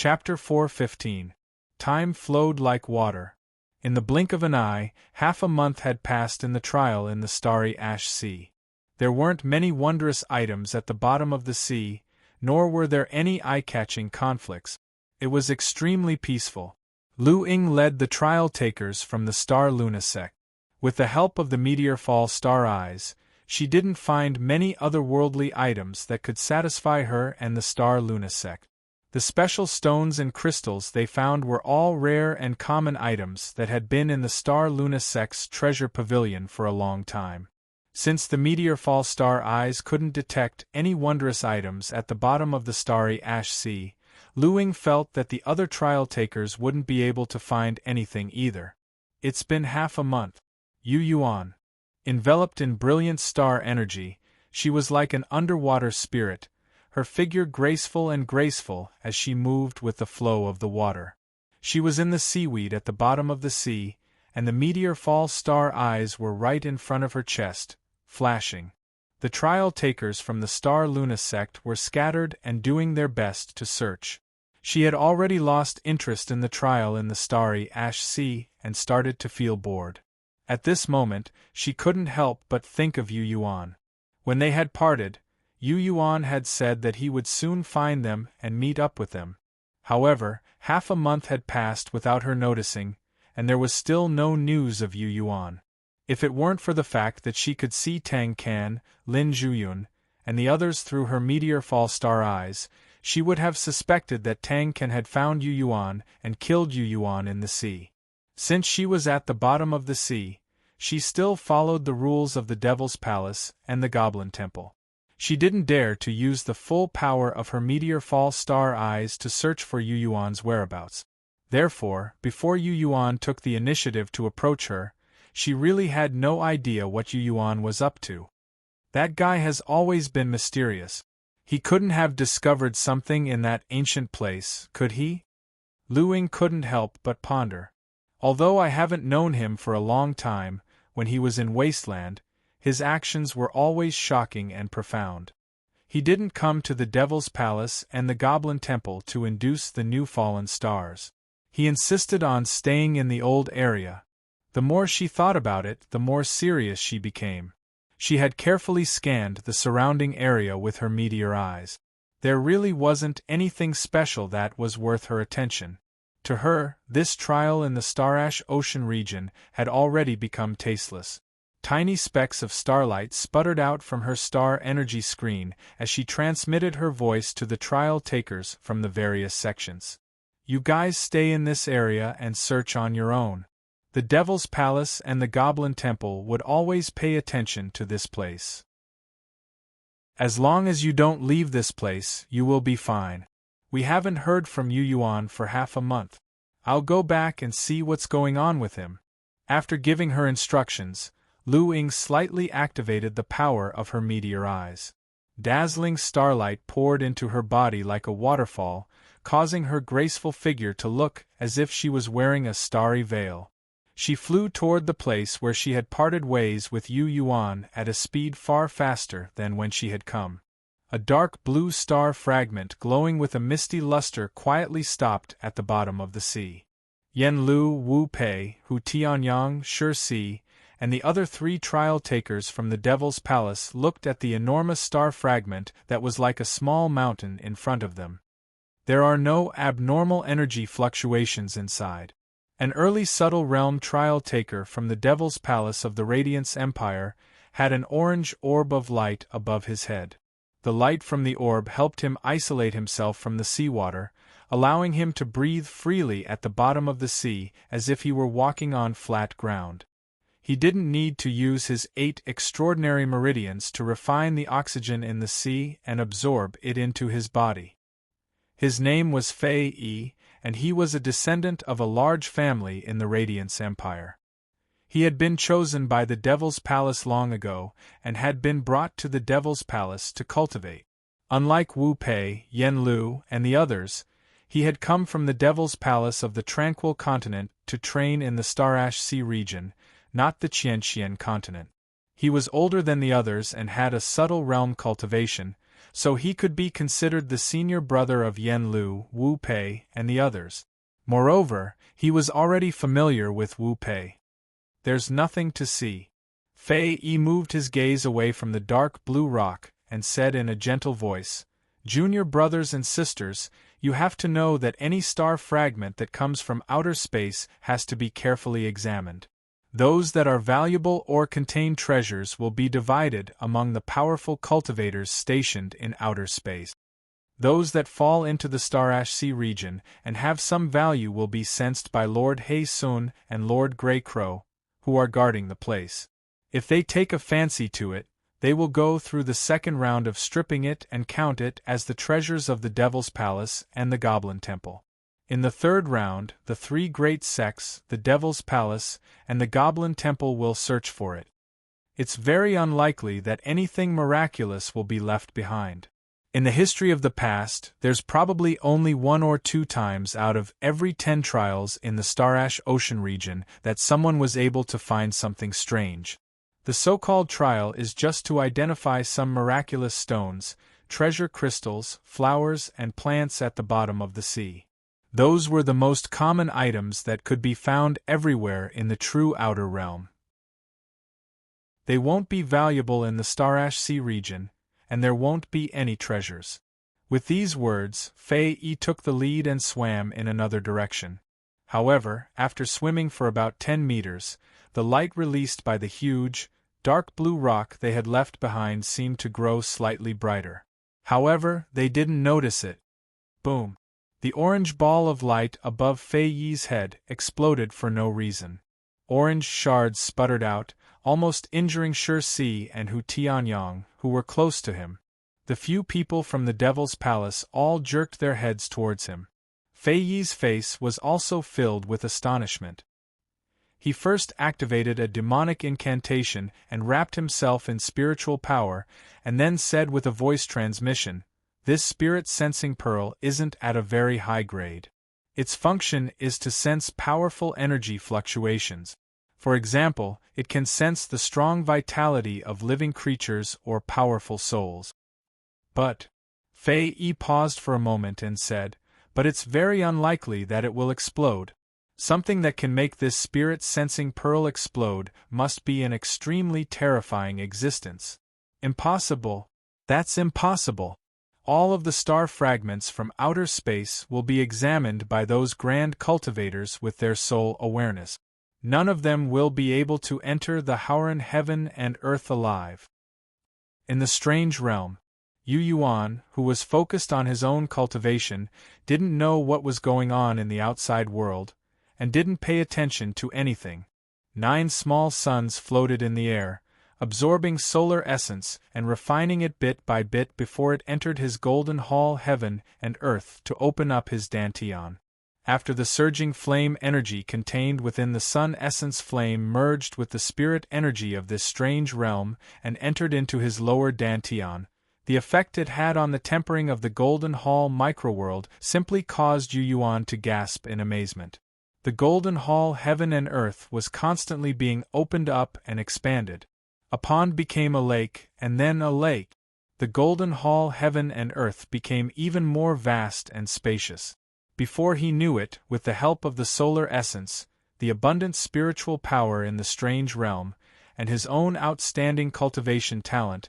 Chapter 4:15. Time flowed like water. In the blink of an eye, half a month had passed in the trial in the starry ash sea. There weren't many wondrous items at the bottom of the sea, nor were there any eye-catching conflicts. It was extremely peaceful. Lu Ying led the trial-takers from the star Lunasect. With the help of the meteor-fall star eyes, she didn't find many otherworldly items that could satisfy her and the star Lunasect. The special stones and crystals they found were all rare and common items that had been in the star Lunasect's treasure pavilion for a long time. Since the meteor-fall star eyes couldn't detect any wondrous items at the bottom of the starry ash sea, Lu Ying felt that the other trial-takers wouldn't be able to find anything either. It's been half a month. Yu Yuan. Enveloped in brilliant star energy, she was like an underwater spirit, her figure graceful as she moved with the flow of the water. She was in the seaweed at the bottom of the sea, and the meteor-fall star eyes were right in front of her chest, flashing. The trial-takers from the star Lunasect were scattered and doing their best to search. She had already lost interest in the trial in the starry ash sea and started to feel bored. At this moment, she couldn't help but think of Yu Yuan. When they had parted, Yu Yuan had said that he would soon find them and meet up with them. However, half a month had passed without her noticing, and there was still no news of Yu Yuan. If it weren't for the fact that she could see Tang Can, Lin Zhuyun, and the others through her meteor-fall star eyes, she would have suspected that Tang Can had found Yu Yuan and killed Yu Yuan in the sea. Since she was at the bottom of the sea, she still followed the rules of the Devil's Palace and the Goblin Temple. She didn't dare to use the full power of her meteor-fall star eyes to search for Yu Yuan's whereabouts. Therefore, before Yu Yuan took the initiative to approach her, she really had no idea what Yu Yuan was up to. That guy has always been mysterious. He couldn't have discovered something in that ancient place, could he? Lu Ying couldn't help but ponder. Although I haven't known him for a long time, when he was in Wasteland, his actions were always shocking and profound. He didn't come to the Devil's Palace and the Goblin Temple to induce the new fallen stars. He insisted on staying in the old area. The more she thought about it, the more serious she became. She had carefully scanned the surrounding area with her meteor eyes. There really wasn't anything special that was worth her attention. To her, this trial in the Starash Ocean region had already become tasteless. Tiny specks of starlight sputtered out from her star energy screen as she transmitted her voice to the trial takers from the various sections. You guys stay in this area and search on your own. The Devil's Palace and the Goblin Temple would always pay attention to this place. As long as you don't leave this place, you will be fine. We haven't heard from Yu Yuan for half a month. I'll go back and see what's going on with him. After giving her instructions, Lu Ying slightly activated the power of her meteor eyes. Dazzling starlight poured into her body like a waterfall, causing her graceful figure to look as if she was wearing a starry veil. She flew toward the place where she had parted ways with Yu Yuan at a speed far faster than when she had come. A dark blue star fragment glowing with a misty luster quietly stopped at the bottom of the sea. Yen Lu, Wu Pei, Hu Tianyang, Shi Si, and the other three trial-takers from the Devil's Palace looked at the enormous star fragment that was like a small mountain in front of them. There are no abnormal energy fluctuations inside. An early subtle realm trial-taker from the Devil's Palace of the Radiance Empire had an orange orb of light above his head. The light from the orb helped him isolate himself from the seawater, allowing him to breathe freely at the bottom of the sea as if he were walking on flat ground. He didn't need to use his 8 extraordinary meridians to refine the oxygen in the sea and absorb it into his body. His name was Fei Yi, and he was a descendant of a large family in the Radiance Empire. He had been chosen by the Devil's Palace long ago, and had been brought to the Devil's Palace to cultivate. Unlike Wu Pei, Yen Lu, and the others, he had come from the Devil's Palace of the Tranquil Continent to train in the Starash Sea region, not the Qianxian continent. He was older than the others and had a subtle realm cultivation, so he could be considered the senior brother of Yen Lu, Wu Pei, and the others. Moreover, he was already familiar with Wu Pei. There's nothing to see. Fei Yi moved his gaze away from the dark blue rock and said in a gentle voice, "Junior brothers and sisters, you have to know that any star fragment that comes from outer space has to be carefully examined. Those that are valuable or contain treasures will be divided among the powerful cultivators stationed in outer space. Those that fall into the Star-Ash Sea region and have some value will be sensed by Lord Hei Sun and Lord Grey Crow, who are guarding the place. If they take a fancy to it, they will go through the second round of stripping it and count it as the treasures of the Devil's Palace and the Goblin Temple. In the third round, the three great sects, the Devil's Palace and the Goblin Temple, will search for it. It's very unlikely that anything miraculous will be left behind. In the history of the past, there's probably only 1 or 2 times out of every 10 trials in the Star-Ash Ocean region that someone was able to find something strange. The so-called trial is just to identify some miraculous stones, treasure crystals, flowers, and plants at the bottom of the sea. Those were the most common items that could be found everywhere in the true outer realm. They won't be valuable in the Star-Ash Sea region, and there won't be any treasures. With these words, Fei Yi took the lead and swam in another direction. However, after swimming for about 10 meters, the light released by the huge, dark blue rock they had left behind seemed to grow slightly brighter. However, they didn't notice it. Boom! The orange ball of light above Fei Yi's head exploded for no reason. Orange shards sputtered out, almost injuring Shi Si and Hu Tianyang, who were close to him. The few people from the Devil's Palace all jerked their heads towards him. Fei Yi's face was also filled with astonishment. He first activated a demonic incantation and wrapped himself in spiritual power, and then said with a voice transmission, "This spirit-sensing pearl isn't at a very high grade. Its function is to sense powerful energy fluctuations. For example, it can sense the strong vitality of living creatures or powerful souls." But Fei Yi paused for a moment and said, "But it's very unlikely that it will explode. Something that can make this spirit-sensing pearl explode must be an extremely terrifying existence. Impossible. That's impossible. All of the star fragments from outer space will be examined by those grand cultivators with their soul awareness. None of them will be able to enter the Howren heaven and earth alive." In the strange realm, Yu Yuan, who was focused on his own cultivation, didn't know what was going on in the outside world, and didn't pay attention to anything. 9 small suns floated in the air, absorbing solar essence and refining it bit by bit before it entered his golden hall heaven and earth to open up his dantian. After the surging flame energy contained within the sun essence flame merged with the spirit energy of this strange realm and entered into his lower dantian, the effect it had on the tempering of the Golden Hall microworld simply caused Yu Yuan to gasp in amazement. The Golden Hall heaven and earth was constantly being opened up and expanded. A pond became a lake, and then a lake. The Golden Hall heaven and earth became even more vast and spacious. Before he knew it, with the help of the solar essence, the abundant spiritual power in the strange realm, and his own outstanding cultivation talent,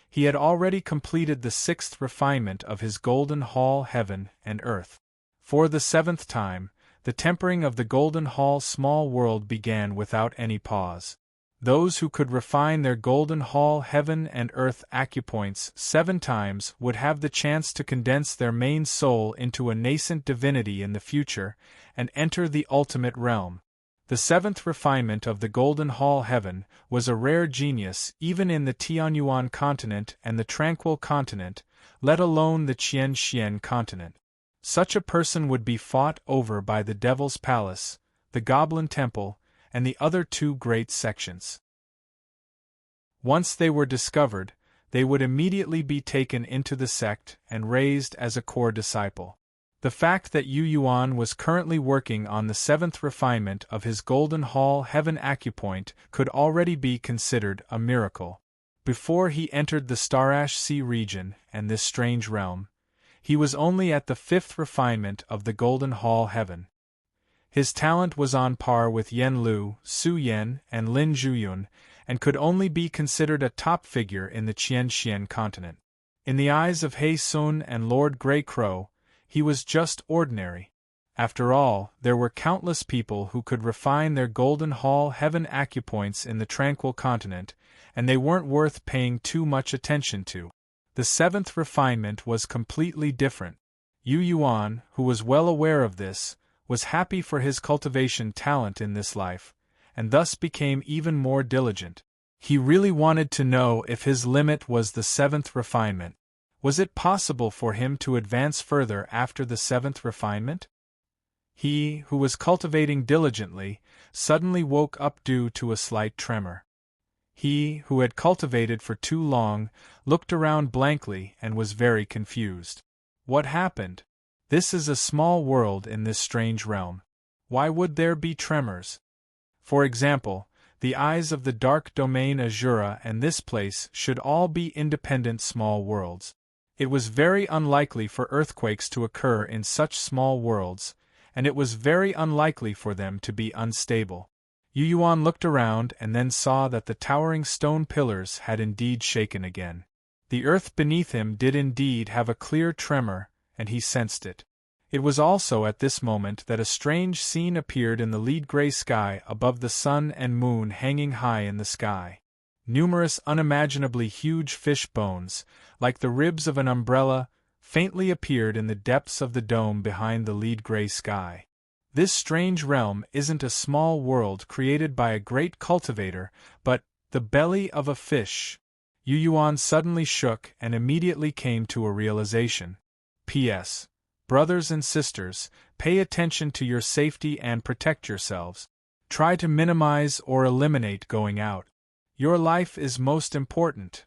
he had already completed the 6th refinement of his Golden Hall heaven and earth. For the 7th time, the tempering of the Golden Hall small world began without any pause. Those who could refine their Golden Hall heaven and earth acupoints 7 times would have the chance to condense their main soul into a nascent divinity in the future and enter the ultimate realm. The 7th refinement of the Golden Hall heaven was a rare genius even in the Tianyuan continent and the Tranquil continent, let alone the Qian continent. Such a person would be fought over by the Devil's Palace, the Goblin Temple, and the other 2 great sections. Once they were discovered, they would immediately be taken into the sect and raised as a core disciple. The fact that Yu Yuan was currently working on the 7th refinement of his Golden Hall heaven acupoint could already be considered a miracle. Before he entered the Starash Sea region and this strange realm, he was only at the 5th refinement of the Golden Hall heaven. His talent was on par with Yen Lu, Su Yen, and Lin Zhuyun, and could only be considered a top figure in the Qianxian continent. In the eyes of He Sun and Lord Grey Crow, he was just ordinary. After all, there were countless people who could refine their Golden Hall heaven acupoints in the tranquil continent, and they weren't worth paying too much attention to. The 7th refinement was completely different. Yu Yuan, who was well aware of this, was happy for his cultivation talent in this life, and thus became even more diligent. He really wanted to know if his limit was the 7th refinement. Was it possible for him to advance further after the 7th refinement? He, who was cultivating diligently, suddenly woke up due to a slight tremor. He, who had cultivated for too long, looked around blankly and was very confused. What happened? This is a small world in this strange realm. Why would there be tremors? For example, the eyes of the dark domain Azura and this place should all be independent small worlds. It was very unlikely for earthquakes to occur in such small worlds, and it was very unlikely for them to be unstable. Yu Yuan looked around and then saw that the towering stone pillars had indeed shaken again. The earth beneath him did indeed have a clear tremor, and he sensed it. It was also at this moment that a strange scene appeared in the lead gray sky above the sun and moon hanging high in the sky. Numerous unimaginably huge fish bones, like the ribs of an umbrella, faintly appeared in the depths of the dome behind the lead gray sky. This strange realm isn't a small world created by a great cultivator, but the belly of a fish. Yu Yuan suddenly shook and immediately came to a realization. P.S. Brothers and sisters, pay attention to your safety and protect yourselves. Try to minimize or eliminate going out. Your life is most important.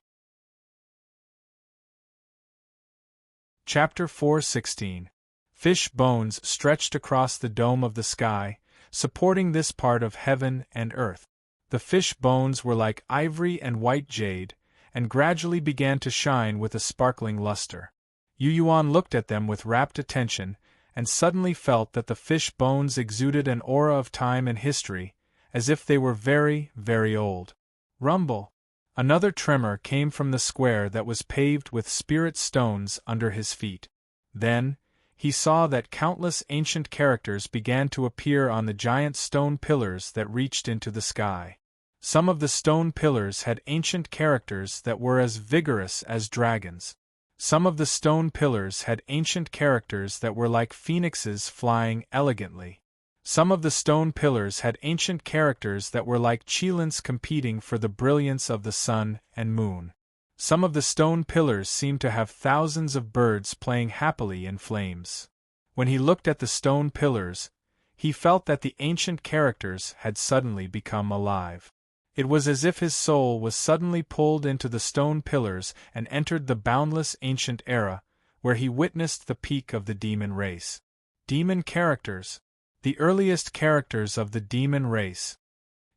Chapter 4:16. Fish bones stretched across the dome of the sky, supporting this part of heaven and earth. The fish bones were like ivory and white jade, and gradually began to shine with a sparkling luster. Yu Yuan looked at them with rapt attention, and suddenly felt that the fish bones exuded an aura of time and history, as if they were very, very old. Rumble! Another tremor came from the square that was paved with spirit stones under his feet. Then, he saw that countless ancient characters began to appear on the giant stone pillars that reached into the sky. Some of the stone pillars had ancient characters that were as vigorous as dragons. Some of the stone pillars had ancient characters that were like phoenixes flying elegantly. Some of the stone pillars had ancient characters that were like qilins competing for the brilliance of the sun and moon. Some of the stone pillars seemed to have thousands of birds playing happily in flames. When he looked at the stone pillars, he felt that the ancient characters had suddenly become alive. It was as if his soul was suddenly pulled into the stone pillars and entered the boundless ancient era, where he witnessed the peak of the demon race. Demon characters. The earliest characters of the demon race.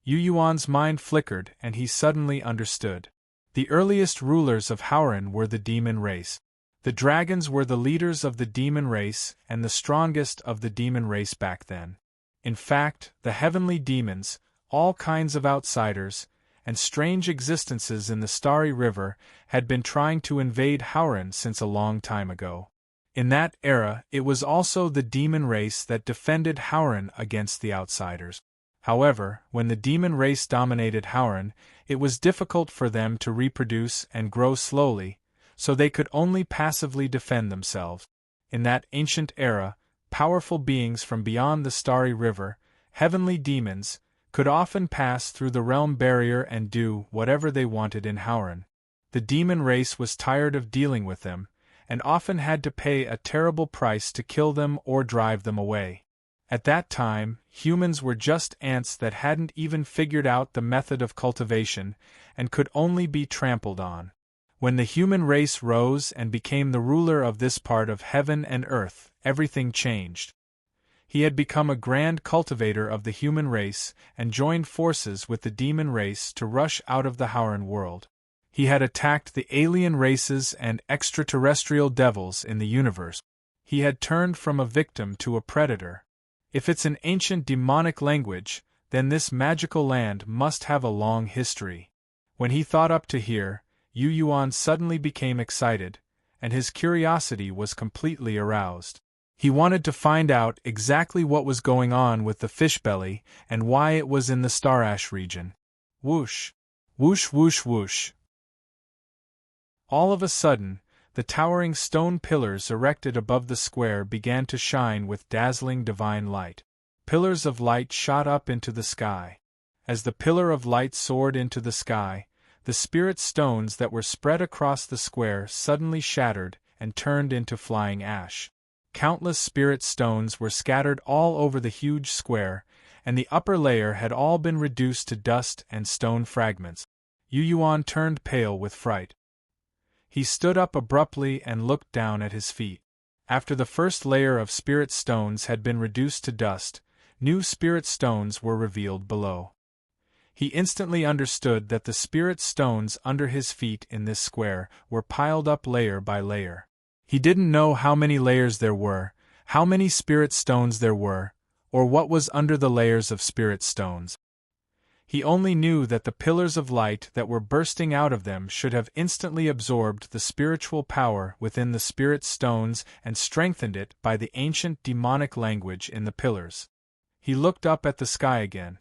Yu Yuan's mind flickered and he suddenly understood. The earliest rulers of Howren were the demon race. The dragons were the leaders of the demon race and the strongest of the demon race back then. In fact, the heavenly demons, all kinds of outsiders, and strange existences in the Starry River had been trying to invade Howren since a long time ago. In that era, it was also the demon race that defended Howren against the outsiders. However, when the demon race dominated Howren, it was difficult for them to reproduce and grow slowly, so they could only passively defend themselves. In that ancient era, powerful beings from beyond the Starry River, heavenly demons, could often pass through the realm barrier and do whatever they wanted in Howren. The demon race was tired of dealing with them, and often had to pay a terrible price to kill them or drive them away. At that time, humans were just ants that hadn't even figured out the method of cultivation, and could only be trampled on. When the human race rose and became the ruler of this part of heaven and earth, everything changed. He had become a grand cultivator of the human race and joined forces with the demon race to rush out of the Howren world. He had attacked the alien races and extraterrestrial devils in the universe. He had turned from a victim to a predator. If it's an ancient demonic language, then this magical land must have a long history. When he thought up to here, Yu Yuan suddenly became excited, and his curiosity was completely aroused. He wanted to find out exactly what was going on with the fish belly and why it was in the Star Ash region. Whoosh! Whoosh whoosh whoosh! All of a sudden, the towering stone pillars erected above the square began to shine with dazzling divine light. Pillars of light shot up into the sky. As the pillar of light soared into the sky, the spirit stones that were spread across the square suddenly shattered and turned into flying ash. Countless spirit stones were scattered all over the huge square, and the upper layer had all been reduced to dust and stone fragments. Yu Yuan turned pale with fright. He stood up abruptly and looked down at his feet. After the first layer of spirit stones had been reduced to dust, new spirit stones were revealed below. He instantly understood that the spirit stones under his feet in this square were piled up layer by layer. He didn't know how many layers there were, how many spirit stones there were, or what was under the layers of spirit stones. He only knew that the pillars of light that were bursting out of them should have instantly absorbed the spiritual power within the spirit stones and strengthened it by the ancient demonic language in the pillars. He looked up at the sky again.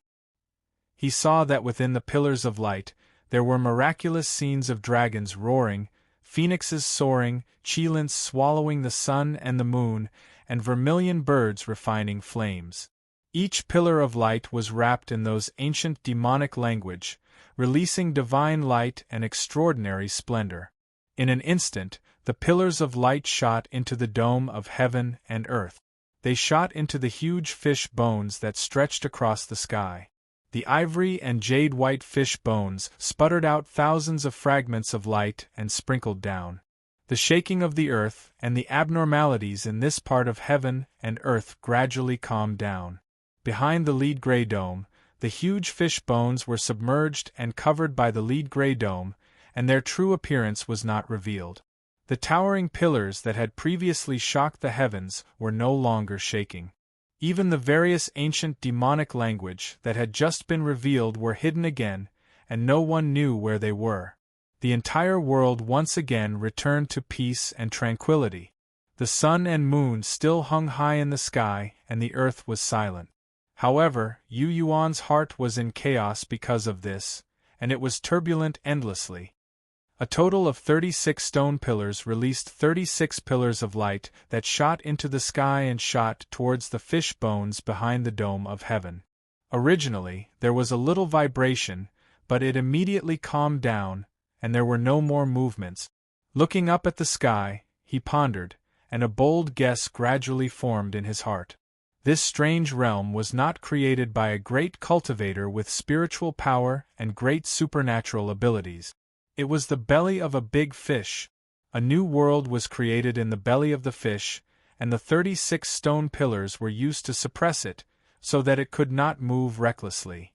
He saw that within the pillars of light there were miraculous scenes of dragons roaring, phoenixes soaring, cheilants swallowing the sun and the moon, and vermilion birds refining flames. Each pillar of light was wrapped in those ancient demonic language, releasing divine light and extraordinary splendor. In an instant, the pillars of light shot into the dome of heaven and earth. They shot into the huge fish bones that stretched across the sky. The ivory and jade-white fish bones sputtered out thousands of fragments of light and sprinkled down. The shaking of the earth and the abnormalities in this part of heaven and earth gradually calmed down. Behind the lead gray dome, the huge fish bones were submerged and covered by the lead gray dome, and their true appearance was not revealed. The towering pillars that had previously shocked the heavens were no longer shaking. Even the various ancient demonic language that had just been revealed were hidden again, and no one knew where they were. The entire world once again returned to peace and tranquility. The sun and moon still hung high in the sky, and the earth was silent. However, Yu Yuan's heart was in chaos because of this, and it was turbulent endlessly. A total of 36 stone pillars released 36 pillars of light that shot into the sky and shot towards the fish bones behind the dome of heaven. Originally, there was a little vibration, but it immediately calmed down, and there were no more movements. Looking up at the sky, he pondered, and a bold guess gradually formed in his heart. This strange realm was not created by a great cultivator with spiritual power and great supernatural abilities. It was the belly of a big fish. A new world was created in the belly of the fish, and the 36 stone pillars were used to suppress it, so that it could not move recklessly.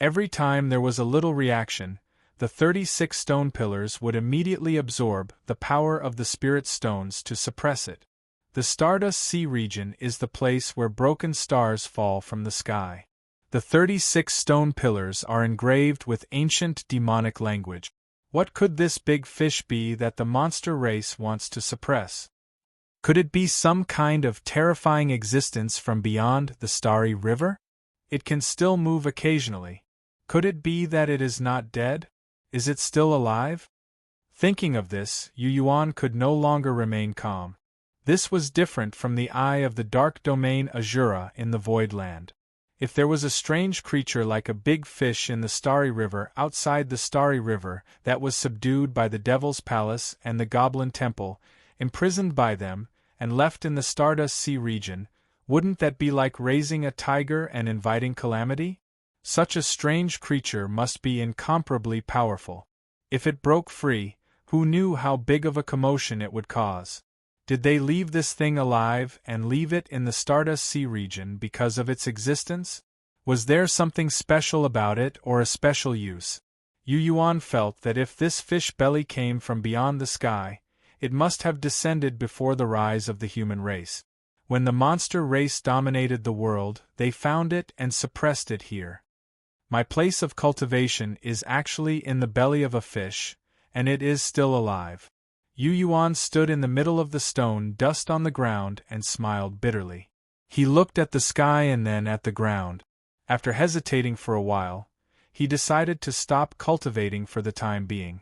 Every time there was a little reaction, the 36 stone pillars would immediately absorb the power of the spirit stones to suppress it. The Stardust Sea region is the place where broken stars fall from the sky. The 36 stone pillars are engraved with ancient demonic language. What could this big fish be that the monster race wants to suppress? Could it be some kind of terrifying existence from beyond the starry river? It can still move occasionally. Could it be that it is not dead? Is it still alive? Thinking of this, Yu Yuan could no longer remain calm. This was different from the eye of the dark domain Azura in the Void Land. If there was a strange creature like a big fish in the Starry River outside the Starry River that was subdued by the Devil's Palace and the Goblin Temple, imprisoned by them, and left in the Stardust Sea region, wouldn't that be like raising a tiger and inviting calamity? Such a strange creature must be incomparably powerful. If it broke free, who knew how big of a commotion it would cause? Did they leave this thing alive and leave it in the Stardust Sea region because of its existence? Was there something special about it or a special use? Yu Yuan felt that if this fish belly came from beyond the sky, it must have descended before the rise of the human race. When the monster race dominated the world, they found it and suppressed it here. My place of cultivation is actually in the belly of a fish, and it is still alive. Yu Yuan stood in the middle of the stone dust on the ground and smiled bitterly. He looked at the sky and then at the ground. After hesitating for a while, he decided to stop cultivating for the time being.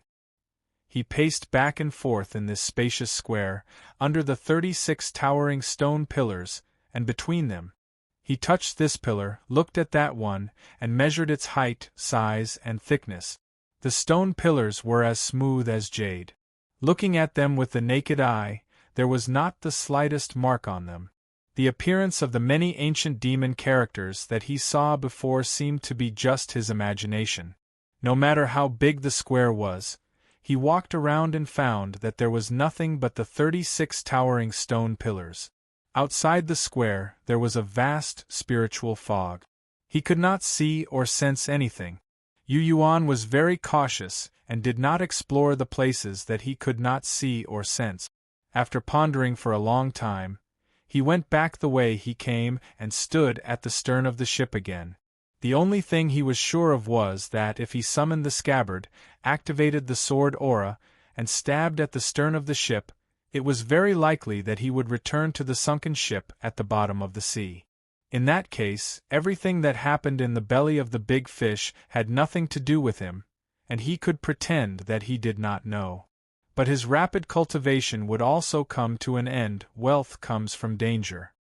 He paced back and forth in this spacious square, under the 36 towering stone pillars, and between them. He touched this pillar, looked at that one, and measured its height, size, and thickness. The stone pillars were as smooth as jade. Looking at them with the naked eye, there was not the slightest mark on them. The appearance of the many ancient demon characters that he saw before seemed to be just his imagination. No matter how big the square was, he walked around and found that there was nothing but the 36 towering stone pillars. Outside the square, there was a vast spiritual fog. He could not see or sense anything. Yu Yuan was very cautious and did not explore the places that he could not see or sense. After pondering for a long time, he went back the way he came and stood at the stern of the ship again. The only thing he was sure of was that if he summoned the scabbard, activated the sword aura, and stabbed at the stern of the ship, it was very likely that he would return to the sunken ship at the bottom of the sea. In that case, everything that happened in the belly of the big fish had nothing to do with him, and he could pretend that he did not know. But his rapid cultivation would also come to an end. Wealth comes from danger.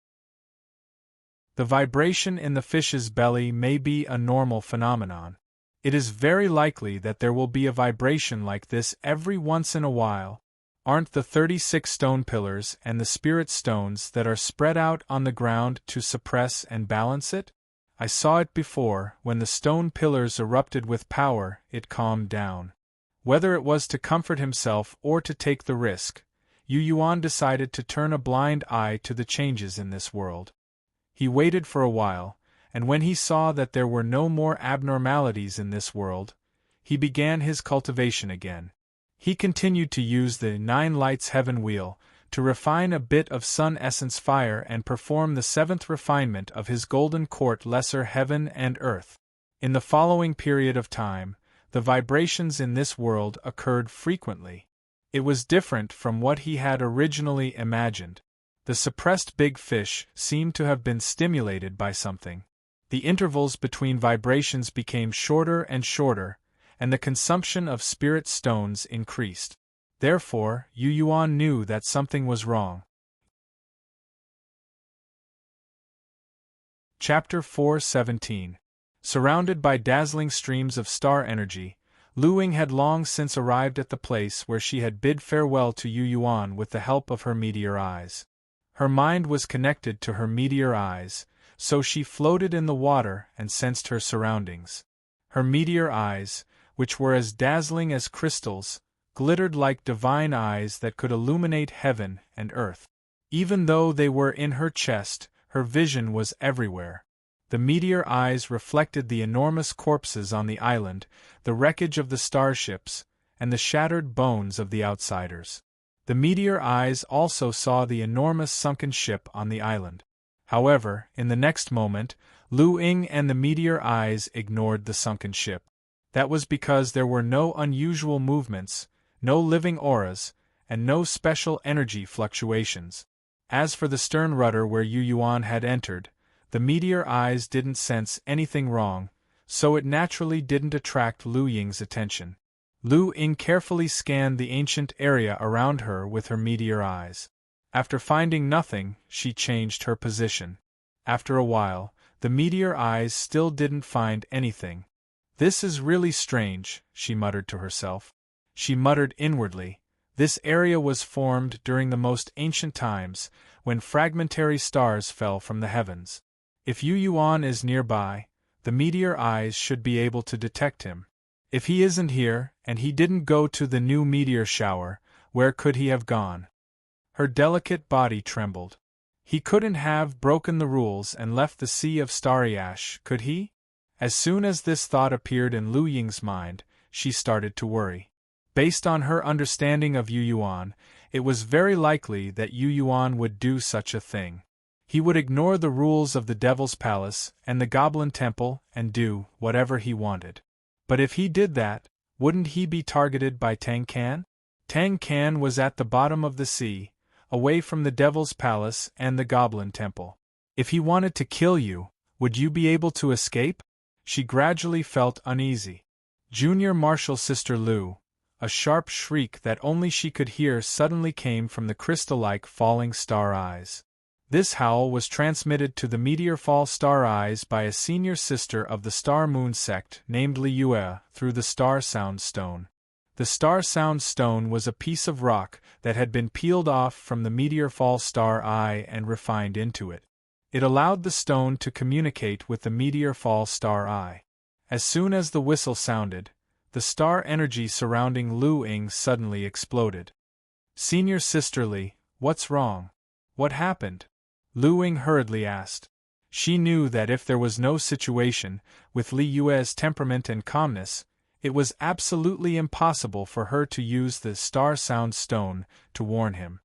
The vibration in the fish's belly may be a normal phenomenon. It is very likely that there will be a vibration like this every once in a while. Aren't the 36 stone pillars and the spirit stones that are spread out on the ground to suppress and balance it? I saw it before. When the stone pillars erupted with power, it calmed down. Whether it was to comfort himself or to take the risk, Yu Yuan decided to turn a blind eye to the changes in this world. He waited for a while, and when he saw that there were no more abnormalities in this world, he began his cultivation again. He continued to use the 9 lights heaven wheel to refine a bit of sun essence fire and perform the 7th refinement of his golden court lesser heaven and earth. In the following period of time, the vibrations in this world occurred frequently. It was different from what he had originally imagined. The suppressed big fish seemed to have been stimulated by something. The intervals between vibrations became shorter and shorter, and the consumption of spirit stones increased. Therefore, Yu Yuan knew that something was wrong. Chapter 4:17. Surrounded by dazzling streams of star energy, Lu Ying had long since arrived at the place where she had bid farewell to Yu Yuan with the help of her meteor eyes. Her mind was connected to her meteor eyes, so she floated in the water and sensed her surroundings. Her meteor eyes, which were as dazzling as crystals, glittered like divine eyes that could illuminate heaven and earth. Even though they were in her chest, her vision was everywhere. The meteor eyes reflected the enormous corpses on the island, the wreckage of the starships, and the shattered bones of the outsiders. The meteor eyes also saw the enormous sunken ship on the island. However, in the next moment, Lu Ying and the meteor eyes ignored the sunken ship. That was because there were no unusual movements, no living auras, and no special energy fluctuations. As for the stern rudder where Yu Yuan had entered, the meteor eyes didn't sense anything wrong, so it naturally didn't attract Lu Ying's attention. Lu Ying carefully scanned the ancient area around her with her meteor eyes. After finding nothing, she changed her position. After a while, the meteor eyes still didn't find anything. "This is really strange," she muttered to herself. She muttered inwardly. This area was formed during the most ancient times, when fragmentary stars fell from the heavens. If Yu Yuan is nearby, the meteor eyes should be able to detect him. If he isn't here, and he didn't go to the new meteor shower, where could he have gone? Her delicate body trembled. He couldn't have broken the rules and left the sea of starry ash, could he? As soon as this thought appeared in Lu Ying's mind, she started to worry. Based on her understanding of Yu Yuan, it was very likely that Yu Yuan would do such a thing. He would ignore the rules of the Devil's Palace and the Goblin Temple and do whatever he wanted. But if he did that, wouldn't he be targeted by Tang Can? Tang Can was at the bottom of the sea, away from the Devil's Palace and the Goblin Temple. If he wanted to kill you, would you be able to escape? She gradually felt uneasy. Junior Marshal Sister Lu, a sharp shriek that only she could hear suddenly came from the crystal-like falling star eyes. This howl was transmitted to the meteor fall star eyes by a senior sister of the Star Moon sect named Li Yue through the Star Sound Stone. The Star Sound Stone was a piece of rock that had been peeled off from the meteor fall star eye and refined into it. It allowed the stone to communicate with the meteor fall star eye. As soon as the whistle sounded, the star energy surrounding Lu Ying suddenly exploded. Senior Sister Li, what's wrong? What happened? Lu Ying hurriedly asked. She knew that if there was no situation, with Li Yue's temperament and calmness, it was absolutely impossible for her to use the Star Sound Stone to warn him.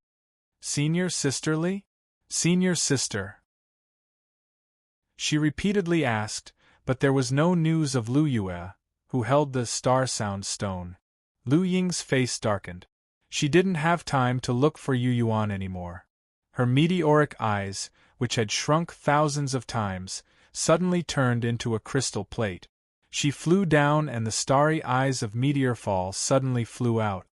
Senior Sister Li? Senior Sister. She repeatedly asked, but there was no news of Lu Yue, who held the Star Sound Stone. Lu Ying's face darkened. She didn't have time to look for Yu Yuan anymore. Her meteoric eyes, which had shrunk thousands of times, suddenly turned into a crystal plate. She flew down and the starry eyes of Meteor Fall suddenly flew out.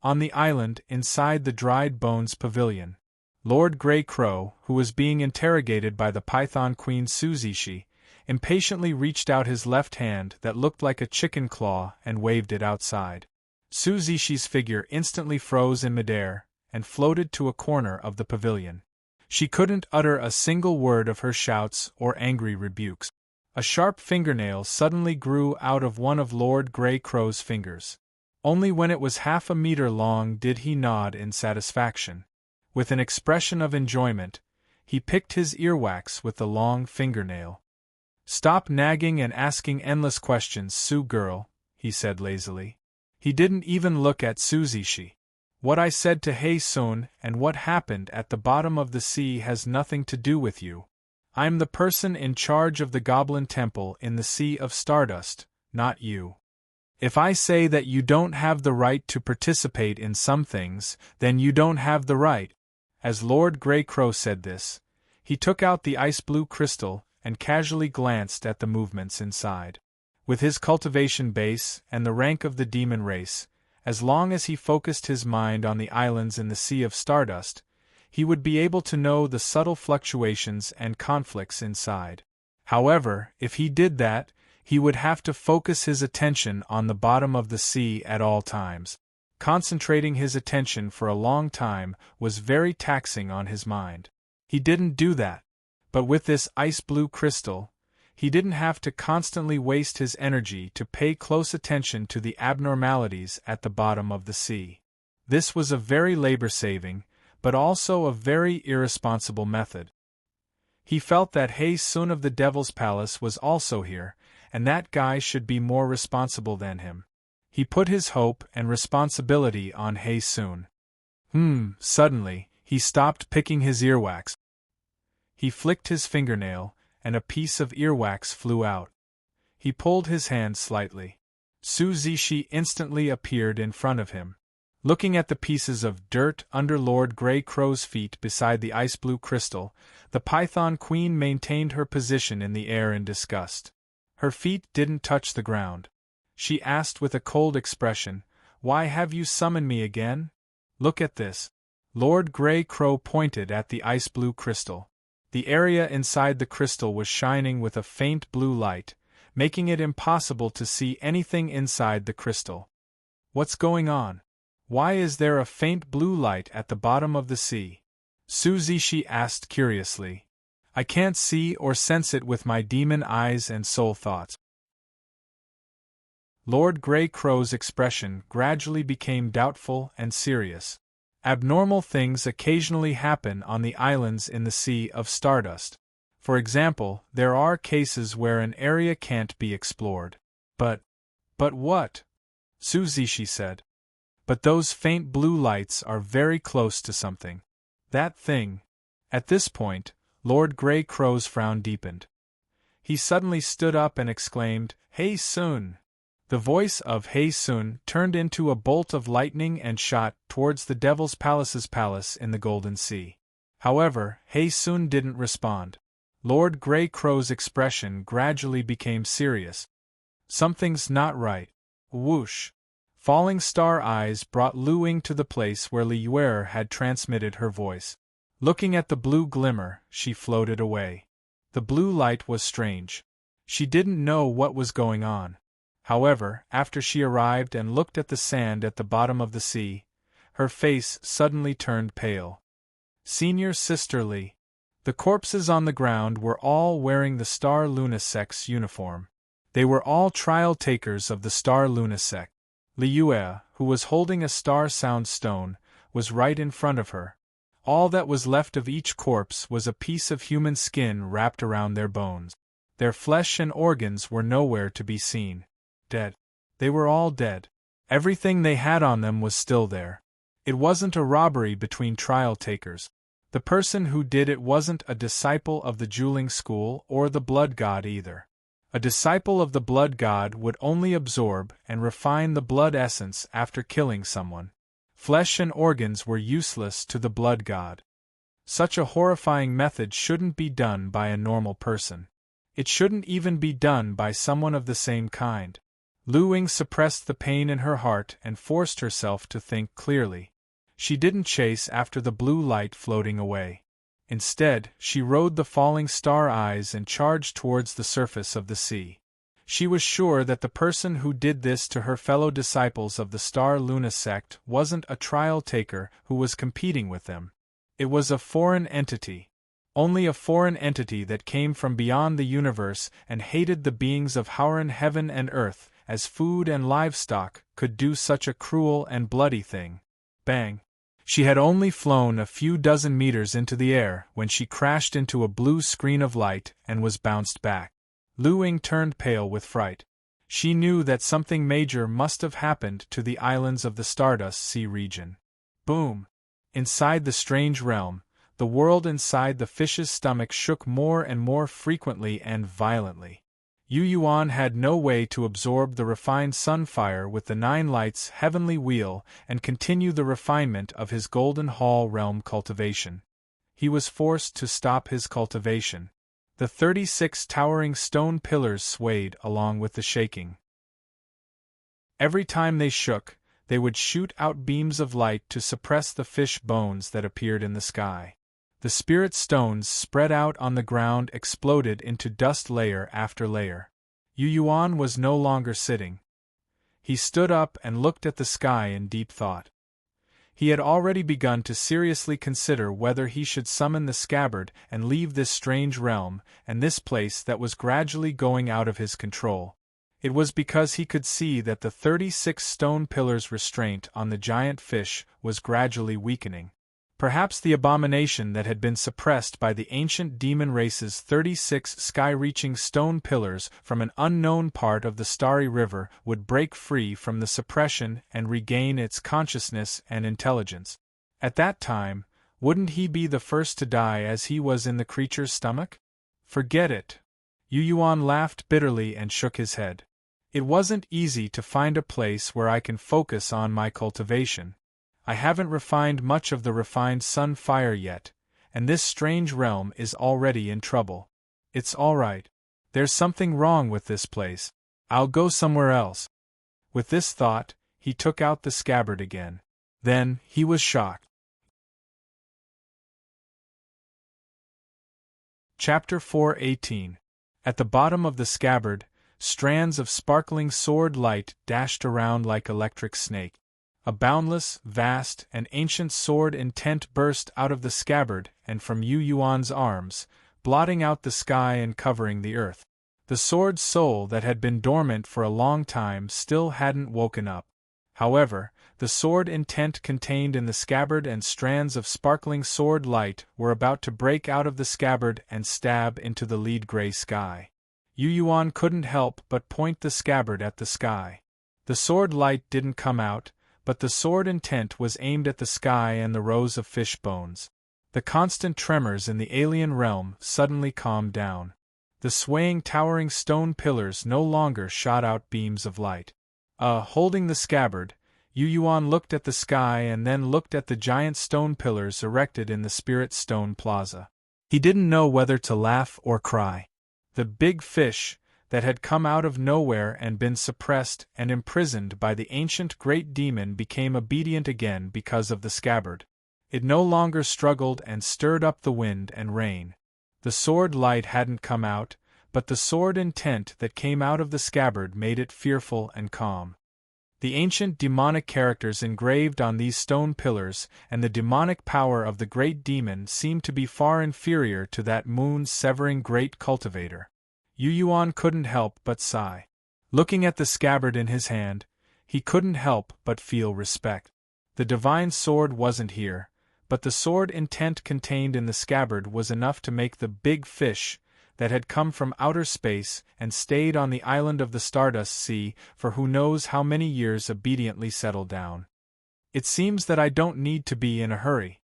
On the island, inside the Dried Bones Pavilion, Lord Grey Crow, who was being interrogated by the Python Queen Suzishi, impatiently reached out his left hand that looked like a chicken claw and waved it outside. Suzishi's figure instantly froze in midair and floated to a corner of the pavilion. She couldn't utter a single word of her shouts or angry rebukes. A sharp fingernail suddenly grew out of one of Lord Grey Crow's fingers. Only when it was half a meter long did he nod in satisfaction. With an expression of enjoyment, he picked his earwax with the long fingernail. "Stop nagging and asking endless questions, Sue girl," he said lazily. He didn't even look at Suzishi. "What I said to Hei Sun and what happened at the bottom of the sea has nothing to do with you. I'm the person in charge of the Goblin Temple in the Sea of Stardust, not you. If I say that you don't have the right to participate in some things, then you don't have the right." As Lord Grey Crow said this, he took out the ice blue crystal and casually glanced at the movements inside. With his cultivation base and the rank of the demon race, as long as he focused his mind on the islands in the Sea of Stardust, he would be able to know the subtle fluctuations and conflicts inside. However, if he did that, he would have to focus his attention on the bottom of the sea at all times. Concentrating his attention for a long time was very taxing on his mind. He didn't do that. But with this ice blue crystal, he didn't have to constantly waste his energy to pay close attention to the abnormalities at the bottom of the sea. This was a very labor-saving, but also a very irresponsible method. He felt that Hei Sun of the Devil's Palace was also here, and that guy should be more responsible than him. He put his hope and responsibility on Hei Sun. Suddenly, he stopped picking his earwax. He flicked his fingernail, and a piece of earwax flew out. He pulled his hand slightly. Suzishi instantly appeared in front of him. Looking at the pieces of dirt under Lord Grey Crow's feet beside the ice blue crystal, the Python Queen maintained her position in the air in disgust. Her feet didn't touch the ground. She asked with a cold expression, "Why have you summoned me again? Look at this." Lord Grey Crow pointed at the ice blue crystal. The area inside the crystal was shining with a faint blue light, making it impossible to see anything inside the crystal. "What's going on? Why is there a faint blue light at the bottom of the sea?" Suzishi asked curiously. "I can't see or sense it with my demon eyes and soul thoughts." Lord Grey Crow's expression gradually became doubtful and serious. Abnormal things occasionally happen on the islands in the Sea of Stardust. For example, there are cases where an area can't be explored. But what? Susie, she said. But those faint blue lights are very close to something. That thing. At this point, Lord Grey Crow's frown deepened. He suddenly stood up and exclaimed, "Hey Sun!" The voice of Hey Sun turned into a bolt of lightning and shot towards the Devil's Palace's palace in the Golden Sea. However, Hey Sun didn't respond. Lord Grey Crow's expression gradually became serious. Something's not right. Whoosh! Falling star eyes brought Lu Ying to the place where Li Yuer had transmitted her voice. Looking at the blue glimmer, she floated away. The blue light was strange. She didn't know what was going on. However, after she arrived and looked at the sand at the bottom of the sea, her face suddenly turned pale. Senior Sister Li. The corpses on the ground were all wearing the Star Luna Sect's uniform. They were all trial takers of the Star Luna Sect. Li Yue, who was holding a star sound stone, was right in front of her. All that was left of each corpse was a piece of human skin wrapped around their bones. Their flesh and organs were nowhere to be seen. Dead. They were all dead. Everything they had on them was still there. It wasn't a robbery between trial takers. The person who did it wasn't a disciple of the Juling School or the Blood God either. A disciple of the Blood God would only absorb and refine the blood essence after killing someone. Flesh and organs were useless to the Blood God. Such a horrifying method shouldn't be done by a normal person. It shouldn't even be done by someone of the same kind. Lu Ying suppressed the pain in her heart and forced herself to think clearly. She didn't chase after the blue light floating away. Instead, she rode the falling star eyes and charged towards the surface of the sea. She was sure that the person who did this to her fellow disciples of the Star Luna Sect wasn't a trial taker who was competing with them. It was a foreign entity. Only a foreign entity that came from beyond the universe and hated the beings of Howren heaven and earth as food and livestock could do such a cruel and bloody thing. Bang! She had only flown a few dozen meters into the air when she crashed into a blue screen of light and was bounced back. Lu Ying turned pale with fright. She knew that something major must have happened to the islands of the Stardust Sea region. Boom! Inside the strange realm, the world inside the fish's stomach shook more and more frequently and violently. Yu Yuan had no way to absorb the refined sunfire with the 9 lights heavenly wheel and continue the refinement of his Golden Hall realm cultivation. He was forced to stop his cultivation. The 36 towering stone pillars swayed along with the shaking. Every time they shook, they would shoot out beams of light to suppress the fish bones that appeared in the sky. The spirit stones spread out on the ground exploded into dust layer after layer. Yu Yuan was no longer sitting. He stood up and looked at the sky in deep thought. He had already begun to seriously consider whether he should summon the scabbard and leave this strange realm and this place that was gradually going out of his control. It was because he could see that the 36 stone pillars' restraint on the giant fish was gradually weakening. Perhaps the abomination that had been suppressed by the ancient demon race's 36 sky-reaching stone pillars from an unknown part of the starry river would break free from the suppression and regain its consciousness and intelligence. At that time, wouldn't he be the first to die as he was in the creature's stomach? Forget it. Yu Yuan laughed bitterly and shook his head. It wasn't easy to find a place where I can focus on my cultivation. I haven't refined much of the refined sun fire yet, and this strange realm is already in trouble. It's all right. There's something wrong with this place. I'll go somewhere else. With this thought, he took out the scabbard again. Then, he was shocked. Chapter 4:18. At the bottom of the scabbard, strands of sparkling sword light dashed around like electric snake. A boundless, vast, and ancient sword intent burst out of the scabbard and from Yu Yuan's arms, blotting out the sky and covering the earth. The sword's soul that had been dormant for a long time still hadn't woken up. However, the sword intent contained in the scabbard and strands of sparkling sword light were about to break out of the scabbard and stab into the lead gray sky. Yu Yuan couldn't help but point the scabbard at the sky. The sword light didn't come out, but the sword intent was aimed at the sky and the rows of fish bones. The constant tremors in the alien realm suddenly calmed down. The swaying towering stone pillars no longer shot out beams of light. Holding the scabbard, Yu Yuan looked at the sky and then looked at the giant stone pillars erected in the Spirit Stone Plaza. He didn't know whether to laugh or cry. The big fish, that had come out of nowhere and been suppressed and imprisoned by the ancient great demon, became obedient again because of the scabbard. It no longer struggled and stirred up the wind and rain. The sword light hadn't come out, but the sword intent that came out of the scabbard made it fearful and calm. The ancient demonic characters engraved on these stone pillars and the demonic power of the great demon seemed to be far inferior to that moon-severing great cultivator. Yu Yuan couldn't help but sigh. Looking at the scabbard in his hand, he couldn't help but feel respect. The divine sword wasn't here, but the sword intent contained in the scabbard was enough to make the big fish, that had come from outer space and stayed on the island of the Stardust Sea for who knows how many years, obediently settle down. It seems that I don't need to be in a hurry.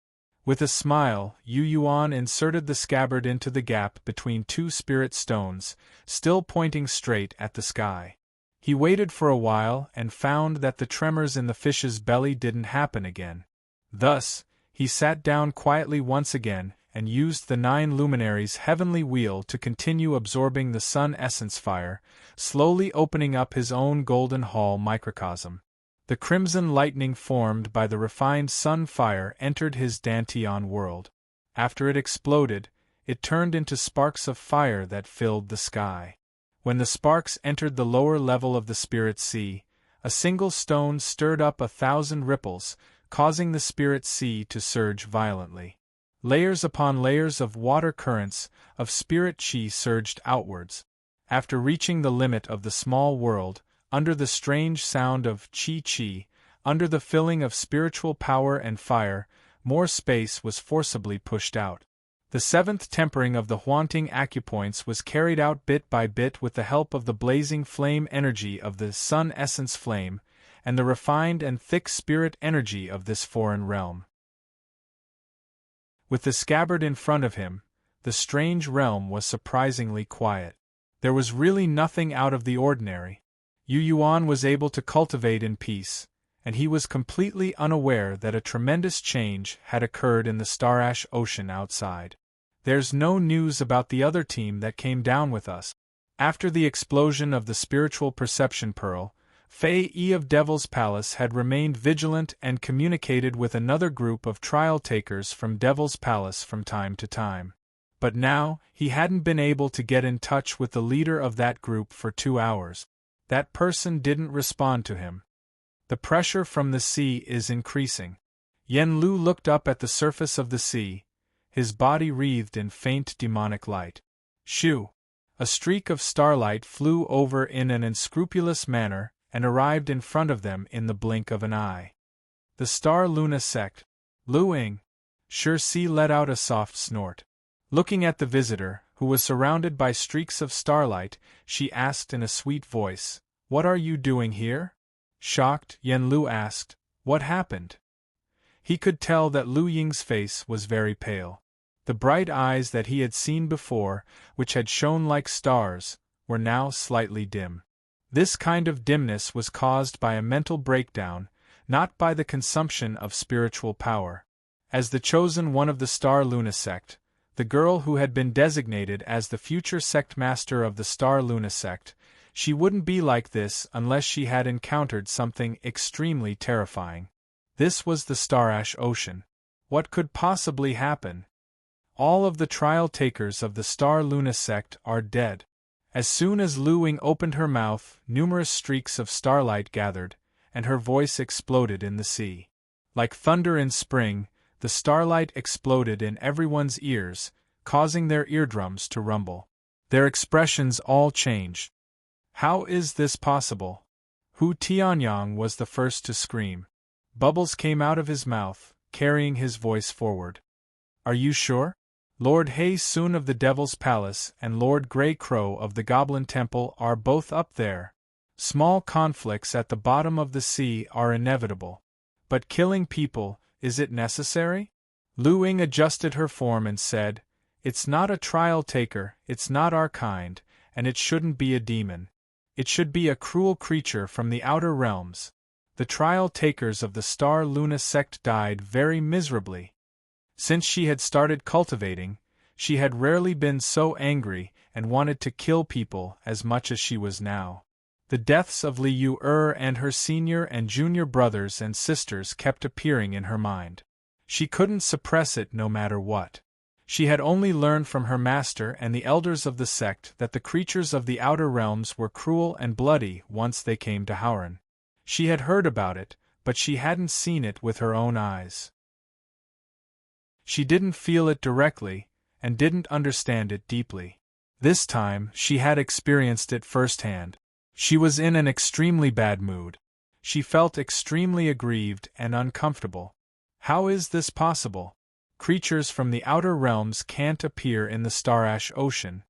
With a smile, Yu Yuan inserted the scabbard into the gap between two spirit stones, still pointing straight at the sky. He waited for a while and found that the tremors in the fish's belly didn't happen again. Thus, he sat down quietly once again and used the 9 luminaries' heavenly wheel to continue absorbing the sun essence fire, slowly opening up his own golden hall microcosm. The crimson lightning formed by the refined sun fire entered his Dantian world. After it exploded, it turned into sparks of fire that filled the sky. When the sparks entered the lower level of the spirit sea, a single stone stirred up 1,000 ripples, causing the spirit sea to surge violently. Layers upon layers of water currents of spirit chi surged outwards. After reaching the limit of the small world, under the strange sound of chi-chi, under the filling of spiritual power and fire, more space was forcibly pushed out. The 7th tempering of the haunting acupoints was carried out bit by bit with the help of the blazing flame energy of the sun essence flame, and the refined and thick spirit energy of this foreign realm. With the scabbard in front of him, the strange realm was surprisingly quiet. There was really nothing out of the ordinary. Yu Yuan was able to cultivate in peace, and he was completely unaware that a tremendous change had occurred in the Starash Ocean outside. There's no news about the other team that came down with us. After the explosion of the spiritual perception pearl, Fei Yi of Devil's Palace had remained vigilant and communicated with another group of trial takers from Devil's Palace from time to time. But now, he hadn't been able to get in touch with the leader of that group for 2 hours. That person didn't respond to him. The pressure from the sea is increasing. Yen Lu looked up at the surface of the sea, his body wreathed in faint demonic light. Shoo! A streak of starlight flew over in an unscrupulous manner and arrived in front of them in the blink of an eye. The Star Luna sect. Luing! Shi let out a soft snort. Looking at the visitor, who was surrounded by streaks of starlight, she asked in a sweet voice, "What are you doing here?" Shocked, Yen Lu asked, "What happened?" He could tell that Lu Ying's face was very pale. The bright eyes that he had seen before, which had shone like stars, were now slightly dim. This kind of dimness was caused by a mental breakdown, not by the consumption of spiritual power. As the chosen one of the Star Luna sect, the girl who had been designated as the future sect master of the Star Luna sect, she wouldn't be like this unless she had encountered something extremely terrifying. This was the Starash Ocean. What could possibly happen? All of the trial takers of the Star Luna sect are dead. As soon as Lu Ying opened her mouth, numerous streaks of starlight gathered, and her voice exploded in the sea. Like thunder in spring, the starlight exploded in everyone's ears, causing their eardrums to rumble. Their expressions all changed. How is this possible? Hu Tianyang was the first to scream. Bubbles came out of his mouth, carrying his voice forward. Are you sure? Lord Hei Sun of the Devil's Palace and Lord Grey Crow of the Goblin Temple are both up there. Small conflicts at the bottom of the sea are inevitable. But killing people, is it necessary? Lu Ying adjusted her form and said, "It's not a trial taker, it's not our kind, and it shouldn't be a demon. It should be a cruel creature from the outer realms. The trial takers of the Star Luna sect died very miserably." Since she had started cultivating, she had rarely been so angry and wanted to kill people as much as she was now. The deaths of Li Yu and her senior and junior brothers and sisters kept appearing in her mind. She couldn't suppress it no matter what. She had only learned from her master and the elders of the sect that the creatures of the outer realms were cruel and bloody once they came to Howren. She had heard about it, but she hadn't seen it with her own eyes. She didn't feel it directly, and didn't understand it deeply. This time, she had experienced it firsthand. She was in an extremely bad mood. She felt extremely aggrieved and uncomfortable. How is this possible? Creatures from the outer realms can't appear in the Starash Ocean.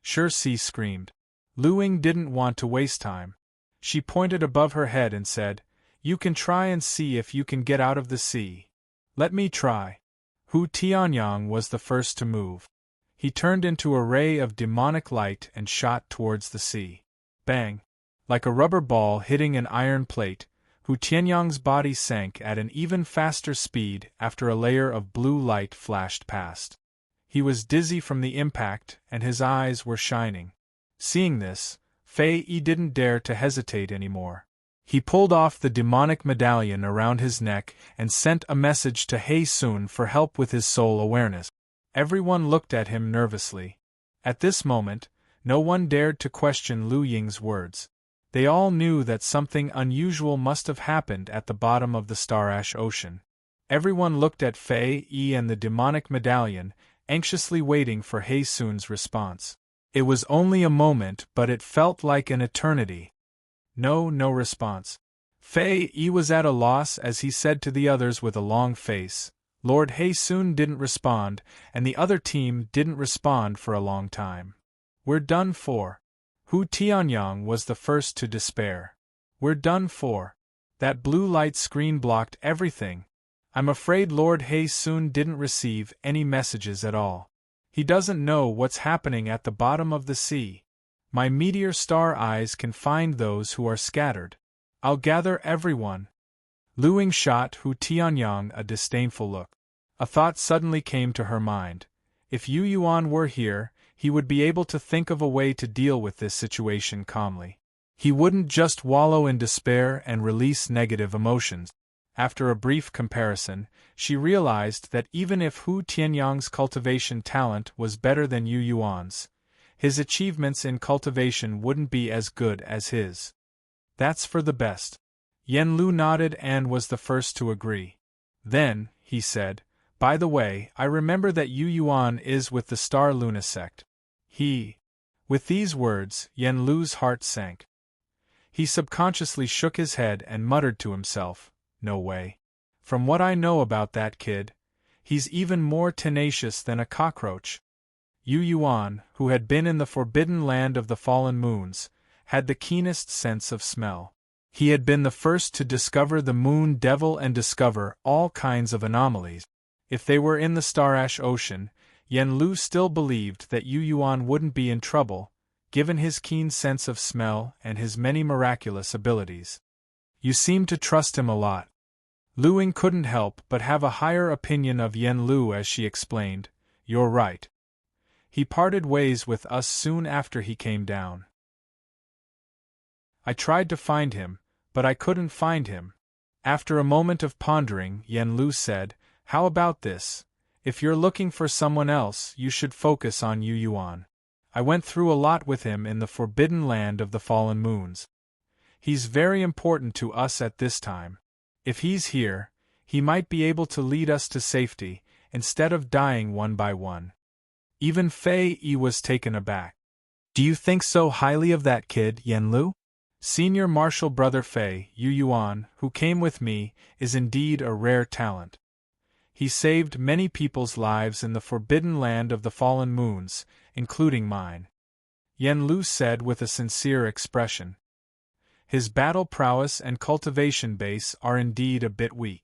Sure, she screamed. Lu Ying didn't want to waste time. She pointed above her head and said, "You can try and see if you can get out of the sea." "Let me try." Hu Tianyang was the first to move. He turned into a ray of demonic light and shot towards the sea. Bang! Like a rubber ball hitting an iron plate, Hu Tianyang's body sank at an even faster speed after a layer of blue light flashed past. He was dizzy from the impact, and his eyes were shining. Seeing this, Fei Yi didn't dare to hesitate anymore. He pulled off the demonic medallion around his neck and sent a message to He Sun for help with his soul awareness. Everyone looked at him nervously. At this moment, no one dared to question Lu Ying's words. They all knew that something unusual must have happened at the bottom of the Starash Ocean. Everyone looked at Fei Yi and the demonic medallion, anxiously waiting for He Sun's response. It was only a moment, but it felt like an eternity. No response. Fei Yi was at a loss as he said to the others with a long face. Lord He Sun didn't respond, and the other team didn't respond for a long time. "We're done for." Hu Tianyang was the first to despair. "We're done for." That blue light screen blocked everything. "I'm afraid Lord He Sun didn't receive any messages at all. He doesn't know what's happening at the bottom of the sea. My meteor star eyes can find those who are scattered. I'll gather everyone." Lu Ying shot Hu Tianyang a disdainful look. A thought suddenly came to her mind. If Yu Yuan were here, he would be able to think of a way to deal with this situation calmly. He wouldn't just wallow in despair and release negative emotions. After a brief comparison, she realized that even if Hu Tianyang's cultivation talent was better than Yu Yuan's, his achievements in cultivation wouldn't be as good as his. "That's for the best." Yen Lu nodded and was the first to agree. Then, he said, "By the way, I remember that Yu Yuan is with the Star Luna sect." With these words, Yen Lu's heart sank. He subconsciously shook his head and muttered to himself, "No way. From what I know about that kid, he's even more tenacious than a cockroach." Yu Yuan, who had been in the forbidden land of the fallen moons, had the keenest sense of smell. He had been the first to discover the moon devil and discover all kinds of anomalies. If they were in the Starash Ocean, Yen Lu still believed that Yu Yuan wouldn't be in trouble, given his keen sense of smell and his many miraculous abilities. "You seem to trust him a lot." Lu Ying couldn't help but have a higher opinion of Yen Lu as she explained, "You're right. He parted ways with us soon after he came down. I tried to find him, but I couldn't find him." After a moment of pondering, Yen Lu said, "How about this? If you're looking for someone else, you should focus on Yu Yuan. I went through a lot with him in the forbidden land of the fallen moons. He's very important to us at this time. If he's here, he might be able to lead us to safety, instead of dying one by one." Even Fei Yi was taken aback. "Do you think so highly of that kid, Yen Lu?" "Senior Marshal Brother Fei, Yu Yuan, who came with me, is indeed a rare talent. He saved many people's lives in the forbidden land of the fallen moons, including mine," Yen Lu said with a sincere expression. His battle prowess and cultivation base are indeed a bit weak.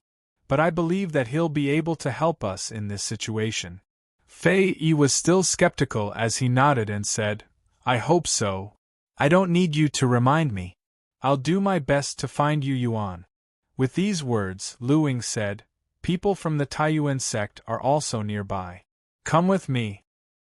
But I believe that he'll be able to help us in this situation. Fei Yi was still skeptical as he nodded and said, I hope so. I don't need you to remind me. I'll do my best to find you Yuan. With these words, Lu Ying said, people from the Taiyuan sect are also nearby. Come with me.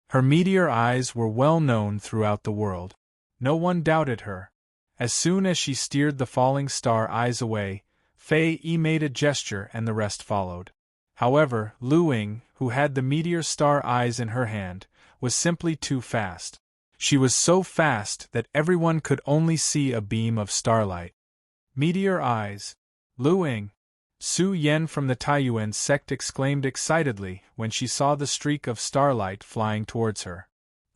Her meteor eyes were well known throughout the world. No one doubted her. As soon as she steered the falling star eyes away, Fei Yi made a gesture and the rest followed. However, Lu Ying, who had the meteor star eyes in her hand, was simply too fast. She was so fast that everyone could only see a beam of starlight. Meteor eyes. Lu Ying. Su Yan from the Taiyuan sect exclaimed excitedly when she saw the streak of starlight flying towards her. ***.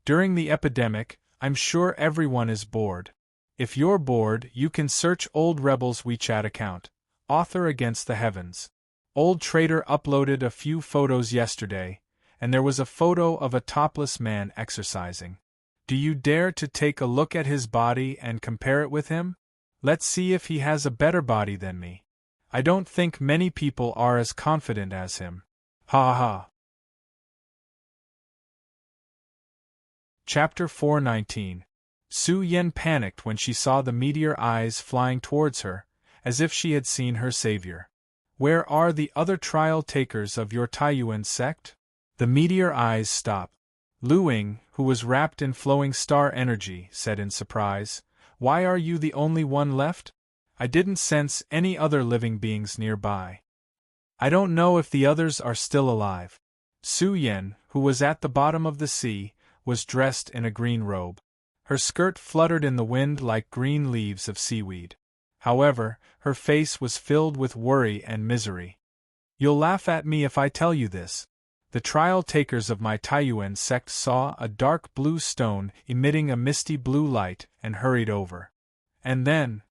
During the epidemic, I'm sure everyone is bored. If you're bored, you can search Old Rebel's WeChat account, Author Against the Heavens. Old Trader uploaded a few photos yesterday, and there was a photo of a topless man exercising. Do you dare to take a look at his body and compare it with him? Let's see if he has a better body than me. I don't think many people are as confident as him. Ha ha. Chapter 419. Su Yan panicked when she saw the meteor eyes flying towards her, as if she had seen her savior. Where are the other trial takers of your Taiyuan sect? The meteor eyes stopped. Lu Ying, who was wrapped in flowing star energy, said in surprise, Why are you the only one left? I didn't sense any other living beings nearby. I don't know if the others are still alive. Su Yan, who was at the bottom of the sea, was dressed in a green robe. Her skirt fluttered in the wind like green leaves of seaweed. However, her face was filled with worry and misery. You'll laugh at me if I tell you this. The trial takers of my Taiyuan sect saw a dark blue stone emitting a misty blue light and hurried over. And then,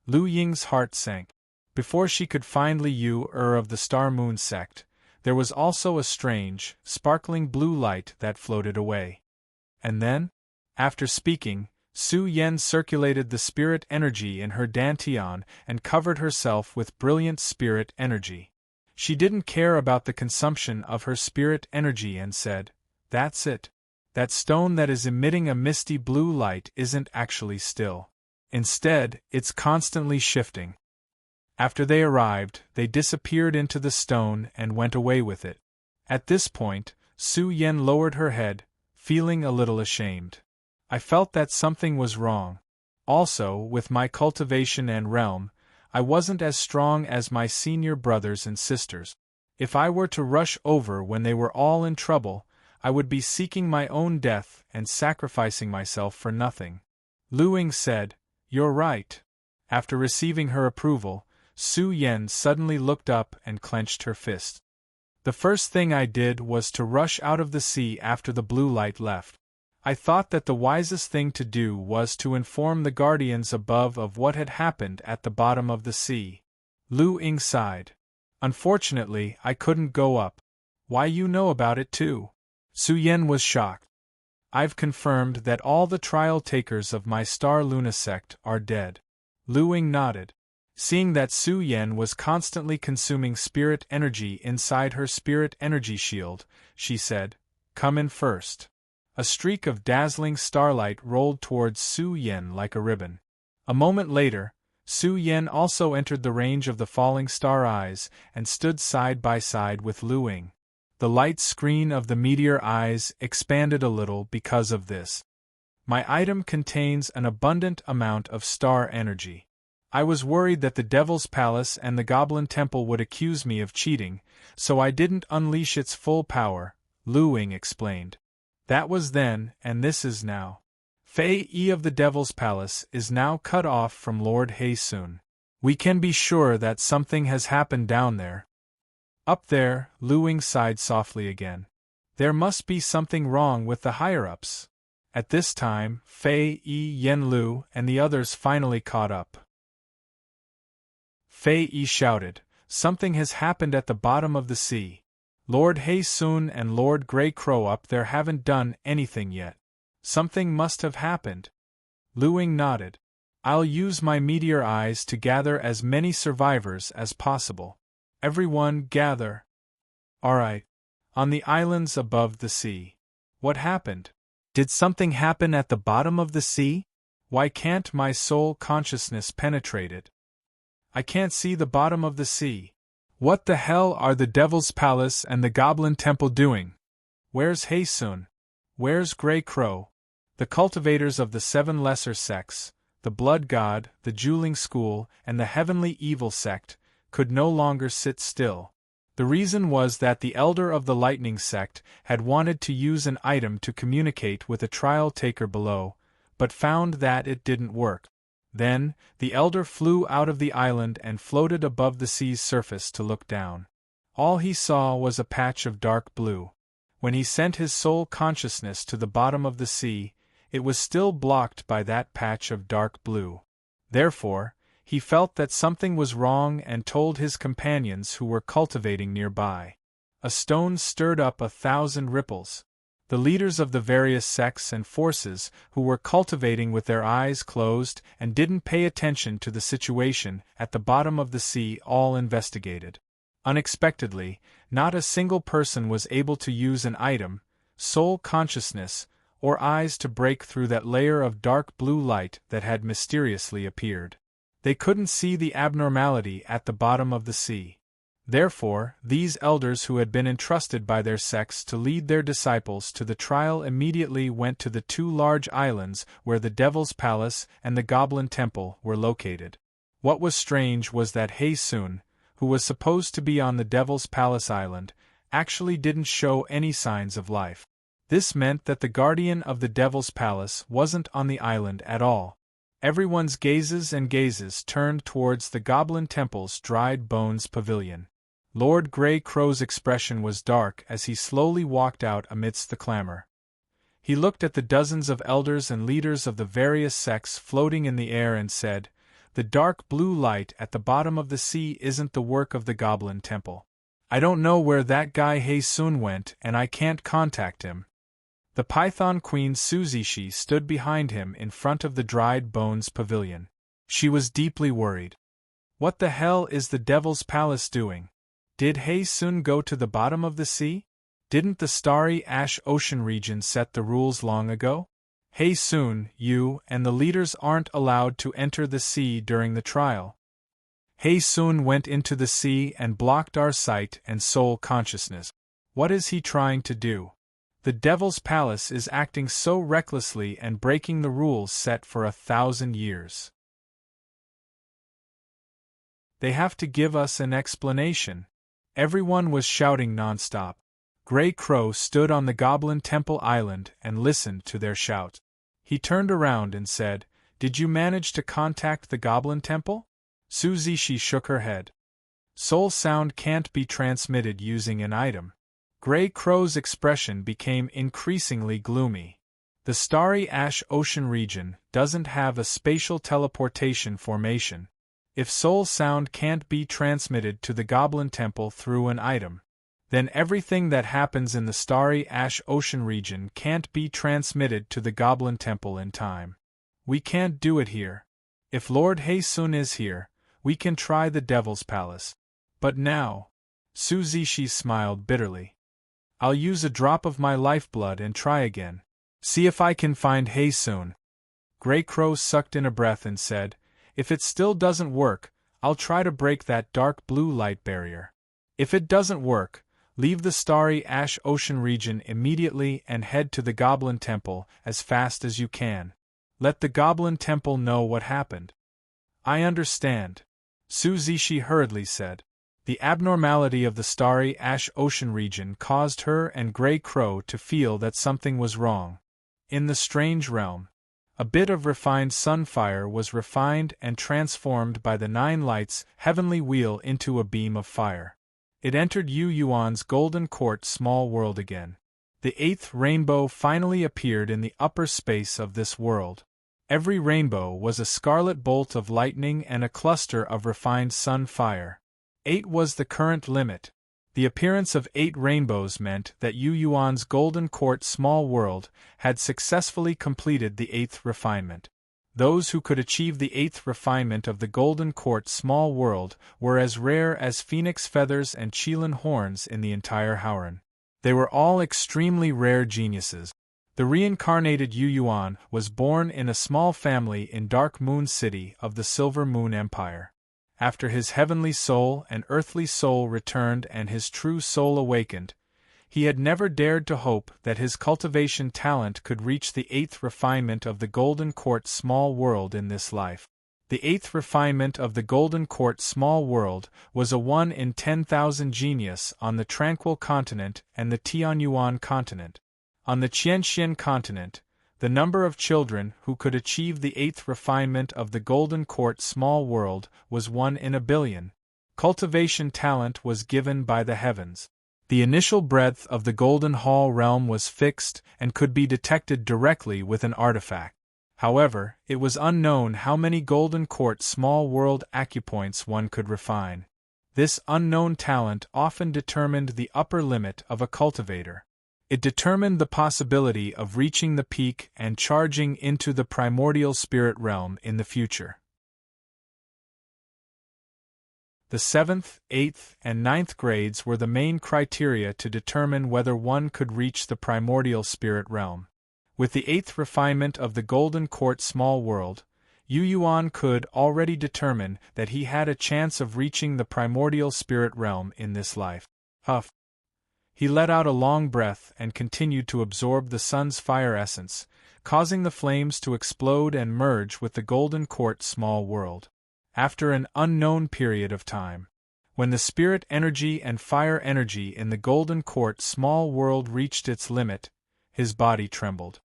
Lu Ying's heart sank. Before she could find Li Yu of the Star Moon sect, there was also a strange, sparkling blue light that floated away. And then, after speaking, Su Yan circulated the spirit energy in her dantian and covered herself with brilliant spirit energy. She didn't care about the consumption of her spirit energy and said, That's it. That stone that is emitting a misty blue light isn't actually still. Instead, it's constantly shifting. After they arrived, they disappeared into the stone and went away with it. At this point, Su Yan lowered her head, feeling a little ashamed. I felt that something was wrong. Also, with my cultivation and realm, I wasn't as strong as my senior brothers and sisters. If I were to rush over when they were all in trouble, I would be seeking my own death and sacrificing myself for nothing. Lu Ying said, You're right. After receiving her approval, Su Yan suddenly looked up and clenched her fist. The first thing I did was to rush out of the sea after the blue light left. I thought that the wisest thing to do was to inform the guardians above of what had happened at the bottom of the sea. Lu Ying sighed. Unfortunately, I couldn't go up. Why, you know about it too? Su Yan was shocked. I've confirmed that all the trial takers of my Star Luna sect are dead. Lu Ying nodded. Seeing that Su Yan was constantly consuming spirit energy inside her spirit energy shield, she said, Come in first. A streak of dazzling starlight rolled towards Su Yan like a ribbon. A moment later, Su Yan also entered the range of the falling star eyes and stood side by side with Lu Ying. The light screen of the meteor eyes expanded a little because of this. My item contains an abundant amount of star energy. I was worried that the Devil's Palace and the Goblin Temple would accuse me of cheating, so I didn't unleash its full power, Lu Ying explained. That was then, and this is now. Fei Yi of the Devil's Palace is now cut off from Lord He Sun. We can be sure that something has happened down there. Up there, Lu Ying sighed softly again. There must be something wrong with the higher-ups. At this time, Fei Yi, Yen Lu, and the others finally caught up. Fei Yi shouted, Something has happened at the bottom of the sea. Lord He Sun and Lord Grey Crow up there haven't done anything yet. Something must have happened. Luing nodded. I'll use my meteor eyes to gather as many survivors as possible. Everyone gather. Alright. On the islands above the sea. What happened? Did something happen at the bottom of the sea? Why can't my soul consciousness penetrate it? I can't see the bottom of the sea. What the hell are the Devil's Palace and the Goblin Temple doing? Where's Haesun? Where's Grey Crow? The cultivators of the 7 lesser sects, the Blood God, the Dueling School, and the Heavenly Evil sect, could no longer sit still. The reason was that the Elder of the Lightning sect had wanted to use an item to communicate with a trial taker below, but found that it didn't work. Then, the Elder flew out of the island and floated above the sea's surface to look down. All he saw was a patch of dark blue. When he sent his soul consciousness to the bottom of the sea, it was still blocked by that patch of dark blue. Therefore, he felt that something was wrong and told his companions who were cultivating nearby. A stone stirred up 1,000 ripples. The leaders of the various sects and forces who were cultivating with their eyes closed and didn't pay attention to the situation at the bottom of the sea all investigated. Unexpectedly, not a single person was able to use an item, soul consciousness, or eyes to break through that layer of dark blue light that had mysteriously appeared. They couldn't see the abnormality at the bottom of the sea. Therefore, these elders who had been entrusted by their sects to lead their disciples to the trial immediately went to the 2 large islands where the Devil's Palace and the Goblin Temple were located. What was strange was that Haesun, who was supposed to be on the Devil's Palace Island, actually didn't show any signs of life. This meant that the guardian of the Devil's Palace wasn't on the island at all. Everyone's gazes turned towards the Goblin Temple's dried bones pavilion. Lord Grey Crow's expression was dark as he slowly walked out amidst the clamor. He looked at the dozens of elders and leaders of the various sects floating in the air and said, "The dark blue light at the bottom of the sea isn't the work of the Goblin Temple. I don't know where that guy Haesun went and I can't contact him." The Python Queen Suzishi stood behind him in front of the dried bones pavilion. She was deeply worried. What the hell is the Devil's Palace doing? Did Haesun go to the bottom of the sea? Didn't the starry ash ocean region set the rules long ago? Haesun, you and the leaders aren't allowed to enter the sea during the trial. Haesun went into the sea and blocked our sight and soul consciousness. What is he trying to do? The Devil's Palace is acting so recklessly and breaking the rules set for 1,000 years. They have to give us an explanation. Everyone was shouting nonstop. Grey Crow stood on the Goblin Temple Island and listened to their shout. He turned around and said, "Did you manage to contact the Goblin Temple?" Suzishi shook her head. "Soul sound can't be transmitted using an item." Grey Crow's expression became increasingly gloomy. The starry ash ocean region doesn't have a spatial teleportation formation. If soul sound can't be transmitted to the Goblin Temple through an item, then everything that happens in the starry ash ocean region can't be transmitted to the Goblin Temple in time. We can't do it here. If Lord Haesun is here, we can try the Devil's Palace. But now, Suzishi smiled bitterly. I'll use a drop of my lifeblood and try again. See if I can find Haesun. Grey Crow sucked in a breath and said, "If it still doesn't work, I'll try to break that dark blue light barrier. If it doesn't work, leave the starry ash ocean region immediately and head to the Goblin Temple as fast as you can. Let the Goblin Temple know what happened." "I understand," Suzishi hurriedly said. The abnormality of the starry ash ocean region caused her and Grey Crow to feel that something was wrong. In the strange realm, a bit of refined sunfire was refined and transformed by the 9 lights heavenly wheel into a beam of fire. It entered Yu Yuan's golden court small world again. The 8th rainbow finally appeared in the upper space of this world. Every rainbow was a scarlet bolt of lightning and a cluster of refined sun fire. 8 was the current limit. The appearance of 8 rainbows meant that Yu Yuan's golden court small world had successfully completed the 8th refinement. Those who could achieve the 8th refinement of the Golden Court small world were as rare as phoenix feathers and Qilin horns in the entire Howren. They were all extremely rare geniuses. The reincarnated Yu Yuan was born in a small family in Dark Moon City of the Silver Moon Empire. After his heavenly soul and earthly soul returned and his true soul awakened, he had never dared to hope that his cultivation talent could reach the 8th refinement of the Golden Court small world in this life. The 8th refinement of the Golden Court small world was a 1 in 10,000 genius on the Tranquil continent and the Tianyuan continent. On the Qianxian continent, the number of children who could achieve the 8th refinement of the Golden Court small world was 1 in a billion. Cultivation talent was given by the heavens. The initial breadth of the Golden Hall realm was fixed and could be detected directly with an artifact. However, it was unknown how many Golden Court small world acupoints one could refine. This unknown talent often determined the upper limit of a cultivator. It determined the possibility of reaching the peak and charging into the primordial spirit realm in the future. The 7th, 8th, and 9th grades were the main criteria to determine whether one could reach the primordial spirit realm. With the 8th refinement of the Golden Court small world, Yu Yuan could already determine that he had a chance of reaching the primordial spirit realm in this life. Huff. He let out a long breath and continued to absorb the sun's fire essence, causing the flames to explode and merge with the Golden Court small world. After an unknown period of time, when the spirit energy and fire energy in the Golden Court small world reached its limit, his body trembled.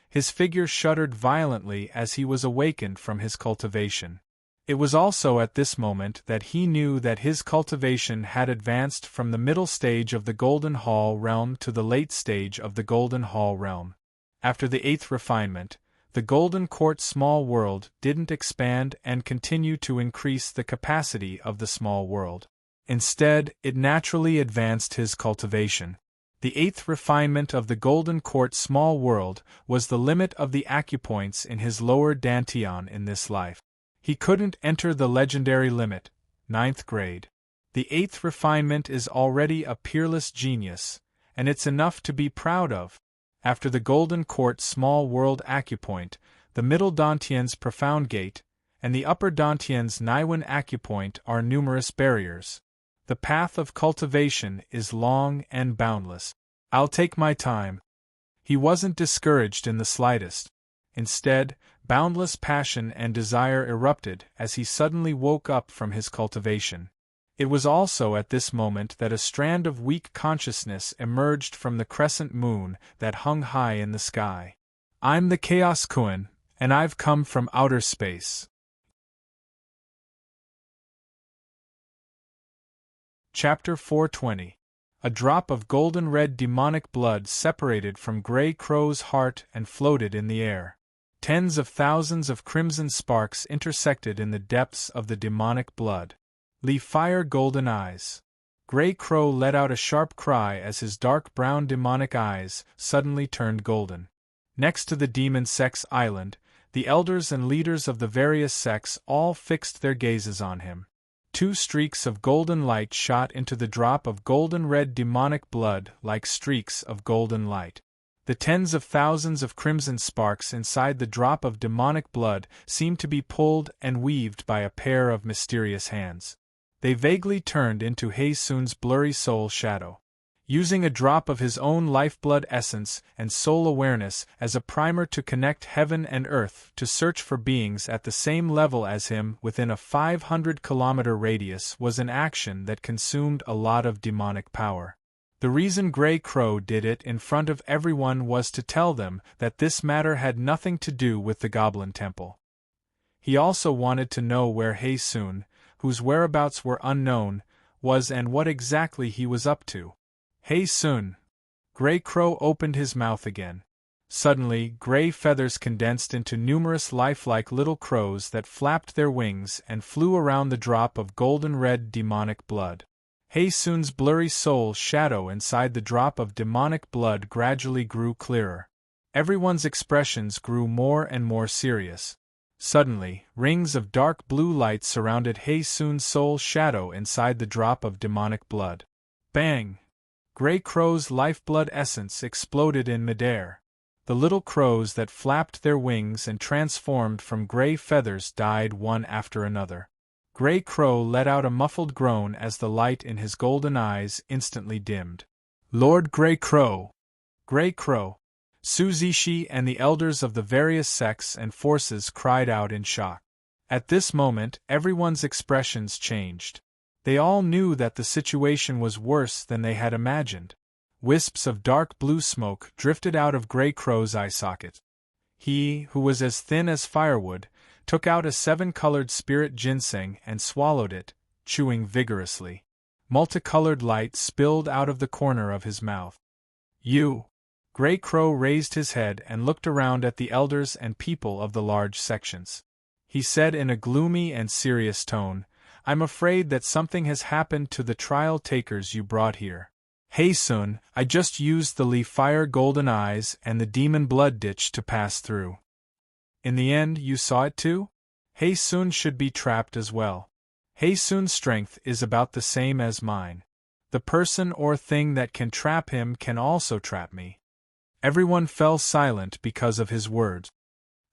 His figure shuddered violently as he was awakened from his cultivation. It was also at this moment that he knew that his cultivation had advanced from the middle stage of the Golden Hall realm to the late stage of the Golden Hall realm. After the 8th refinement, the Golden Court small world didn't expand and continue to increase the capacity of the small world. Instead, it naturally advanced his cultivation. The 8th refinement of the Golden Court small world was the limit of the acupoints in his lower dantian in this life. He couldn't enter the legendary limit, 9th grade. The 8th refinement is already a peerless genius, and it's enough to be proud of. After the Golden Court small world acupoint, the middle dantian's profound gate, and the upper dantian's Niwen acupoint are numerous barriers. The path of cultivation is long and boundless. I'll take my time. He wasn't discouraged in the slightest. Instead, boundless passion and desire erupted as he suddenly woke up from his cultivation. It was also at this moment that a strand of weak consciousness emerged from the crescent moon that hung high in the sky. I'm the Chaos Kuan, and I've come from outer space. Chapter 420. A drop of golden red demonic blood separated from Grey Crow's heart and floated in the air. Tens of thousands of crimson sparks intersected in the depths of the demonic blood. Fire golden eyes. Grey Crow let out a sharp cry as his dark brown demonic eyes suddenly turned golden. Next to the demon sex island, the elders and leaders of the various sects all fixed their gazes on him. 2 streaks of golden light shot into the drop of golden red demonic blood like streaks of golden light. The tens of thousands of crimson sparks inside the drop of demonic blood seemed to be pulled and weaved by a pair of mysterious hands. They vaguely turned into He-sun's blurry soul shadow. Using a drop of his own lifeblood essence and soul awareness as a primer to connect heaven and earth to search for beings at the same level as him within a 500-kilometer radius was an action that consumed a lot of demonic power. The reason Grey Crow did it in front of everyone was to tell them that this matter had nothing to do with the Goblin Temple. He also wanted to know where He-sun, whose whereabouts were unknown, was and what exactly he was up to. He-sun. Grey Crow opened his mouth again. Suddenly, gray feathers condensed into numerous lifelike little crows that flapped their wings and flew around the drop of golden red demonic blood. He-sun's blurry soul shadow inside the drop of demonic blood gradually grew clearer. Everyone's expressions grew more and more serious. Suddenly, rings of dark blue light surrounded Hae-sun's soul shadow inside the drop of demonic blood. Bang! Grey Crow's lifeblood essence exploded in midair. The little crows that flapped their wings and transformed from gray feathers died one after another. Grey Crow let out a muffled groan as the light in his golden eyes instantly dimmed. Lord Grey Crow! Grey Crow! Suzushi and the elders of the various sects and forces cried out in shock. At this moment, everyone's expressions changed. They all knew that the situation was worse than they had imagined. Wisps of dark blue smoke drifted out of Grey Crow's eye socket. He, who was as thin as firewood, took out a 7-colored spirit ginseng and swallowed it, chewing vigorously. Multicolored light spilled out of the corner of his mouth. You! Grey Crow raised his head and looked around at the elders and people of the large sections. He said in a gloomy and serious tone, "I'm afraid that something has happened to the trial takers you brought here. Hae-sun, I just used the Lee Fire Golden Eyes and the Demon Blood Ditch to pass through. In the end, you saw it too? Hae-sun should be trapped as well. Hae-sun's strength is about the same as mine. The person or thing that can trap him can also trap me." Everyone fell silent because of his words.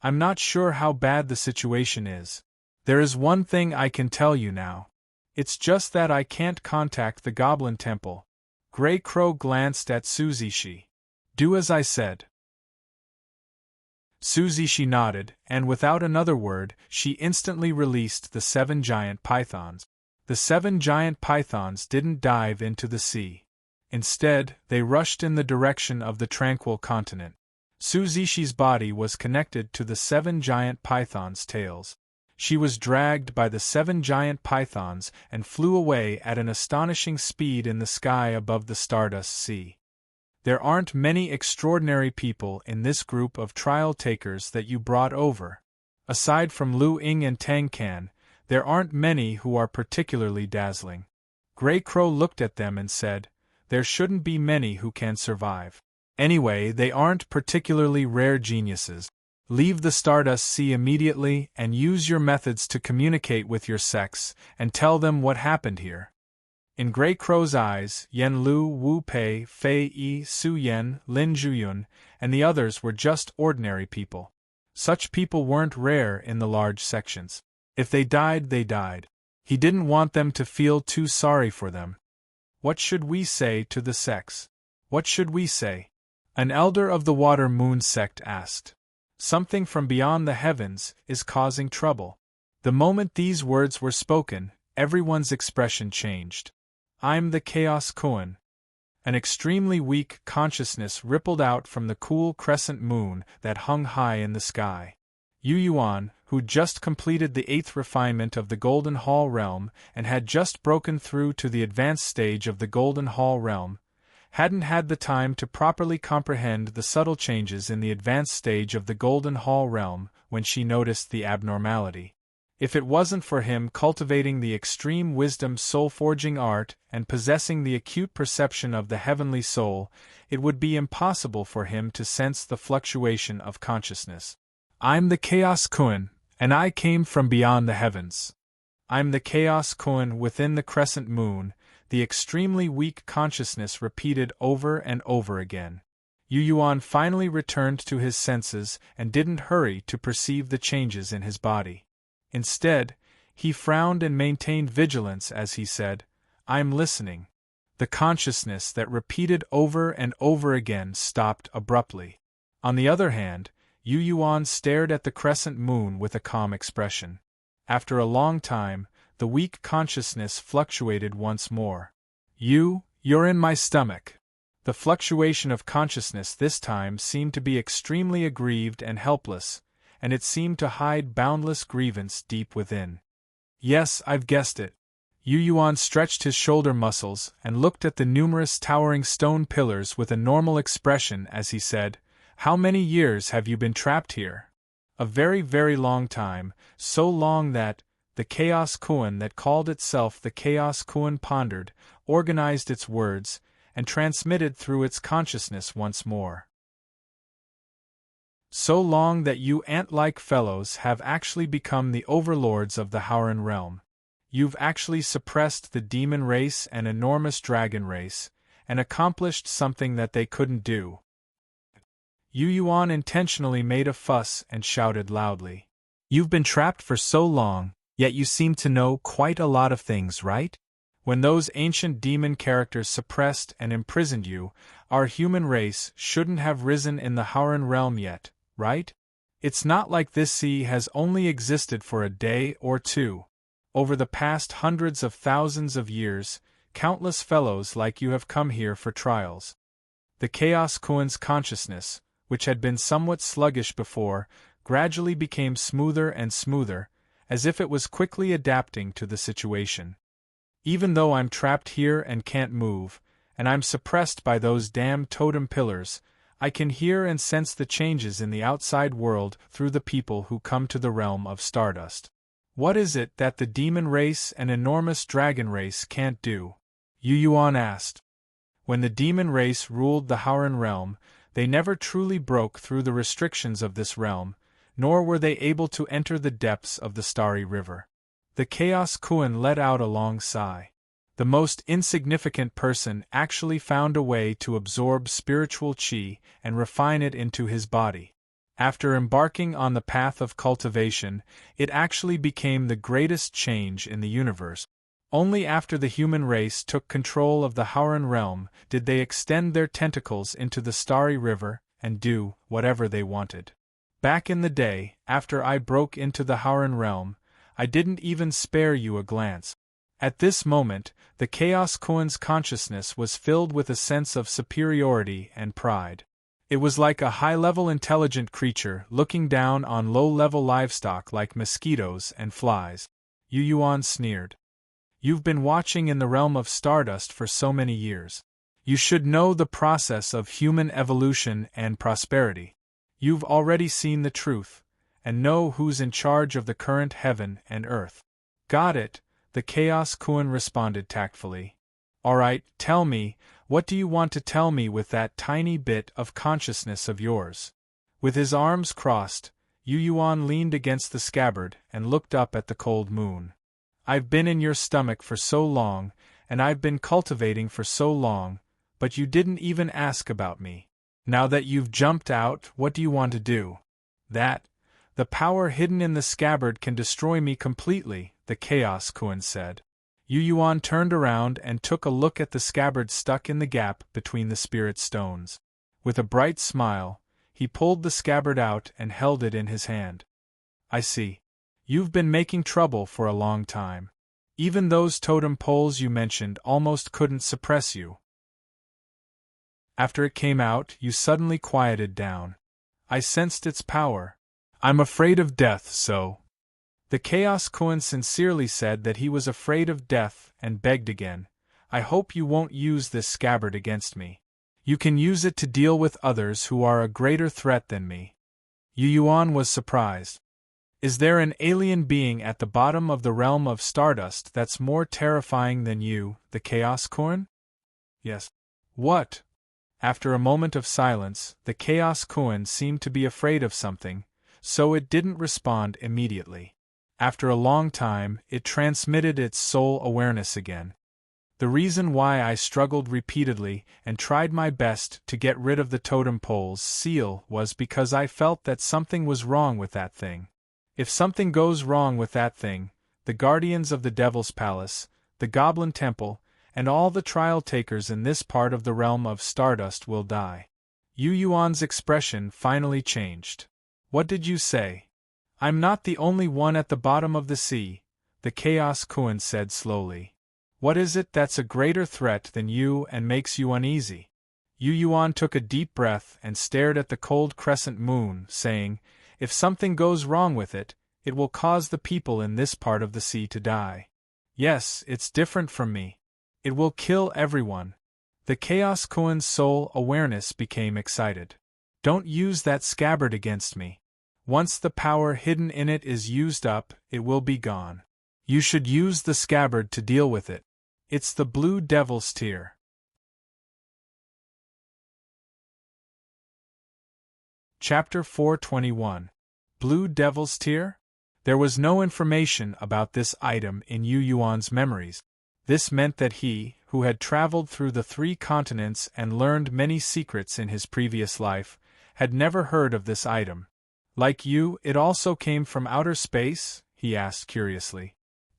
"I'm not sure how bad the situation is. There is one thing I can tell you now. It's just that I can't contact the Goblin Temple." Grey Crow glanced at Suzushi. "Do as I said." Suzushi nodded, and without another word, she instantly released the 7 giant pythons. The 7 giant pythons didn't dive into the sea. Instead, they rushed in the direction of the tranquil continent. Suzushi's body was connected to the 7 giant pythons' tails. She was dragged by the 7 giant pythons and flew away at an astonishing speed in the sky above the Stardust Sea. There aren't many extraordinary people in this group of trial takers that you brought over. Aside from Lu Ying and Tang Kan, there aren't many who are particularly dazzling. Grey Crow looked at them and said, "There shouldn't be many who can survive. Anyway, they aren't particularly rare geniuses. Leave the Stardust Sea immediately and use your methods to communicate with your sex and tell them what happened here." In Grey Crow's eyes, Yen Lu, Wu Pei, Fei Yi, Su Yen, Lin Zhuyun, and the others were just ordinary people. Such people weren't rare in the large sections. If they died, they died. He didn't want them to feel too sorry for them. "What should we say to the sects? What should we say?" An elder of the Water Moon sect asked. "Something from beyond the heavens is causing trouble." The moment these words were spoken, everyone's expression changed. "I'm the Chaos Koan." An extremely weak consciousness rippled out from the cool crescent moon that hung high in the sky. Yu Yuan, who'd just completed the 8th refinement of the Golden Hall realm and had just broken through to the advanced stage of the Golden Hall realm, hadn't had the time to properly comprehend the subtle changes in the advanced stage of the Golden Hall realm when she noticed the abnormality. If it wasn't for him cultivating the extreme wisdom soul-forging art and possessing the acute perception of the heavenly soul, it would be impossible for him to sense the fluctuation of consciousness. "I'm the Chaos Koan, and I came from beyond the heavens. I'm the Chaos Koan within the crescent moon," the extremely weak consciousness repeated over and over again. Yu Yuan finally returned to his senses and didn't hurry to perceive the changes in his body. Instead, he frowned and maintained vigilance as he said, "I'm listening." The consciousness that repeated over and over again stopped abruptly. On the other hand, Yu Yuan stared at the crescent moon with a calm expression. After a long time, the weak consciousness fluctuated once more. You're in my stomach." The fluctuation of consciousness this time seemed to be extremely aggrieved and helpless, and it seemed to hide boundless grievance deep within. "Yes, I've guessed it." Yu Yuan stretched his shoulder muscles and looked at the numerous towering stone pillars with a normal expression as he said, "How many years have you been trapped here?" "A very, very long time, so long that the Chaos Koan that called itself the Chaos Koan pondered, organized its words, and transmitted through its consciousness once more. So long that you ant-like fellows have actually become the overlords of the Howran realm. You've actually suppressed the demon race and enormous dragon race, and accomplished something that they couldn't do. Yu Yuan intentionally made a fuss and shouted loudly. You've been trapped for so long, yet you seem to know quite a lot of things, right? When those ancient demon characters suppressed and imprisoned you, our human race shouldn't have risen in the Howran realm yet, right? It's not like this sea has only existed for a day or two. Over the past hundreds of thousands of years, countless fellows like you have come here for trials. The Chaos Kuan's consciousness, which had been somewhat sluggish before, gradually became smoother and smoother, as if it was quickly adapting to the situation. Even though I'm trapped here and can't move, and I'm suppressed by those damn totem pillars, I can hear and sense the changes in the outside world through the people who come to the realm of Stardust. What is it that the demon race and enormous dragon race can't do? Yu Yuan asked. When the demon race ruled the Howran realm, they never truly broke through the restrictions of this realm, nor were they able to enter the depths of the Starry River. The Chaos Kuan let out a long sigh. The most insignificant person actually found a way to absorb spiritual qi and refine it into his body. After embarking on the path of cultivation, it actually became the greatest change in the universe. Only after the human race took control of the Howran realm did they extend their tentacles into the Starry River and do whatever they wanted. Back in the day, after I broke into the Howran realm, I didn't even spare you a glance. At this moment, the Chaos Kuan's consciousness was filled with a sense of superiority and pride. It was like a high-level intelligent creature looking down on low-level livestock like mosquitoes and flies. Yu Yuan sneered. You've been watching in the realm of Stardust for so many years. You should know the process of human evolution and prosperity. You've already seen the truth, and know who's in charge of the current heaven and earth. Got it, the Chaos Kuan responded tactfully. Alright, tell me, what do you want to tell me with that tiny bit of consciousness of yours? With his arms crossed, Yu Yuan leaned against the scabbard and looked up at the cold moon. I've been in your stomach for so long, and I've been cultivating for so long, but you didn't even ask about me. Now that you've jumped out, what do you want to do? That, the power hidden in the scabbard can destroy me completely, the Chaos Kuan said. Yu Yuan turned around and took a look at the scabbard stuck in the gap between the spirit stones. With a bright smile, he pulled the scabbard out and held it in his hand. I see. You've been making trouble for a long time. Even those totem poles you mentioned almost couldn't suppress you. After it came out, you suddenly quieted down. I sensed its power. I'm afraid of death, so. The Chaos Kuan sincerely said that he was afraid of death and begged again. I hope you won't use this scabbard against me. You can use it to deal with others who are a greater threat than me. Yu Yuan was surprised. Is there an alien being at the bottom of the realm of Stardust that's more terrifying than you, the Chaos Kuan? Yes. What? After a moment of silence, the Chaos Kuan seemed to be afraid of something, so it didn't respond immediately. After a long time, it transmitted its soul awareness again. The reason why I struggled repeatedly and tried my best to get rid of the totem pole's seal was because I felt that something was wrong with that thing. If something goes wrong with that thing, the guardians of the Devil's Palace, the Goblin Temple, and all the trial takers in this part of the realm of Stardust will die. Yu Yuan's expression finally changed. What did you say? I'm not the only one at the bottom of the sea, the Chaos Kuan said slowly. What is it that's a greater threat than you and makes you uneasy? Yu Yuan took a deep breath and stared at the cold crescent moon, saying, if something goes wrong with it, it will cause the people in this part of the sea to die. Yes, it's different from me. It will kill everyone. The Chaos Kuan's soul awareness became excited. Don't use that scabbard against me. Once the power hidden in it is used up, it will be gone. You should use the scabbard to deal with it. It's the Blue Devil's Tear. Chapter 421. Blue Devil's Tear? There was no information about this item in Yu Yuan's memories. This meant that he, who had traveled through the 3 continents and learned many secrets in his previous life, had never heard of this item. Like you, it also came from outer space? He asked curiously.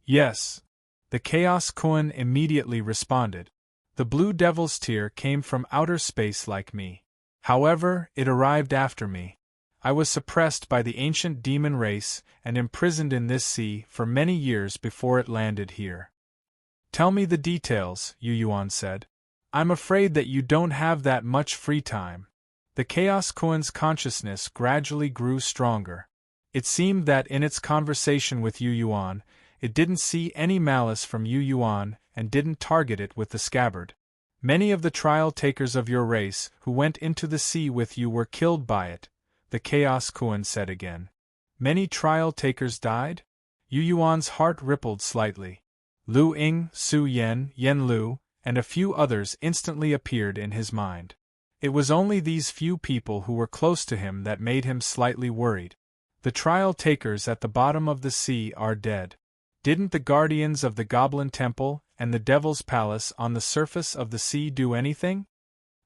Yes. The Chaos Koan immediately responded. The Blue Devil's Tear came from outer space like me. However, it arrived after me. I was suppressed by the ancient demon race and imprisoned in this sea for many years before it landed here. Tell me the details, Yu Yuan said. I'm afraid that you don't have that much free time. The Chaos Koan's consciousness gradually grew stronger. It seemed that in its conversation with Yu Yuan, it didn't see any malice from Yu Yuan and didn't target it with the scabbard. Many of the trial takers of your race who went into the sea with you were killed by it, the Chaos Koan said again. Many trial takers died? Yu Yuan's heart rippled slightly. Lu Ying, Su Yen, Yen Lu, and a few others instantly appeared in his mind. It was only these few people who were close to him that made him slightly worried. The trial takers at the bottom of the sea are dead. Didn't the guardians of the Goblin Temple and the Devil's Palace on the surface of the sea do anything?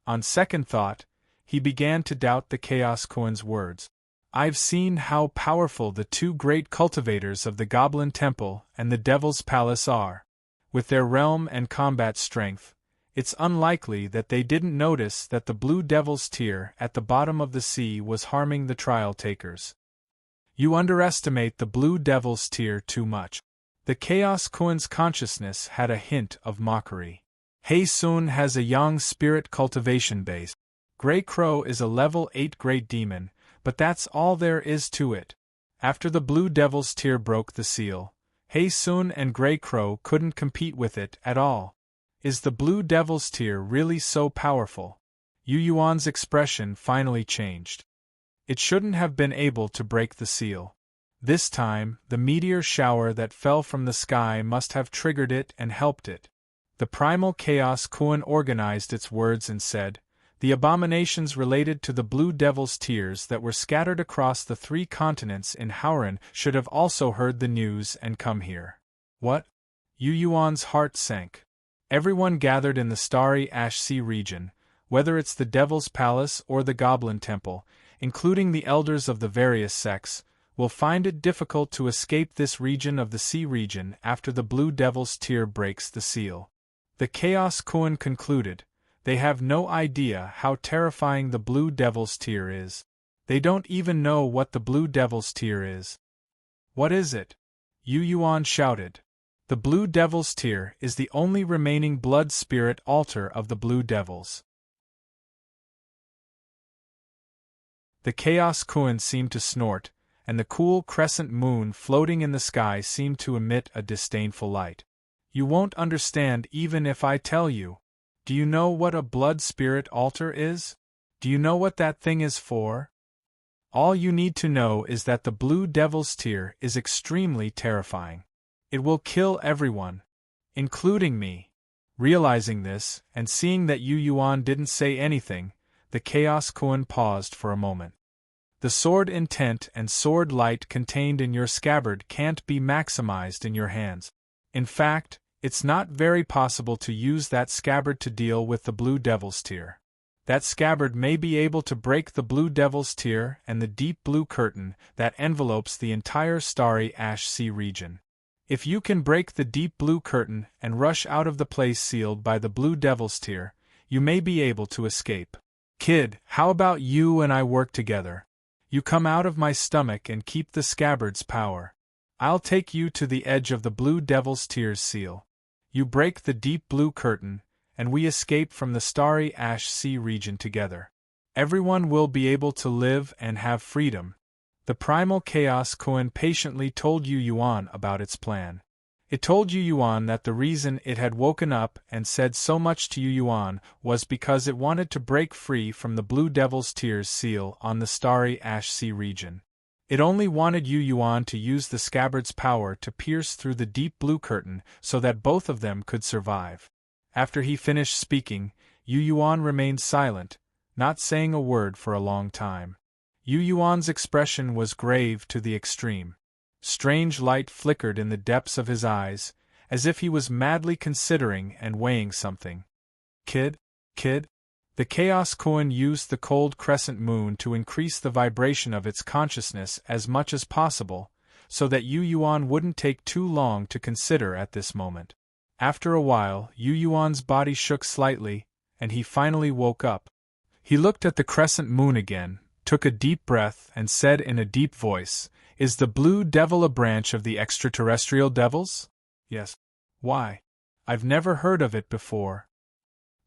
On second thought, he began to doubt the Chaos Koan's words. I've seen how powerful the 2 great cultivators of the Goblin Temple and the Devil's Palace are. With their realm and combat strength, it's unlikely that they didn't notice that the Blue Devil's Tear at the bottom of the sea was harming the trial takers. You underestimate the Blue Devil's Tear too much. The Chaos Koan's consciousness had a hint of mockery. Hei Sun has a Yang spirit cultivation base. Grey Crow is a level 8 great demon, but that's all there is to it. After the Blue Devil's Tear broke the seal, Hei Sun and Grey Crow couldn't compete with it at all. Is the Blue Devil's Tear really so powerful? Yu Yuan's expression finally changed. It shouldn't have been able to break the seal. This time, the meteor shower that fell from the sky must have triggered it and helped it. The primal Chaos Koan organized its words and said, the abominations related to the Blue Devil's Tears that were scattered across the 3 continents in Howran should have also heard the news and come here. What? Yu Yuan's heart sank. Everyone gathered in the starry Ash Sea region, whether it's the Devil's Palace or the Goblin Temple, including the elders of the various sects, will find it difficult to escape this region of the sea region after the Blue Devil's Tear breaks the seal. The Chaos Koan concluded, they have no idea how terrifying the Blue Devil's Tear is. They don't even know what the Blue Devil's Tear is. What is it? Yu Yuan shouted. The Blue Devil's Tear is the only remaining blood spirit altar of the Blue Devils. The Chaos Koan seemed to snort, and the cool crescent moon floating in the sky seemed to emit a disdainful light. You won't understand even if I tell you. Do you know what a blood spirit altar is? Do you know what that thing is for? All you need to know is that the Blue Devil's Tear is extremely terrifying. It will kill everyone, including me. Realizing this, and seeing that Yu Yuan didn't say anything, the Chaos Koan paused for a moment. The sword intent and sword light contained in your scabbard can't be maximized in your hands. In fact, it's not very possible to use that scabbard to deal with the Blue Devil's Tear. That scabbard may be able to break the Blue Devil's Tear and the deep blue curtain that envelopes the entire starry Ash Sea region. If you can break the deep blue curtain and rush out of the place sealed by the Blue Devil's Tear, you may be able to escape. Kid, how about you and I work together? You come out of my stomach and keep the scabbard's power. I'll take you to the edge of the Blue Devil's Tear's seal. You break the deep blue curtain, and we escape from the starry Ash Sea region together. Everyone will be able to live and have freedom. The primal Chaos Koan patiently told Yu Yuan about its plan. It told Yu Yuan that the reason it had woken up and said so much to Yu Yuan was because it wanted to break free from the Blue Devil's Tear's seal on the starry Ash Sea region. It only wanted Yu Yuan to use the scabbard's power to pierce through the deep blue curtain so that both of them could survive. After he finished speaking, Yu Yuan remained silent, not saying a word for a long time. Yu Yuan's expression was grave to the extreme. Strange light flickered in the depths of his eyes, as if he was madly considering and weighing something. Kid? The Chaos Koan used the cold crescent moon to increase the vibration of its consciousness as much as possible, so that Yu Yuan wouldn't take too long to consider at this moment. After a while, Yu Yuan's body shook slightly, and he finally woke up. He looked at the crescent moon again, took a deep breath, and said in a deep voice, "Is the Blue Devil a branch of the extraterrestrial devils?" "Yes." "Why? I've never heard of it before."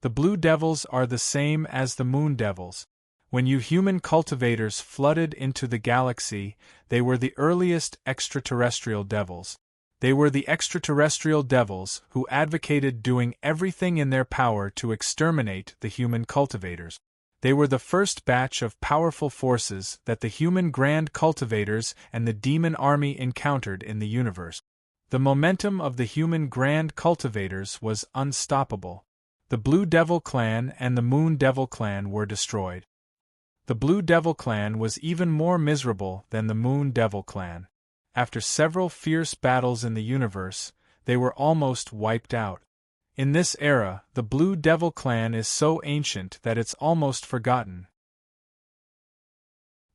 "The Blue Devils are the same as the Moon Devils. When you human cultivators flooded into the galaxy, they were the earliest extraterrestrial devils. They were the extraterrestrial devils who advocated doing everything in their power to exterminate the human cultivators. They were the first batch of powerful forces that the human grand cultivators and the demon army encountered in the universe. The momentum of the human grand cultivators was unstoppable. The Blue Devil clan and the Moon Devil clan were destroyed. The Blue Devil clan was even more miserable than the Moon Devil clan. After several fierce battles in the universe, they were almost wiped out. In this era, the Blue Devil clan is so ancient that it's almost forgotten.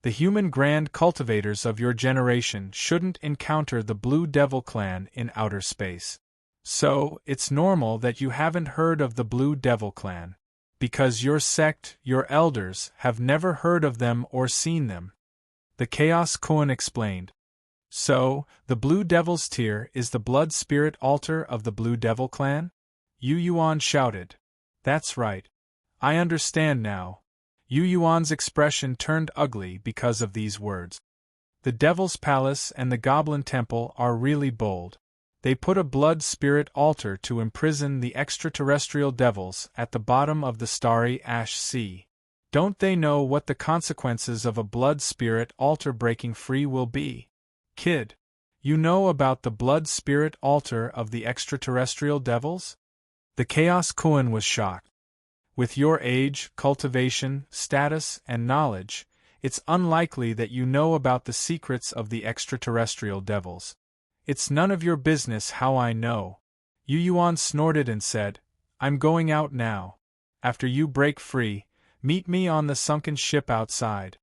The human grand cultivators of your generation shouldn't encounter the Blue Devil clan in outer space. So, it's normal that you haven't heard of the Blue Devil clan. Because your sect, your elders, have never heard of them or seen them. The Chaos Koan explained. So, the Blue Devil's tier is the blood spirit altar of the Blue Devil clan? Yu Yuan shouted. That's right. I understand now. Yu Yuan's expression turned ugly because of these words. The Devil's Palace and the Goblin Temple are really bold. They put a blood spirit altar to imprison the extraterrestrial devils at the bottom of the starry ash sea. Don't they know what the consequences of a blood spirit altar breaking free will be? Kid, you know about the blood spirit altar of the extraterrestrial devils? The Chaos Koan was shocked. With your age, cultivation, status, and knowledge, it's unlikely that you know about the secrets of the extraterrestrial devils. It's none of your business how I know. Yu Yuan snorted and said, I'm going out now. After you break free, meet me on the sunken ship outside.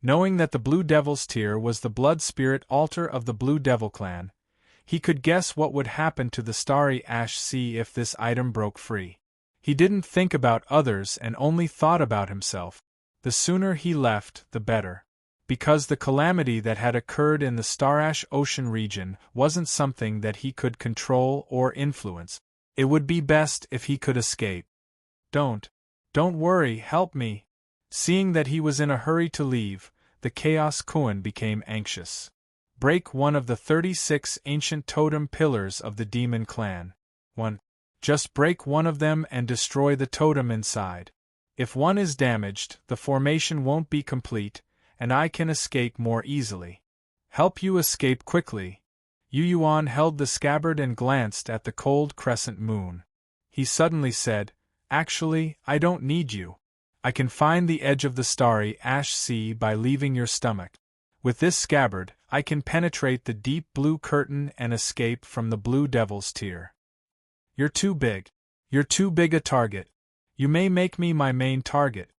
Knowing that the Blue Devil's tier was the blood spirit altar of the Blue Devil clan, he could guess what would happen to the starry ash sea if this item broke free. He didn't think about others and only thought about himself. The sooner he left, the better. Because the calamity that had occurred in the Starash Ocean region wasn't something that he could control or influence. It would be best if he could escape. Don't worry, help me. Seeing that he was in a hurry to leave, the Chaos Koan became anxious. Break one of the 36 ancient totem pillars of the demon clan. Just break one of them and destroy the totem inside. If one is damaged, the formation won't be complete, and I can escape more easily. Help you escape quickly. Yu Yuan held the scabbard and glanced at the cold crescent moon. He suddenly said, Actually, I don't need you. I can find the edge of the starry ash sea by leaving your stomach. With this scabbard, I can penetrate the deep blue curtain and escape from the Blue Devil's tier. You're too big. You're too big a target. You may make me my main target.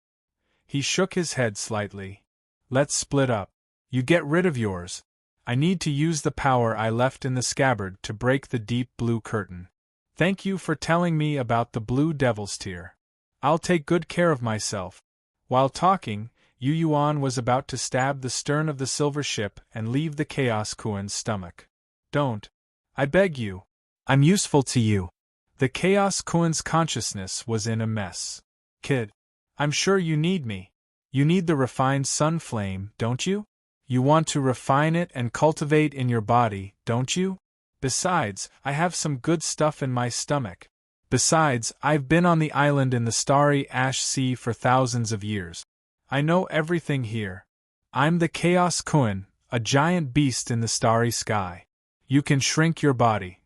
He shook his head slightly. Let's split up. You get rid of yours. I need to use the power I left in the scabbard to break the deep blue curtain. Thank you for telling me about the Blue Devil's tier. I'll take good care of myself. While talking, Yu Yuan was about to stab the stern of the silver ship and leave the Chaos Koan's stomach. Don't. I beg you. I'm useful to you. The Chaos Koan's consciousness was in a mess. Kid, I'm sure you need me. You need the refined sun flame, don't you? You want to refine it and cultivate in your body, don't you? Besides, I have some good stuff in my stomach. Besides, I've been on the island in the starry ash sea for thousands of years. I know everything here. I'm the Chaos Koan, a giant beast in the starry sky. You can shrink your body.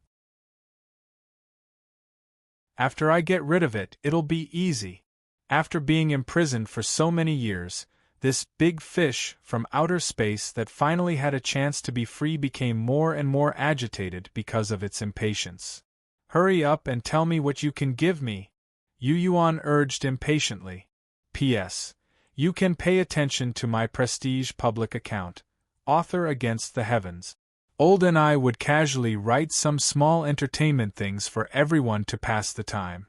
After I get rid of it, it'll be easy. After being imprisoned for so many years, This big fish from outer space that finally had a chance to be free became more and more agitated because of its impatience. "Hurry up and tell me what you can give me," Yu Yuan urged impatiently. "P.S. You can pay attention to my prestige public account, Author Against the Heavens. Old and I would casually write some small entertainment things for everyone to pass the time."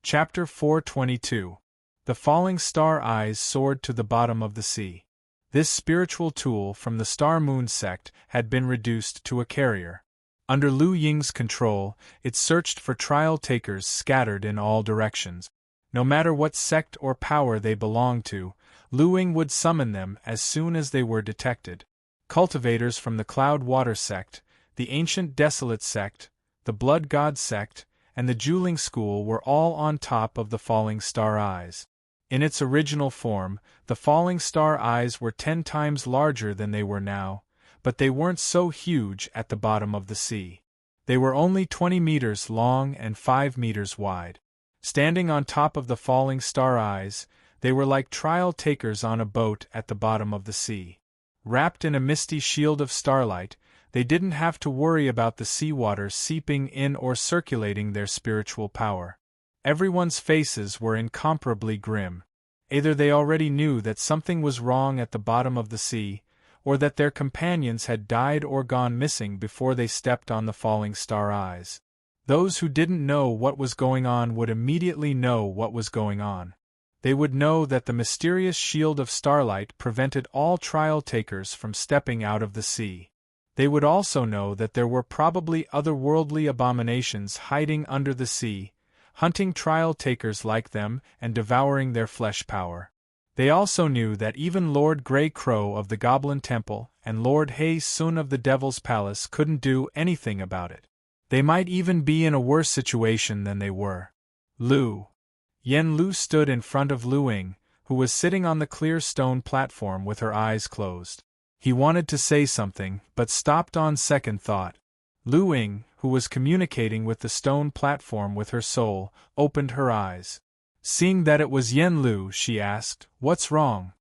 Chapter 422. The falling star eyes soared to the bottom of the sea. This spiritual tool from the Star Moon sect had been reduced to a carrier. Under Lu Ying's control, it searched for trial takers scattered in all directions. No matter what sect or power they belonged to, Lu Ying would summon them as soon as they were detected. Cultivators from the Cloud Water sect, the Ancient Desolate sect, the Blood God sect, and the Juling School were all on top of the falling star eyes. In its original form, the falling star eyes were 10 times larger than they were now, but they weren't so huge at the bottom of the sea. They were only 20 meters long and 5 meters wide. Standing on top of the falling star eyes, they were like trial takers on a boat at the bottom of the sea. Wrapped in a misty shield of starlight, they didn't have to worry about the seawater seeping in or circulating their spiritual power. Everyone's faces were incomparably grim. Either they already knew that something was wrong at the bottom of the sea, or that their companions had died or gone missing before they stepped on the falling star eyes. Those who didn't know what was going on would immediately know what was going on. They would know that the mysterious shield of starlight prevented all trial takers from stepping out of the sea. They would also know that there were probably otherworldly abominations hiding under the sea, hunting trial takers like them and devouring their flesh power. They also knew that even Lord Grey Crow of the Goblin Temple and Lord Hei Sun of the Devil's Palace couldn't do anything about it. They might even be in a worse situation than they were. Yen Lu stood in front of Lu Ying, who was sitting on the clear stone platform with her eyes closed. He wanted to say something, but stopped on second thought. Lu Ying, who was communicating with the stone platform with her soul, opened her eyes. Seeing that it was Yen Lu, she asked, "What's wrong?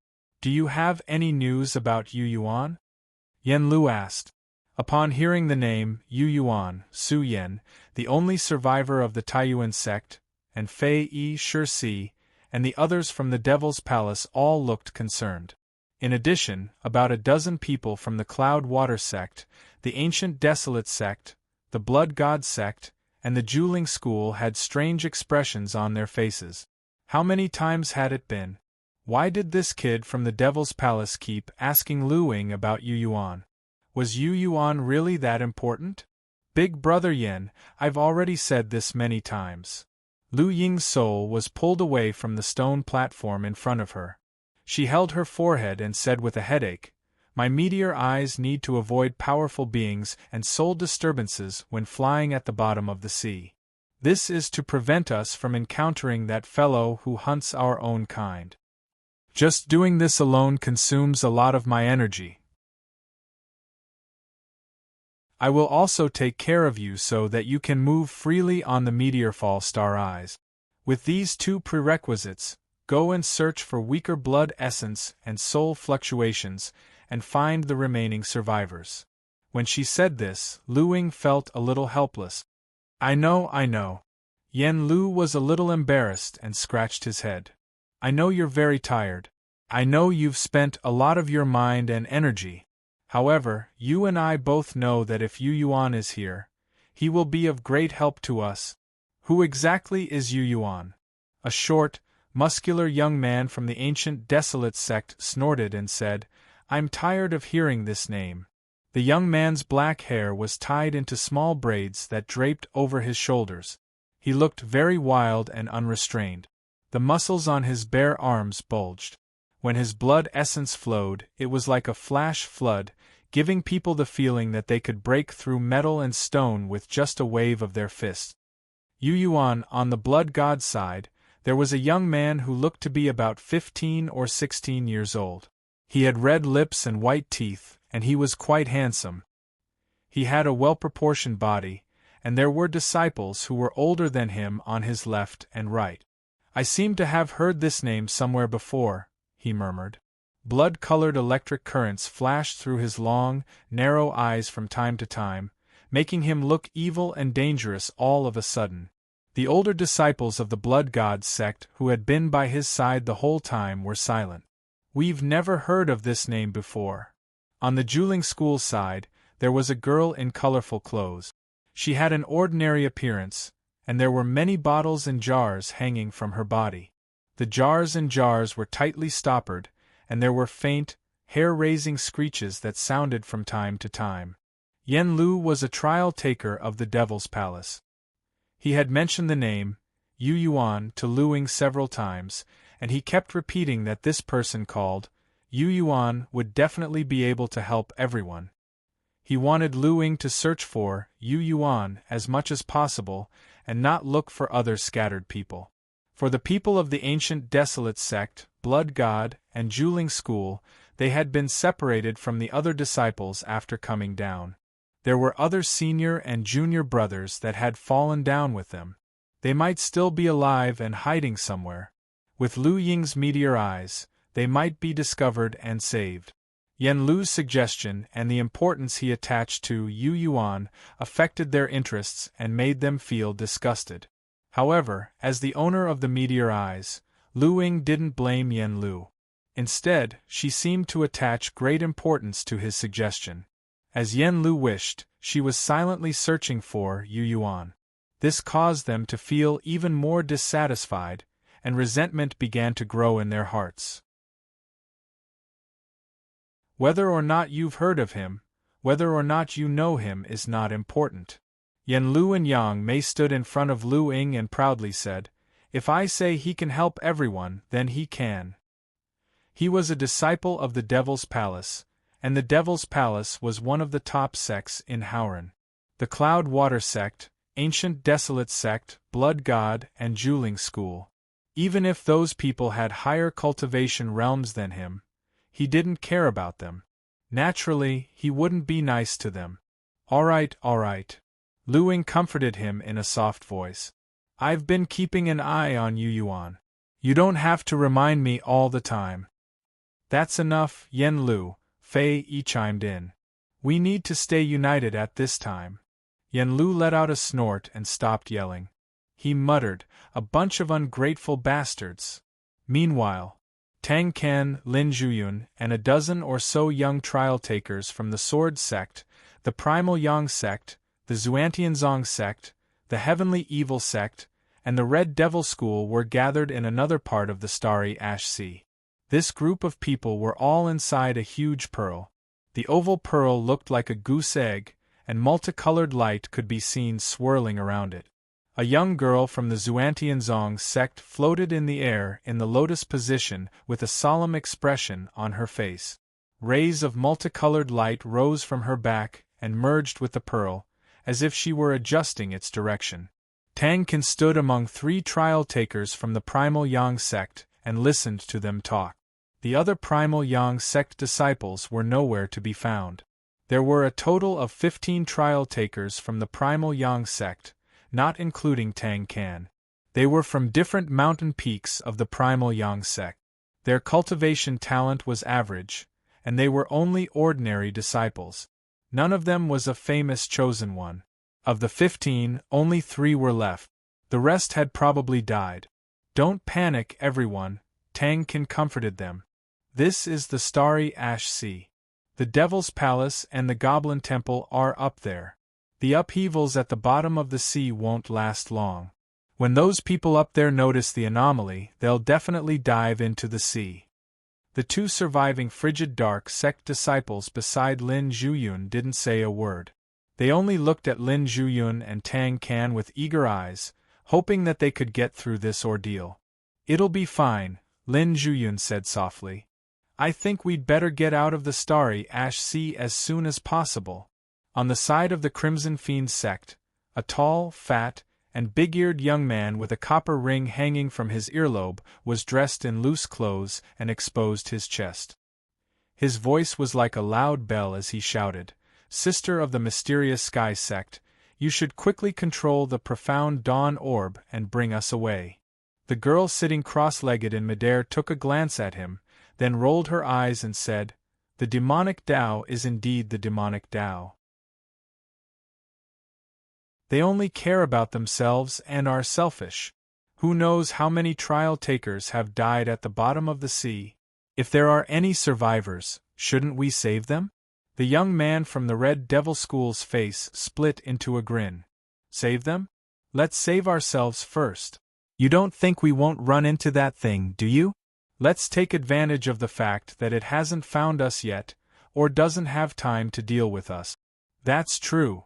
Do you have any news about Yu Yuan?" Yen Lu asked. Upon hearing the name, Yu Yuan, Su Yen, the only survivor of the Taiyuan sect, and Fei Yi Shi, and the others from the Devil's Palace all looked concerned. In addition, about a dozen people from the Cloud Water sect, the Ancient Desolate sect, the Blood God sect, and the Juling School had strange expressions on their faces. How many times had it been? Why did this kid from the Devil's Palace keep asking Lu Ying about Yu Yuan? Was Yu Yuan really that important? Big Brother Yen, I've already said this many times. Lu Ying's soul was pulled away from the stone platform in front of her. She held her forehead and said with a headache, "My meteor eyes need to avoid powerful beings and soul disturbances when flying at the bottom of the sea. This is to prevent us from encountering that fellow who hunts our own kind. Just doing this alone consumes a lot of my energy. I will also take care of you so that you can move freely on the meteorfall star eyes. With these 2 prerequisites, go and search for weaker blood essence and soul fluctuations, and find the remaining survivors." When she said this, Lu Ying felt a little helpless. I know. Yen Lu was a little embarrassed and scratched his head. "I know you're very tired. I know you've spent a lot of your mind and energy. However, you and I both know that if Yu Yuan is here, he will be of great help to us." "Who exactly is Yu Yuan?" A short, muscular young man from the Ancient Desolate sect snorted and said, "I'm tired of hearing this name." The young man's black hair was tied into small braids that draped over his shoulders. He looked very wild and unrestrained. The muscles on his bare arms bulged. When his blood essence flowed, it was like a flash flood, giving people the feeling that they could break through metal and stone with just a wave of their fist. Yu Yuan, on the Blood God side, there was a young man who looked to be about 15 or 16 years old. He had red lips and white teeth, and he was quite handsome. He had a well-proportioned body, and there were disciples who were older than him on his left and right. "I seem to have heard this name somewhere before," he murmured. Blood-colored electric currents flashed through his long, narrow eyes from time to time, making him look evil and dangerous all of a sudden. The older disciples of the Blood God sect who had been by his side the whole time were silent. "We've never heard of this name before." On the Juling School side, there was a girl in colorful clothes. She had an ordinary appearance, and there were many bottles and jars hanging from her body. The jars and jars were tightly stoppered, and there were faint, hair-raising screeches that sounded from time to time. Yen Lu was a trial-taker of the Devil's Palace. He had mentioned the name, Yu Yuan, to Lu Ying several times, and he kept repeating that this person called Yu Yuan would definitely be able to help everyone. He wanted Lu Ying to search for Yu Yuan as much as possible and not look for other scattered people. For the people of the ancient Desolate sect, Blood God, and Juling School, they had been separated from the other disciples after coming down. There were other senior and junior brothers that had fallen down with them. They might still be alive and hiding somewhere. With Lu Ying's meteor eyes, they might be discovered and saved. Yen Lu's suggestion and the importance he attached to Yu Yuan affected their interests and made them feel disgusted. However, as the owner of the meteor eyes, Lu Ying didn't blame Yen Lu. Instead, she seemed to attach great importance to his suggestion. As Yen Lu wished, she was silently searching for Yu Yuan. This caused them to feel even more dissatisfied, and resentment began to grow in their hearts. Whether or not you've heard of him, whether or not you know him is not important. Yen Lu and Yang Mei stood in front of Lu Ying and proudly said, "If I say he can help everyone, then he can." He was a disciple of the Devil's Palace, and the Devil's Palace was one of the top sects in Howren. The Cloud Water sect, Ancient Desolate sect, Blood God, and Juling School. Even if those people had higher cultivation realms than him, he didn't care about them. Naturally, he wouldn't be nice to them. All right. Lu Ying comforted him in a soft voice. "I've been keeping an eye on Yu Yuan. You don't have to remind me all the time." "That's enough, Yen Lu," Fei Yi chimed in. "We need to stay united at this time." Yen Lu let out a snort and stopped yelling. He muttered, "A bunch of ungrateful bastards." Meanwhile, Tang Ken, Lin Zhuyun, and a dozen or so young trial-takers from the Sword sect, the Primal Yang sect, the Xuantianzong sect, the Heavenly Evil sect, and the Red Devil School were gathered in another part of the starry Ash Sea. This group of people were all inside a huge pearl. The oval pearl looked like a goose egg, and multicolored light could be seen swirling around it. A young girl from the Xuantianzong sect floated in the air in the lotus position with a solemn expression on her face. Rays of multicolored light rose from her back and merged with the pearl, as if she were adjusting its direction. Tang Ken stood among 3 trial-takers from the Primal Yang sect and listened to them talk. The other Primal Yang sect disciples were nowhere to be found. There were a total of 15 trial-takers from the Primal Yang sect, not including Tang Ken. They were from different mountain peaks of the Primal Yang sect. Their cultivation talent was average, and they were only ordinary disciples. None of them was a famous chosen one. Of the 15, only 3 were left. The rest had probably died. "Don't panic, everyone," Tang Ken comforted them. "This is the starry Ash Sea. The Devil's Palace and the Goblin Temple are up there. The upheavals at the bottom of the sea won't last long. When those people up there notice the anomaly, they'll definitely dive into the sea." The 2 surviving Frigid Dark sect disciples beside Lin Zhuyun didn't say a word. They only looked at Lin Zhuyun and Tang Ken with eager eyes, hoping that they could get through this ordeal. "It'll be fine," Lin Zhuyun said softly. "I think we'd better get out of the starry Ash Sea as soon as possible." On the side of the Crimson Fiend sect, a tall, fat, and big-eared young man with a copper ring hanging from his earlobe was dressed in loose clothes and exposed his chest. His voice was like a loud bell as he shouted, "Sister of the Mysterious Sky sect, You should quickly control the profound dawn orb and bring us away. The girl sitting cross-legged in midair took a glance at him, then rolled her eyes and said, "The demonic Tao is indeed the demonic Tao. They only care about themselves and are selfish. Who knows how many trial takers have died at the bottom of the sea? If there are any survivors, shouldn't we save them?" The young man from the Red Devil School's face split into a grin. Save them? Let's save ourselves first. You don't think we won't run into that thing, do you? Let's take advantage of the fact that it hasn't found us yet, or doesn't have time to deal with us. That's true.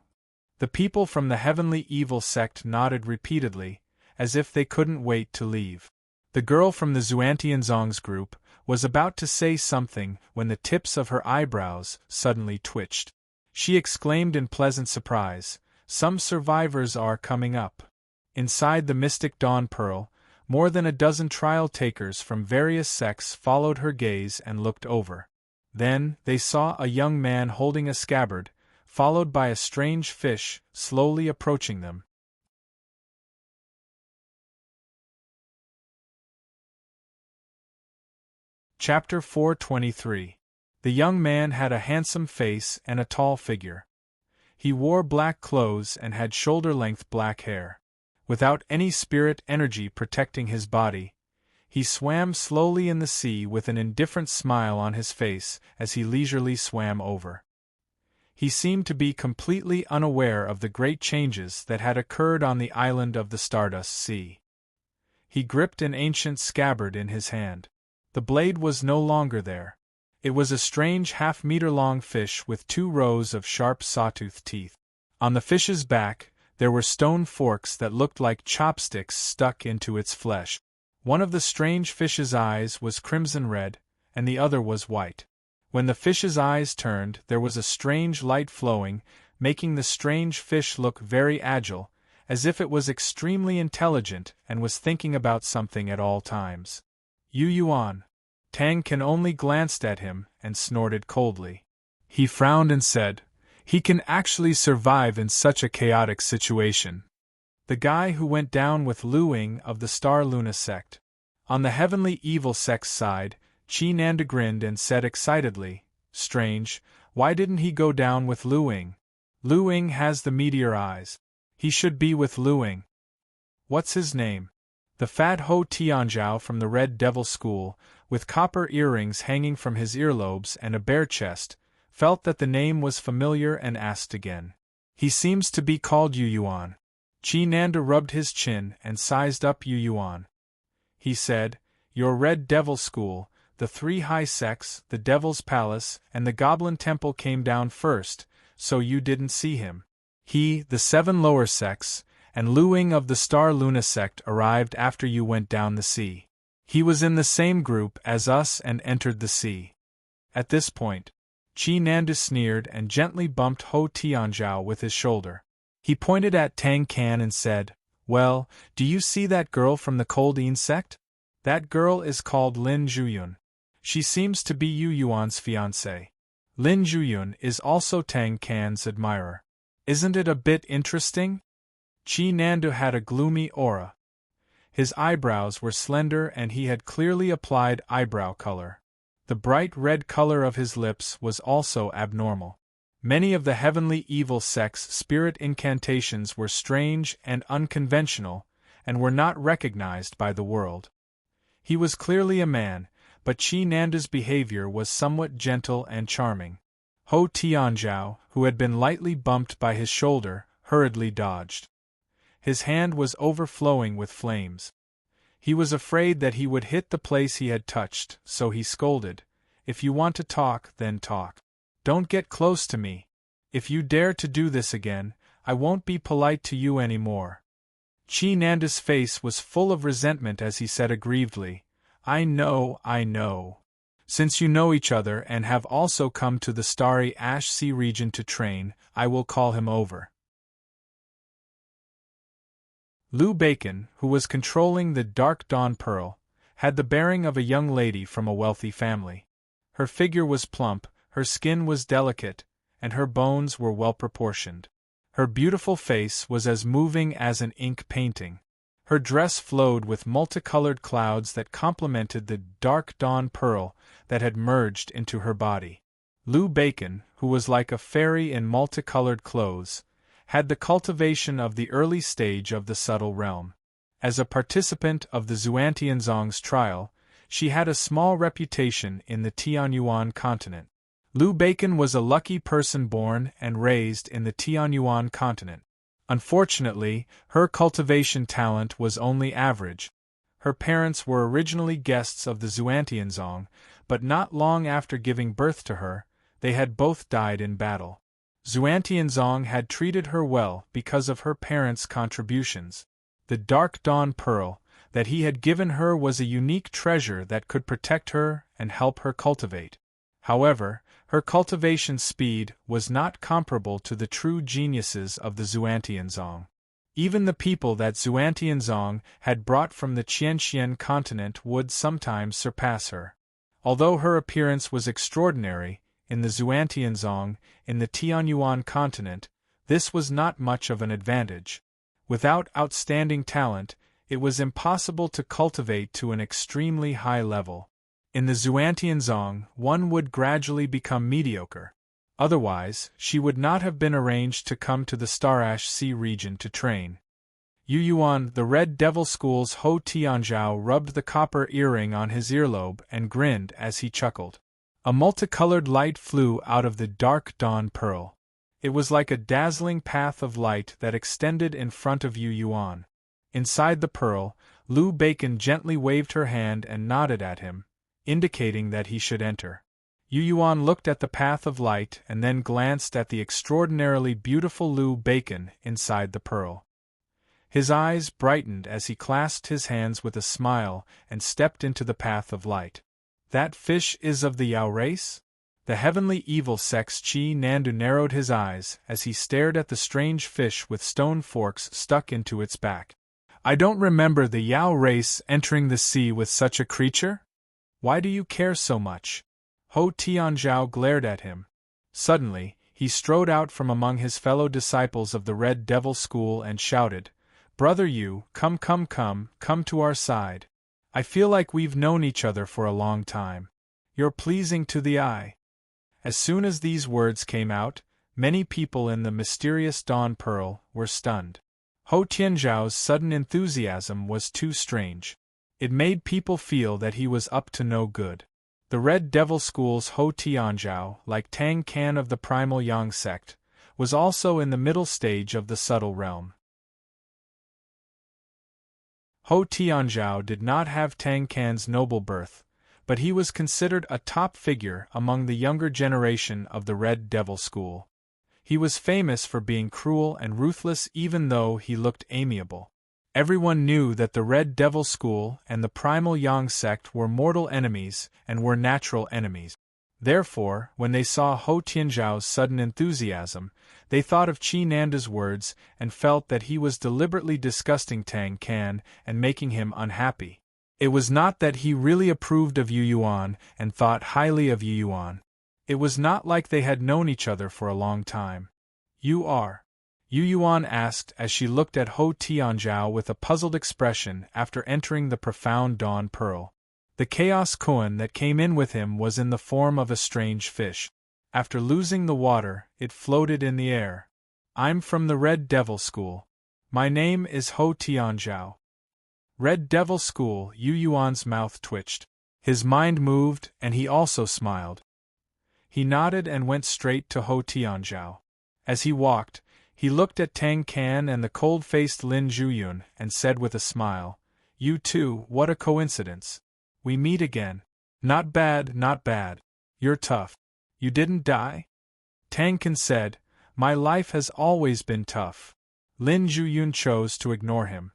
The people from the Heavenly Evil sect nodded repeatedly, as if they couldn't wait to leave. The girl from the Xuantianzong's group was about to say something when the tips of her eyebrows suddenly twitched. She exclaimed in pleasant surprise, "Some survivors are coming up." Inside the mystic Dawn Pearl, more than a dozen trial takers from various sects followed her gaze and looked over. Then, they saw a young man holding a scabbard, followed by a strange fish, slowly approaching them. Chapter 423. The young man had a handsome face and a tall figure. He wore black clothes and had shoulder-length black hair. Without any spirit energy protecting his body, he swam slowly in the sea with an indifferent smile on his face as he leisurely swam over. He seemed to be completely unaware of the great changes that had occurred on the island of the Stardust Sea. He gripped an ancient scabbard in his hand. The blade was no longer there. It was a strange half-meter-long fish with 2 rows of sharp sawtooth teeth. On the fish's back, there were stone forks that looked like chopsticks stuck into its flesh. One of the strange fish's eyes was crimson red, and the other was white. When the fish's eyes turned, there was a strange light flowing, making the strange fish look very agile, as if it was extremely intelligent and was thinking about something at all times. "Yu Yuan." Tang Can only glanced at him and snorted coldly. He frowned and said, "He can actually survive in such a chaotic situation. The guy who went down with Lu Ying of the Star Luna sect." On the Heavenly Evil sect's side, Chi Nanda grinned and said excitedly, "Strange, why didn't he go down with Lu Ying? Lu Ying has the meteor eyes. He should be with Lu Ying. What's his name?" The fat Ho Tianzhao from the Red Devil School, with copper earrings hanging from his earlobes and a bare chest, felt that the name was familiar and asked again. "He seems to be called Yu Yuan." Chi Nanda rubbed his chin and sized up Yu Yuan. He said, "Your Red Devil School, the 3 high sects, the Devil's Palace, and the Goblin Temple came down first, so you didn't see him. He, the 7 lower sects, and Lu Ying of the Star Luna sect arrived after you went down the sea. He was in the same group as us and entered the sea." At this point, Chi Nanda sneered and gently bumped Ho Tianzhao with his shoulder. He pointed at Tang Can and said, "Well, do you see that girl from the Cold Een sect? That girl is called Lin Zhuyun. She seems to be Yu Yuan's fiancée. Lin Zhuyun is also Tang Can's admirer. Isn't it a bit interesting?" Chi Nanda had a gloomy aura. His eyebrows were slender and he had clearly applied eyebrow color. The bright red color of his lips was also abnormal. Many of the Heavenly Evil sect's spirit incantations were strange and unconventional, and were not recognized by the world. He was clearly a man, but Chi Nanda's behavior was somewhat gentle and charming. Ho Tianzhao, who had been lightly bumped by his shoulder, hurriedly dodged. His hand was overflowing with flames. He was afraid that he would hit the place he had touched, so he scolded, "If you want to talk, then talk. Don't get close to me. If you dare to do this again, I won't be polite to you anymore." Chi Nanda's face was full of resentment as he said aggrievedly, I know. Since you know each other and have also come to the starry Ash Sea region to train, I will call him over." Liu Bacon, who was controlling the Dark Dawn Pearl, had the bearing of a young lady from a wealthy family. Her figure was plump, her skin was delicate, and her bones were well proportioned. Her beautiful face was as moving as an ink painting. Her dress flowed with multicolored clouds that complemented the dark dawn pearl that had merged into her body. Lou Bacon, who was like a fairy in multicolored clothes, had the cultivation of the early stage of the subtle realm. As a participant of the Xuantianzong's trial, she had a small reputation in the Tianyuan continent. Lou Bacon was a lucky person born and raised in the Tianyuan continent. Unfortunately, her cultivation talent was only average. Her parents were originally guests of the Xuantianzong, but not long after giving birth to her, they had both died in battle. Xuantianzong had treated her well because of her parents' contributions. The Dark Dawn Pearl that he had given her was a unique treasure that could protect her and help her cultivate. However, her cultivation speed was not comparable to the true geniuses of the Xuantianzong. Even the people that Xuantianzong had brought from the Qianxian continent would sometimes surpass her. Although her appearance was extraordinary, in the Xuantianzong, in the Tianyuan continent, this was not much of an advantage. Without outstanding talent, it was impossible to cultivate to an extremely high level. In the Xuantianzong, one would gradually become mediocre. Otherwise, she would not have been arranged to come to the Starash Sea region to train. Yu Yuan, the Red Devil School's Ho Tianzhao, rubbed the copper earring on his earlobe and grinned as he chuckled. A multicolored light flew out of the dark dawn pearl. It was like a dazzling path of light that extended in front of Yu Yuan. Inside the pearl, Lou Bacon gently waved her hand and nodded at him, indicating that he should enter. Yu Yuan looked at the path of light and then glanced at the extraordinarily beautiful Lou Bacon inside the pearl. His eyes brightened as he clasped his hands with a smile and stepped into the path of light. That fish is of the Yao race? The heavenly evil sex Chi Nandu narrowed his eyes as he stared at the strange fish with stone forks stuck into its back. I don't remember the Yao race entering the sea with such a creature? Why do you care so much? Ho Tianzhao glared at him. Suddenly, he strode out from among his fellow disciples of the Red Devil School and shouted, Brother Yu, come to our side. I feel like we've known each other for a long time. You're pleasing to the eye. As soon as these words came out, many people in the mysterious Dawn Pearl were stunned. Ho Tianzhao's sudden enthusiasm was too strange. It made people feel that he was up to no good. The Red Devil School's Ho Tianzhao, like Tang Can of the Primal Yang sect, was also in the middle stage of the subtle realm. Ho Tianzhao did not have Tang Can's noble birth, but he was considered a top figure among the younger generation of the Red Devil School. He was famous for being cruel and ruthless even though he looked amiable. Everyone knew that the Red Devil School and the Primal Yang sect were mortal enemies and were natural enemies. Therefore, when they saw Ho Tianzhao's sudden enthusiasm, they thought of Chi Nanda's words and felt that he was deliberately disgusting Tang Can and making him unhappy. It was not that he really approved of Yu Yuan and thought highly of Yu Yuan. It was not like they had known each other for a long time. You are? Yu Yuan asked as she looked at Ho Tianzhao with a puzzled expression after entering the profound Dawn Pearl. The Chaos Koan that came in with him was in the form of a strange fish. After losing the water, it floated in the air. I'm from the Red Devil School. My name is Ho Tianzhao. Red Devil School, Yu Yuan's mouth twitched. His mind moved, and he also smiled. He nodded and went straight to Ho Tianzhao. As he walked, he looked at Tang Can and the cold-faced Lin Zhuyun and said with a smile, You too, what a coincidence. We meet again. Not bad, not bad. You're tough. You didn't die? Tang Can said, My life has always been tough. Lin Zhuyun chose to ignore him.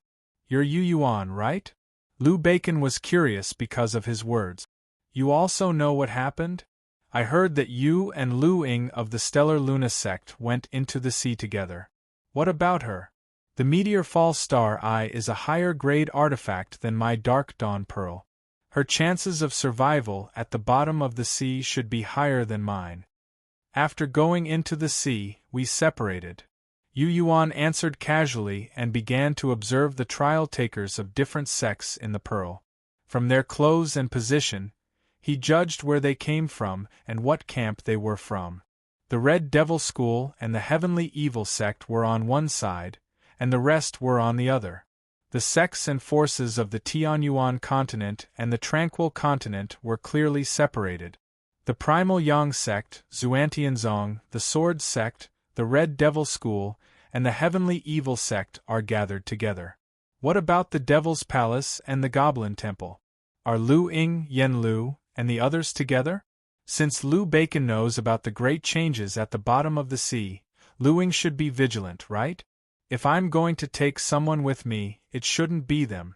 You're Yu Yuan, right? Lou Bacon was curious because of his words. You also know what happened? I heard that you and Lu Ying of the Stellar Luna sect went into the sea together. What about her? The Meteor Fall Star Eye is a higher-grade artifact than my Dark Dawn Pearl. Her chances of survival at the bottom of the sea should be higher than mine. After going into the sea, we separated. Yu Yuan answered casually and began to observe the trial takers of different sects in the Pearl. From their clothes and position, he judged where they came from and what camp they were from. The Red Devil School and the Heavenly Evil sect were on one side, and the rest were on the other. The sects and forces of the Tianyuan continent and the Tranquil continent were clearly separated. The Primal Yang sect, Xuantianzong, the Sword sect, the Red Devil School, and the Heavenly Evil sect are gathered together. What about the Devil's Palace and the Goblin Temple? Are Lu Ying, Yen Lu, and the others together? Since Liu Bacon knows about the great changes at the bottom of the sea, Lu Ying should be vigilant, right? If I'm going to take someone with me, it shouldn't be them.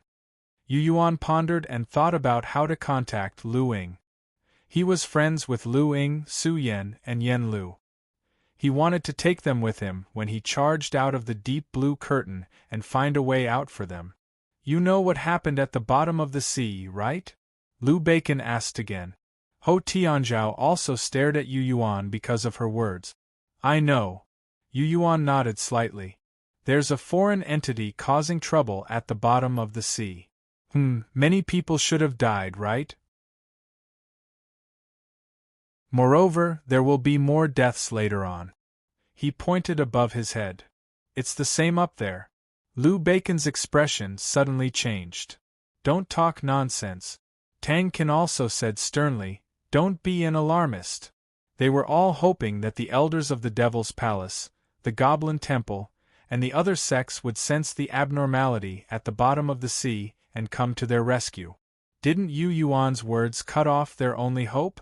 Yu Yuan pondered and thought about how to contact Lu Ying. He was friends with Lu Ying, Su Yan, and Yen Lu. He wanted to take them with him when he charged out of the deep blue curtain and find a way out for them. You know what happened at the bottom of the sea, right? Liu Bacon asked again. Ho Tianzhao also stared at Yu Yuan because of her words. I know. Yu Yuan nodded slightly. There's a foreign entity causing trouble at the bottom of the sea. Many people should have died, right? Moreover, there will be more deaths later on. He pointed above his head. It's the same up there. Liu Bacon's expression suddenly changed. Don't talk nonsense. Tang Qin also said sternly, don't be an alarmist. They were all hoping that the elders of the Devil's Palace, the Goblin Temple, and the other sects would sense the abnormality at the bottom of the sea and come to their rescue. Didn't Yu Yuan's words cut off their only hope?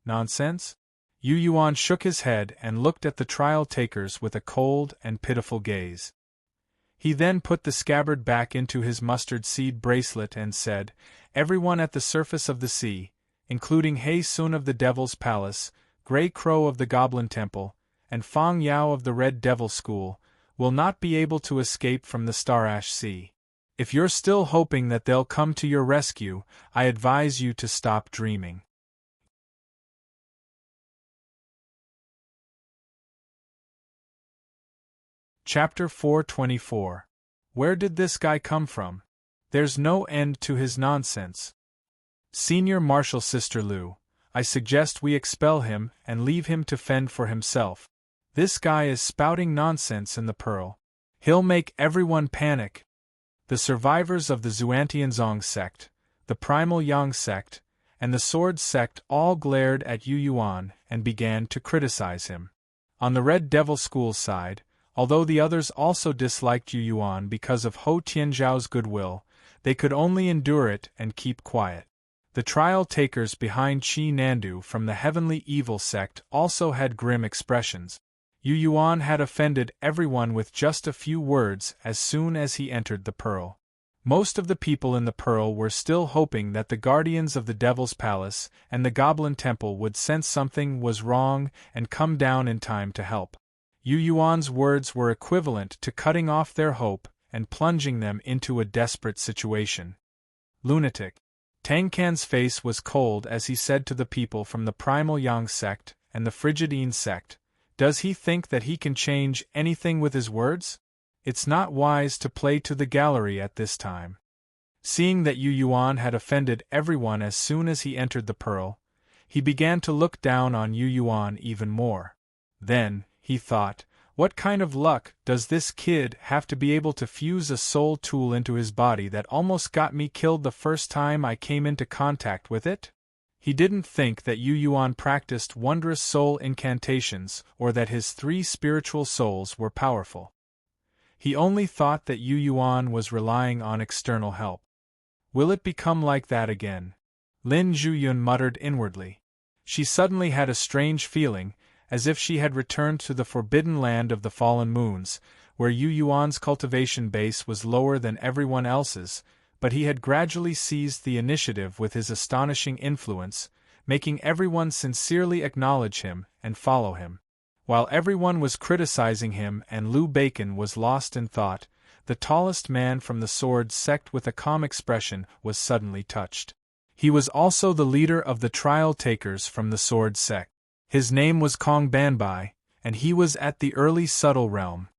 Nonsense? Yu Yuan shook his head and looked at the trial takers with a cold and pitiful gaze. He then put the scabbard back into his mustard seed bracelet and said, Everyone at the surface of the sea, including He Sun of the Devil's Palace, Grey Crow of the Goblin Temple, and Fang Yao of the Red Devil School, will not be able to escape from the Star Ash Sea. If you're still hoping that they'll come to your rescue, I advise you to stop dreaming. Chapter 424. Where did this guy come from? There's no end to his nonsense. Senior Marshal Sister Liu, I suggest we expel him and leave him to fend for himself. This guy is spouting nonsense in the Pearl. He'll make everyone panic. The survivors of the Xuantianzong sect, the Primal Yang sect, and the Sword sect all glared at Yu Yuan and began to criticize him. On the Red Devil School side, although the others also disliked Yu Yuan because of Ho Tianzhao's goodwill, they could only endure it and keep quiet. The trial takers behind Qi Nandu from the Heavenly Evil sect also had grim expressions. Yu Yuan had offended everyone with just a few words as soon as he entered the Pearl. Most of the people in the Pearl were still hoping that the guardians of the Devil's Palace and the Goblin Temple would sense something was wrong and come down in time to help. Yu Yuan's words were equivalent to cutting off their hope and plunging them into a desperate situation. Lunatic. Tang Can's face was cold as he said to the people from the Primal Yang sect and the Frigidine sect, Does he think that he can change anything with his words? It's not wise to play to the gallery at this time. Seeing that Yu Yuan had offended everyone as soon as he entered the Pearl, he began to look down on Yu Yuan even more. Then, he thought, what kind of luck does this kid have to be able to fuse a soul tool into his body that almost got me killed the first time I came into contact with it? He didn't think that Yu Yuan practiced wondrous soul incantations or that his 3 spiritual souls were powerful. He only thought that Yu Yuan was relying on external help. Will it become like that again? Lin Zhuyun muttered inwardly. She suddenly had a strange feeling, as if she had returned to the forbidden land of the fallen moons, where Yu Yuan's cultivation base was lower than everyone else's, but he had gradually seized the initiative with his astonishing influence, making everyone sincerely acknowledge him and follow him. While everyone was criticizing him and Liu Bacon was lost in thought, the tallest man from the Sword sect with a calm expression was suddenly touched. He was also the leader of the trial takers from the Sword sect. His name was Kong Banbai, and he was at the early subtle realm.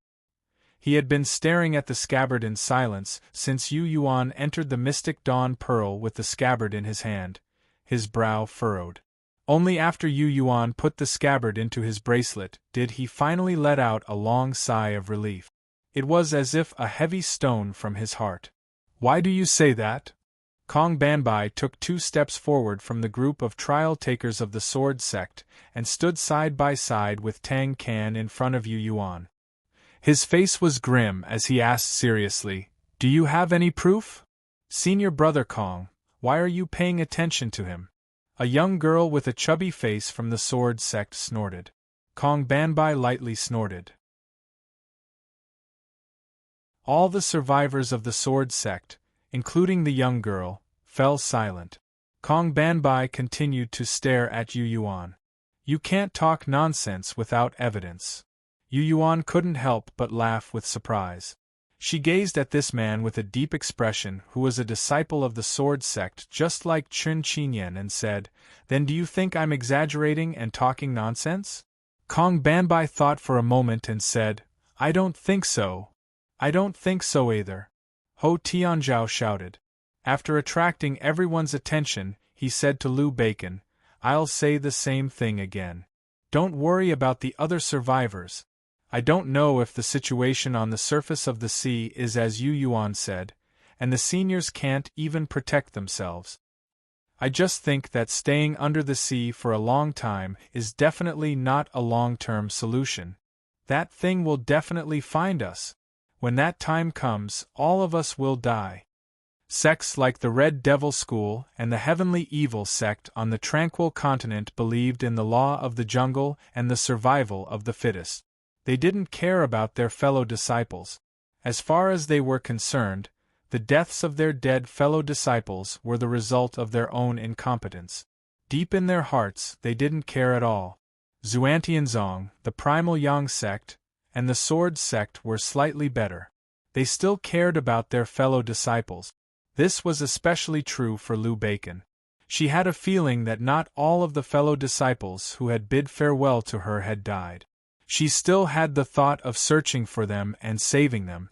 He had been staring at the scabbard in silence since Yu Yuan entered the mystic dawn pearl with the scabbard in his hand, his brow furrowed. Only after Yu Yuan put the scabbard into his bracelet did he finally let out a long sigh of relief. It was as if a heavy stone from his heart. "Why do you say that?" Kong Banbai took 2 steps forward from the group of trial-takers of the sword sect and stood side by side with Tang Kan in front of Yu Yuan. His face was grim as he asked seriously, "Do you have any proof?" "Senior brother Kong, why are you paying attention to him?" A young girl with a chubby face from the sword sect snorted. Kong Banbai lightly snorted. All the survivors of the sword sect, including the young girl, fell silent. Kong Banbai continued to stare at Yu Yuan. "You can't talk nonsense without evidence." Yu Yuan couldn't help but laugh with surprise. She gazed at this man with a deep expression who was a disciple of the sword sect just like Chun Qinyan and said, "Then do you think I'm exaggerating and talking nonsense?" Kong Banbai thought for a moment and said, "I don't think so." "I don't think so either," Ho Tianzhao shouted. After attracting everyone's attention, he said to Liu Bacon, "I'll say the same thing again. Don't worry about the other survivors. I don't know if the situation on the surface of the sea is as Yu Yuan said, and the seniors can't even protect themselves. I just think that staying under the sea for a long time is definitely not a long-term solution. That thing will definitely find us. When that time comes, all of us will die." Sects like the Red Devil School and the Heavenly Evil sect on the Tranquil Continent believed in the law of the jungle and the survival of the fittest. They didn't care about their fellow disciples. As far as they were concerned, the deaths of their dead fellow disciples were the result of their own incompetence. Deep in their hearts, they didn't care at all. Xuantianzong, the Primal Yang sect, and the Sword sect were slightly better. They still cared about their fellow disciples. This was especially true for Liu Bacon. She had a feeling that not all of the fellow disciples who had bid farewell to her had died. She still had the thought of searching for them and saving them.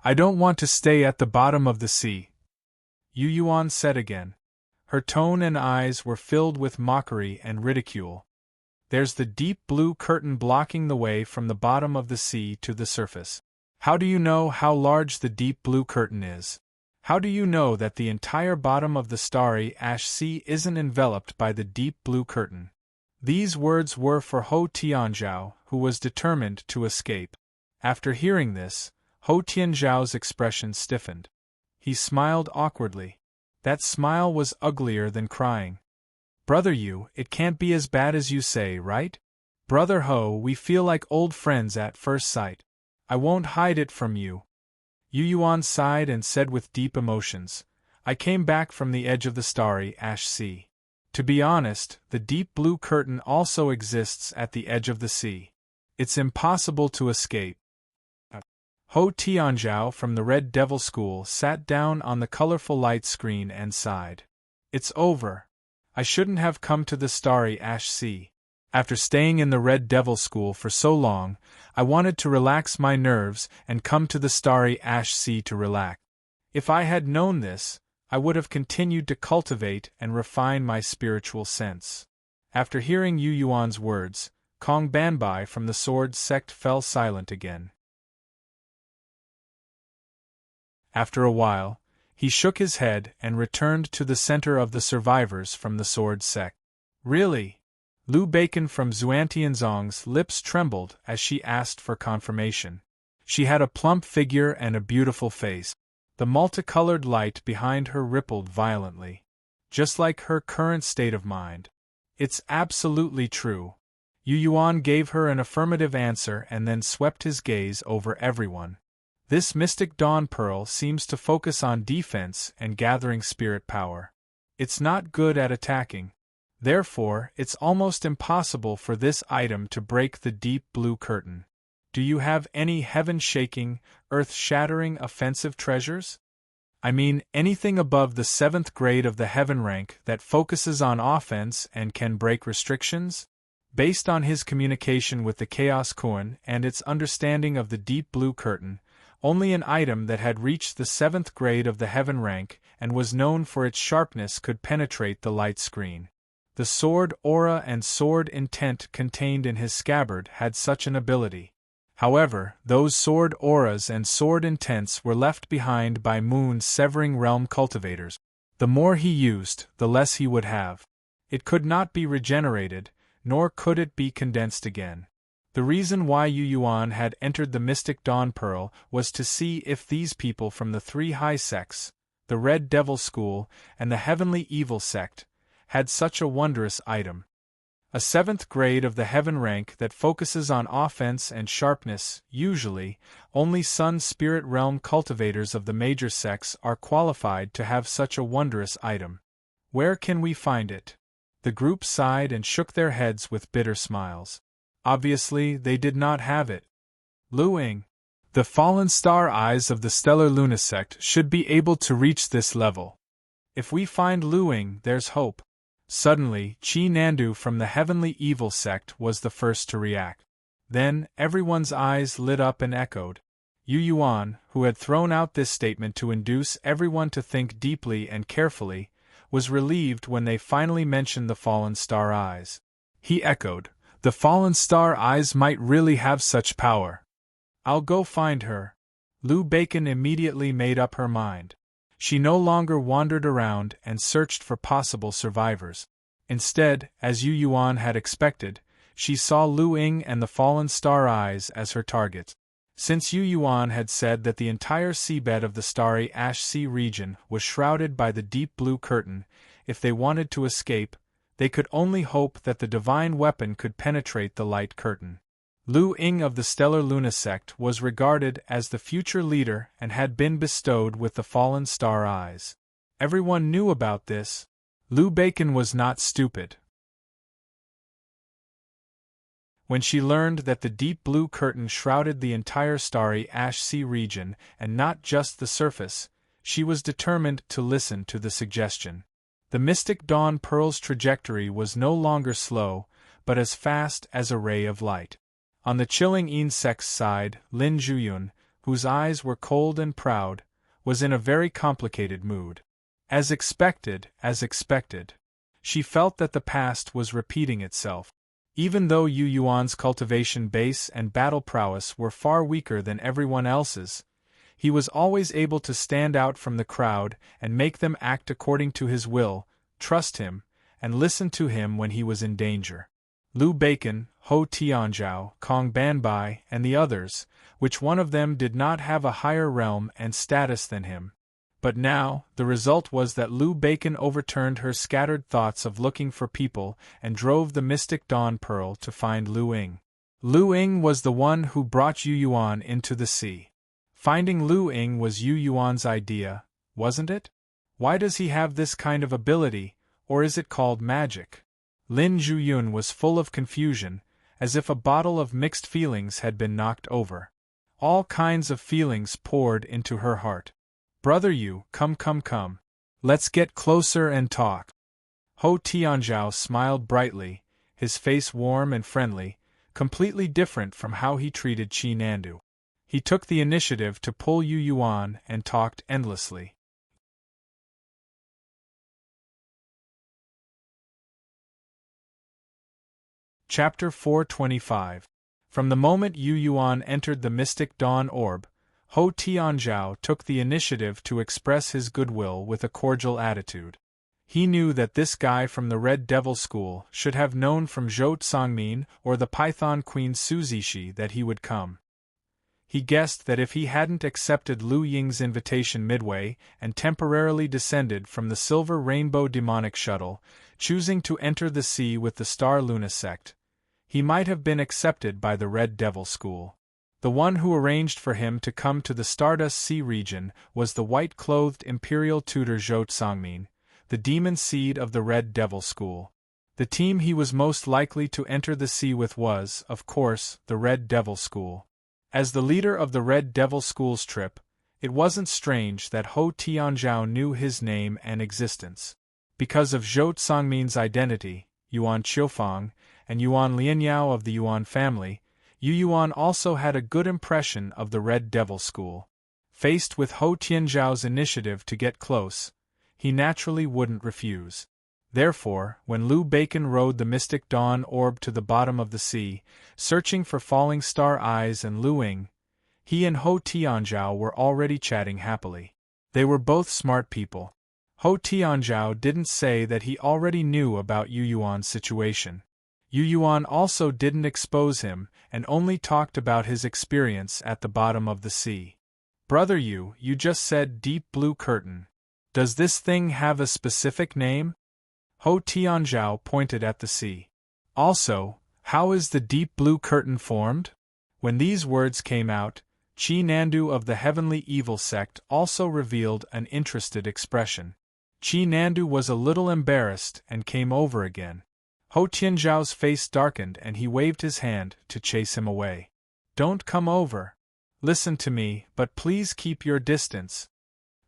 "I don't want to stay at the bottom of the sea," Yu Yuan said again. Her tone and eyes were filled with mockery and ridicule. "There's the deep blue curtain blocking the way from the bottom of the sea to the surface. How do you know how large the deep blue curtain is? How do you know that the entire bottom of the starry ash sea isn't enveloped by the deep blue curtain?" These words were for Ho Tianzhao, who was determined to escape. After hearing this, Ho Tianzhao's expression stiffened. He smiled awkwardly. That smile was uglier than crying. "Brother Yu, it can't be as bad as you say, right? Brother Ho, we feel like old friends at first sight. I won't hide it from you." Yu Yuan sighed and said with deep emotions, "I came back from the edge of the starry ash sea. To be honest, the deep blue curtain also exists at the edge of the sea. It's impossible to escape." Ho Tianzhao from the Red Devil School sat down on the colorful light screen and sighed. "It's over. I shouldn't have come to the starry ash sea. After staying in the Red Devil School for so long, I wanted to relax my nerves and come to the starry ash sea to relax. If I had known this, I would have continued to cultivate and refine my spiritual sense." After hearing Yu Yuan's words, Kong Banbai from the Sword sect fell silent again. After a while, he shook his head and returned to the center of the survivors from the Sword sect. "Really?" Liu Bacon from Xuantianzong's lips trembled as she asked for confirmation. She had a plump figure and a beautiful face. The multicolored light behind her rippled violently. Just like her current state of mind. "It's absolutely true." Yu Yuan gave her an affirmative answer and then swept his gaze over everyone. "This mystic dawn pearl seems to focus on defense and gathering spirit power. It's not good at attacking. Therefore, it's almost impossible for this item to break the deep blue curtain. Do you have any heaven-shaking, earth-shattering offensive treasures? I mean, anything above the 7th grade of the heaven rank that focuses on offense and can break restrictions?" Based on his communication with the Chaos Koan and its understanding of the deep blue curtain, only an item that had reached the 7th grade of the heaven rank and was known for its sharpness could penetrate the light screen. The sword aura and sword intent contained in his scabbard had such an ability. However, those sword auras and sword intents were left behind by Moon's severing realm cultivators. The more he used, the less he would have. It could not be regenerated, nor could it be condensed again. The reason why Yu Yuan had entered the Mystic Dawn Pearl was to see if these people from the 3 high sects, the Red Devil School and the Heavenly Evil Sect, had such a wondrous item. A 7th grade of the heaven rank that focuses on offense and sharpness. Usually, only Sun Spirit Realm cultivators of the major sects are qualified to have such a wondrous item. Where can we find it? The group sighed and shook their heads with bitter smiles. Obviously, they did not have it. Lu Ying, the fallen star eyes of the Stellar Lunisect, should be able to reach this level. If we find Lu Ying, there's hope. Suddenly, Chi Nandu from the Heavenly Evil Sect was the first to react. Then, everyone's eyes lit up and echoed. Yu Yuan, who had thrown out this statement to induce everyone to think deeply and carefully, was relieved when they finally mentioned the Fallen Star Eyes. He echoed, "The Fallen Star Eyes might really have such power. I'll go find her." Liu Bacon immediately made up her mind. She no longer wandered around and searched for possible survivors. Instead, as Yu Yuan had expected, she saw Lu Ying and the Fallen Star Eyes as her targets. Since Yu Yuan had said that the entire seabed of the starry Ash Sea region was shrouded by the deep blue curtain, if they wanted to escape, they could only hope that the divine weapon could penetrate the light curtain. Lu Ying of the Stellar Lunisect was regarded as the future leader and had been bestowed with the Fallen Star Eyes. Everyone knew about this. Liu Bacon was not stupid. When she learned that the deep blue curtain shrouded the entire starry Ash Sea region and not just the surface, she was determined to listen to the suggestion. The Mystic Dawn Pearl's trajectory was no longer slow, but as fast as a ray of light. On the chilling insect's side, Lin Zhuyun, whose eyes were cold and proud, was in a very complicated mood. As expected. She felt that the past was repeating itself. Even though Yu Yuan's cultivation base and battle prowess were far weaker than everyone else's, he was always able to stand out from the crowd and make them act according to his will, trust him, and listen to him when he was in danger. Liu Bacon, Ho Tianzhao, Kong Banbai, and the others, which one of them did not have a higher realm and status than him. But now, the result was that Liu Bacon overturned her scattered thoughts of looking for people and drove the Mystic Dawn Pearl to find Lu Ying. Lu Ying was the one who brought Yu Yuan into the sea. Finding Lu Ying was Yu Yuan's idea, wasn't it? Why does he have this kind of ability, or is it called magic? Lin Zhuyun was full of confusion, as if a bottle of mixed feelings had been knocked over. All kinds of feelings poured into her heart. "Brother Yu, come. Let's get closer and talk." Ho Tianzhao smiled brightly, his face warm and friendly, completely different from how he treated Chi Nandu. He took the initiative to pull Yu Yuan and talked endlessly. Chapter 425. From the moment Yu Yuan entered the Mystic Dawn Orb, Ho Tianzhao took the initiative to express his goodwill with a cordial attitude. He knew that this guy from the Red Devil School should have known from Zhou Tsangmin or the Python Queen Su Zishi that he would come. He guessed that if he hadn't accepted Lu Ying's invitation midway and temporarily descended from the Silver Rainbow Demonic Shuttle, choosing to enter the sea with the Star Lunisect, he might have been accepted by the Red Devil School. The one who arranged for him to come to the Stardust Sea region was the white-clothed Imperial Tutor Zhou Tsangmin, the demon seed of the Red Devil School. The team he was most likely to enter the sea with was, of course, the Red Devil School. As the leader of the Red Devil School's trip, it wasn't strange that Ho Tianzhao knew his name and existence. Because of Zhou Tsangmin's identity, Yuan Qiufang, and Yuan Lianyao of the Yuan family, Yu Yuan also had a good impression of the Red Devil School. Faced with Ho Tianzhao's initiative to get close, he naturally wouldn't refuse. Therefore, when Liu Bacon rode the mystic dawn orb to the bottom of the sea, searching for falling star eyes and Lu Ying, he and Ho Tianzhao were already chatting happily. They were both smart people. Ho Tianzhao didn't say that he already knew about Yu Yuan's situation. Yu Yuan also didn't expose him and only talked about his experience at the bottom of the sea. Brother Yu, you just said deep blue curtain. Does this thing have a specific name? Ho Tianzhao pointed at the sea. Also, how is the deep blue curtain formed? When these words came out, Qi Nandu of the Heavenly Evil sect also revealed an interested expression. Qi Nandu was a little embarrassed and came over again. Ho Tianzhao's face darkened and he waved his hand to chase him away. Don't come over. Listen to me, but please keep your distance.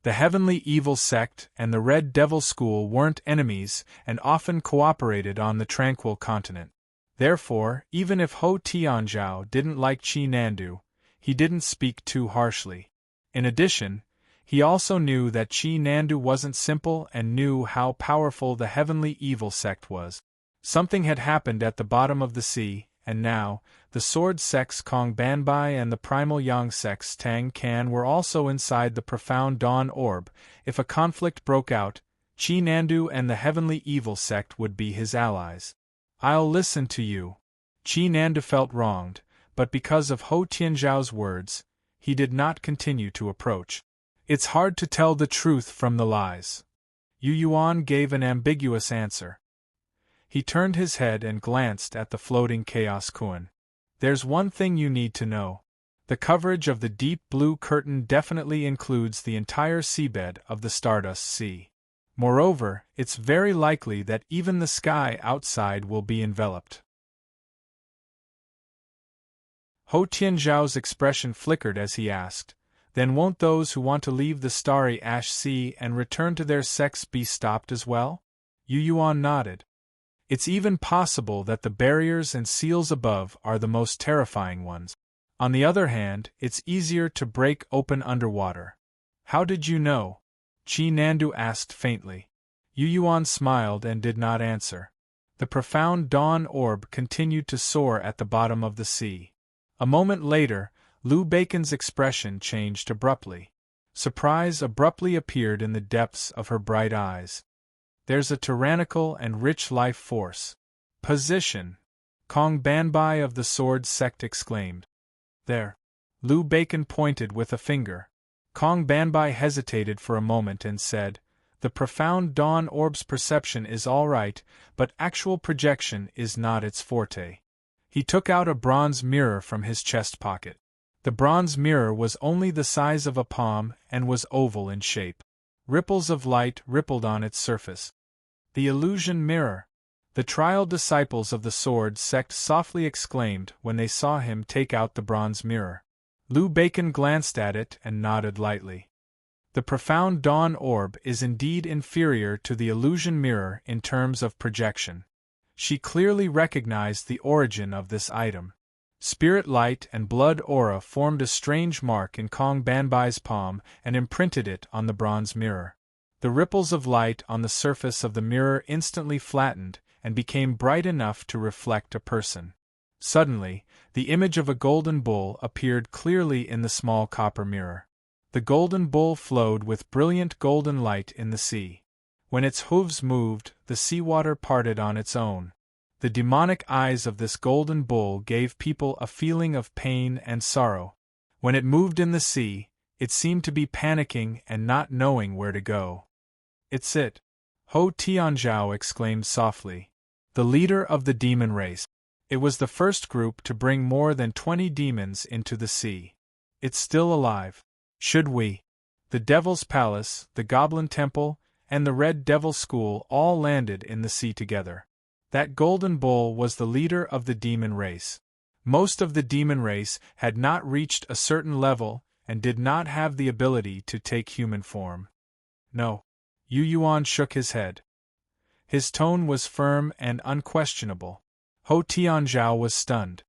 The Heavenly Evil sect and the Red Devil School weren't enemies and often cooperated on the Tranquil Continent. Therefore, even if Ho Tianzhao didn't like Qi Nandu, he didn't speak too harshly. In addition, he also knew that Qi Nandu wasn't simple and knew how powerful the Heavenly Evil sect was. Something had happened at the bottom of the sea, and now, the Sword sects Kong Banbai and the Primal Yang sects Tang Kan were also inside the Profound Dawn Orb. If a conflict broke out, Qi Nandu and the Heavenly Evil sect would be his allies. I'll listen to you. Qi Nandu felt wronged, but because of Ho Tianzhao's words, he did not continue to approach. It's hard to tell the truth from the lies. Yu Yuan gave an ambiguous answer. He turned his head and glanced at the floating Chaos Kun. There's one thing you need to know. The coverage of the deep blue curtain definitely includes the entire seabed of the Stardust Sea. Moreover, it's very likely that even the sky outside will be enveloped. Ho Tianzhao's expression flickered as he asked, then won't those who want to leave the starry ash sea and return to their sects be stopped as well? Yu Yuan nodded. It's even possible that the barriers and seals above are the most terrifying ones. On the other hand, it's easier to break open underwater. How did you know? Qi Nandu asked faintly. Yu Yuan smiled and did not answer. The Profound Dawn Orb continued to soar at the bottom of the sea. A moment later, Liu Bacon's expression changed abruptly. Surprise abruptly appeared in the depths of her bright eyes. There's a tyrannical and rich life force. Position! Kong Banbai of the Sword sect exclaimed. There. Liu Bacon pointed with a finger. Kong Banbai hesitated for a moment and said, the Profound Dawn Orb's perception is all right, but actual projection is not its forte. He took out a bronze mirror from his chest pocket. The bronze mirror was only the size of a palm and was oval in shape. Ripples of light rippled on its surface. The illusion mirror! The trial disciples of the Sword sect softly exclaimed when they saw him take out the bronze mirror. Liu Bacon glanced at it and nodded lightly. The Profound Dawn Orb is indeed inferior to the illusion mirror in terms of projection. She clearly recognized the origin of this item. Spirit light and blood aura formed a strange mark in Kong Banbai's palm and imprinted it on the bronze mirror. The ripples of light on the surface of the mirror instantly flattened and became bright enough to reflect a person. Suddenly, the image of a golden bull appeared clearly in the small copper mirror. The golden bull flowed with brilliant golden light in the sea. When its hooves moved, the seawater parted on its own. The demonic eyes of this golden bull gave people a feeling of pain and sorrow. When it moved in the sea, it seemed to be panicking and not knowing where to go. It's it! Ho Tianzhao exclaimed softly. The leader of the demon race. It was the first group to bring more than 20 demons into the sea. It's still alive. Should we? The Devil's Palace, the Goblin Temple, and the Red Devil School all landed in the sea together. That golden bull was the leader of the demon race. Most of the demon race had not reached a certain level and did not have the ability to take human form. No. Yu Yuan shook his head. His tone was firm and unquestionable. Ho Tianzhao was stunned.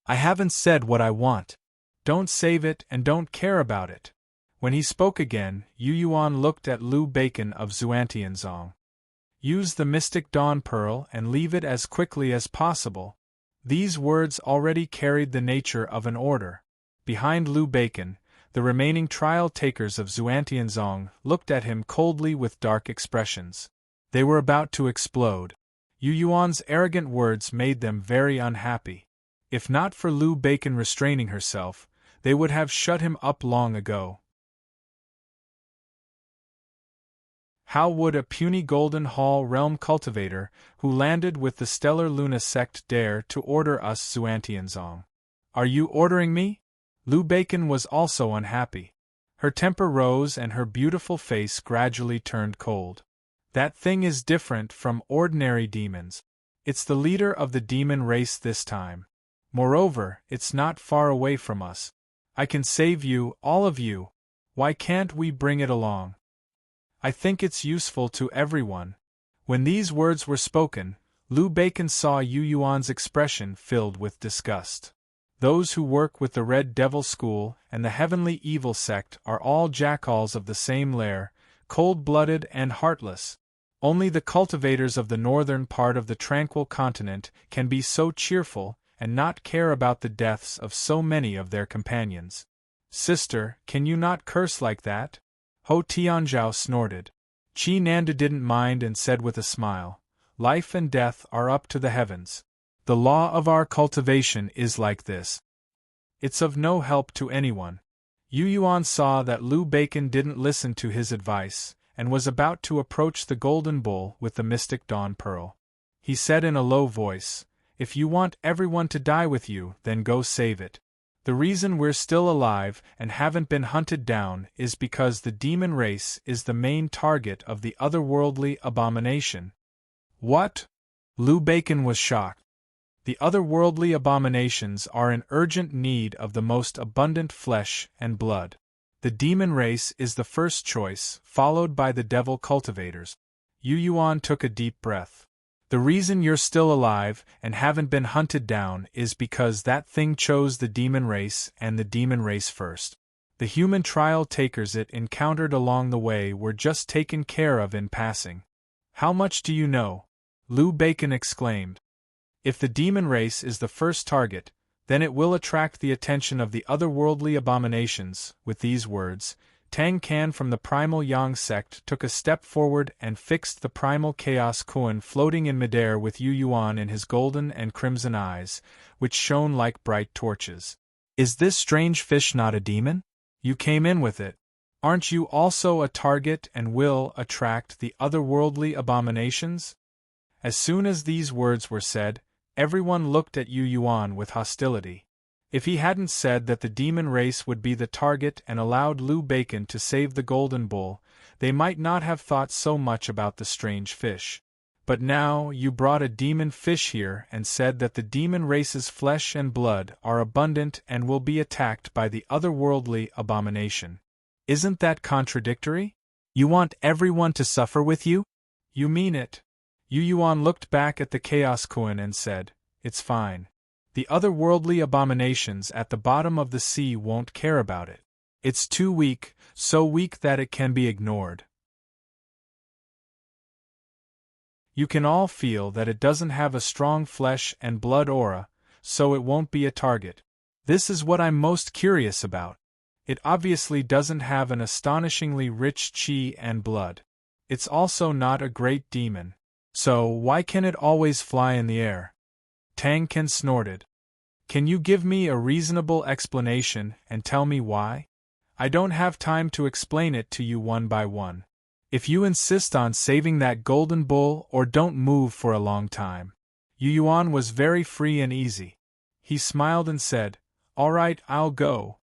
I haven't said what I want. Don't save it and don't care about it. When he spoke again, Yu Yuan looked at Liu Bacon of Xuantianzong. Use the mystic dawn pearl and leave it as quickly as possible. These words already carried the nature of an order. Behind Liu Bacon, the remaining trial takers of Xuantianzong looked at him coldly with dark expressions. They were about to explode. Yu Yuan's arrogant words made them very unhappy. If not for Liu Bacon restraining herself, they would have shut him up long ago. How would a puny Golden Hall realm cultivator, who landed with the Stellar Luna sect, dare to order us Xuantianzong? Are you ordering me? Liu Bacon was also unhappy. Her temper rose and her beautiful face gradually turned cold. That thing is different from ordinary demons. It's the leader of the demon race this time. Moreover, it's not far away from us. I can save you, all of you. Why can't we bring it along? I think it's useful to everyone. When these words were spoken, Liu Bacon saw Yu Yuan's expression filled with disgust. Those who work with the Red Devil School and the Heavenly Evil sect are all jackals of the same lair, cold-blooded and heartless. Only the cultivators of the northern part of the tranquil continent can be so cheerful and not care about the deaths of so many of their companions. Sister, can you not curse like that? Ho Tianzhao snorted. Qi Nanda didn't mind and said with a smile, Life and death are up to the heavens. The law of our cultivation is like this. It's of no help to anyone. Yu Yuan saw that Liu Bacon didn't listen to his advice, and was about to approach the golden bull with the mystic dawn pearl. He said in a low voice, If you want everyone to die with you, then go save it. The reason we're still alive and haven't been hunted down is because the demon race is the main target of the otherworldly abomination. What? Liu Bacon was shocked. The otherworldly abominations are in urgent need of the most abundant flesh and blood. The demon race is the first choice, followed by the devil cultivators. Yu Yuan took a deep breath. The reason you're still alive and haven't been hunted down is because that thing chose the demon race and the demon race first. The human trial takers it encountered along the way were just taken care of in passing. How much do you know? Liu Bacon exclaimed. If the demon race is the first target, then it will attract the attention of the otherworldly abominations. With these words, Tang Kan from the Primal Yang sect took a step forward and fixed the Primal Chaos Kuan floating in midair with Yu Yuan in his golden and crimson eyes, which shone like bright torches. Is this strange fish not a demon? You came in with it. Aren't you also a target and will attract the otherworldly abominations? As soon as these words were said, everyone looked at Yu Yuan with hostility. If he hadn't said that the demon race would be the target and allowed Liu Bacon to save the golden bull, they might not have thought so much about the strange fish. But now you brought a demon fish here and said that the demon race's flesh and blood are abundant and will be attacked by the otherworldly abomination. Isn't that contradictory? You want everyone to suffer with you? You mean it. Yu Yuan looked back at the Chaos Kuan and said, It's fine. The otherworldly abominations at the bottom of the sea won't care about it. It's too weak, so weak that it can be ignored. You can all feel that it doesn't have a strong flesh and blood aura, so it won't be a target. This is what I'm most curious about. It obviously doesn't have an astonishingly rich qi and blood. It's also not a great demon. So why can it always fly in the air? Tang Kan snorted. Can you give me a reasonable explanation and tell me why? I don't have time to explain it to you one by one. If you insist on saving that golden bull or don't move for a long time. Yu Yuan was very free and easy. He smiled and said, All right, I'll go.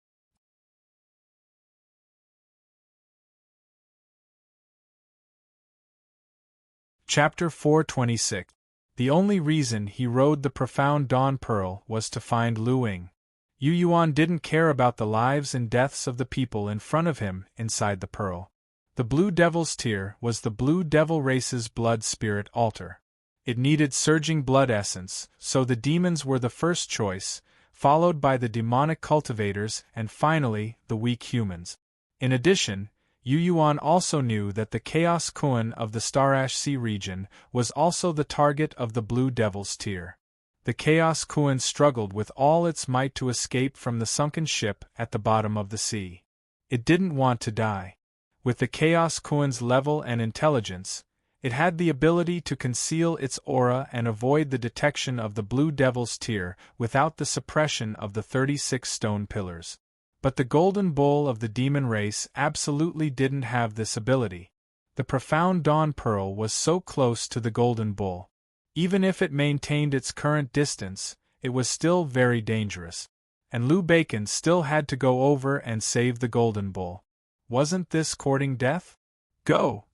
Chapter 426. The only reason he rode the profound Dawn Pearl was to find Lu Ying. Yu Yuan didn't care about the lives and deaths of the people in front of him inside the pearl. The Blue Devil's Tear was the Blue Devil race's blood spirit altar. It needed surging blood essence, so the demons were the first choice, followed by the demonic cultivators and finally, the weak humans. In addition, Yu Yuan also knew that the Chaos Kuan of the Starash Sea region was also the target of the Blue Devil's Tear. The Chaos Kuan struggled with all its might to escape from the sunken ship at the bottom of the sea. It didn't want to die. With the Chaos Kuan's level and intelligence, it had the ability to conceal its aura and avoid the detection of the Blue Devil's Tear without the suppression of the 36 stone pillars. But the Golden Bull of the demon race absolutely didn't have this ability. The profound Dawn Pearl was so close to the Golden Bull. Even if it maintained its current distance, it was still very dangerous. And Liu Bacon still had to go over and save the Golden Bull. Wasn't this courting death? Go!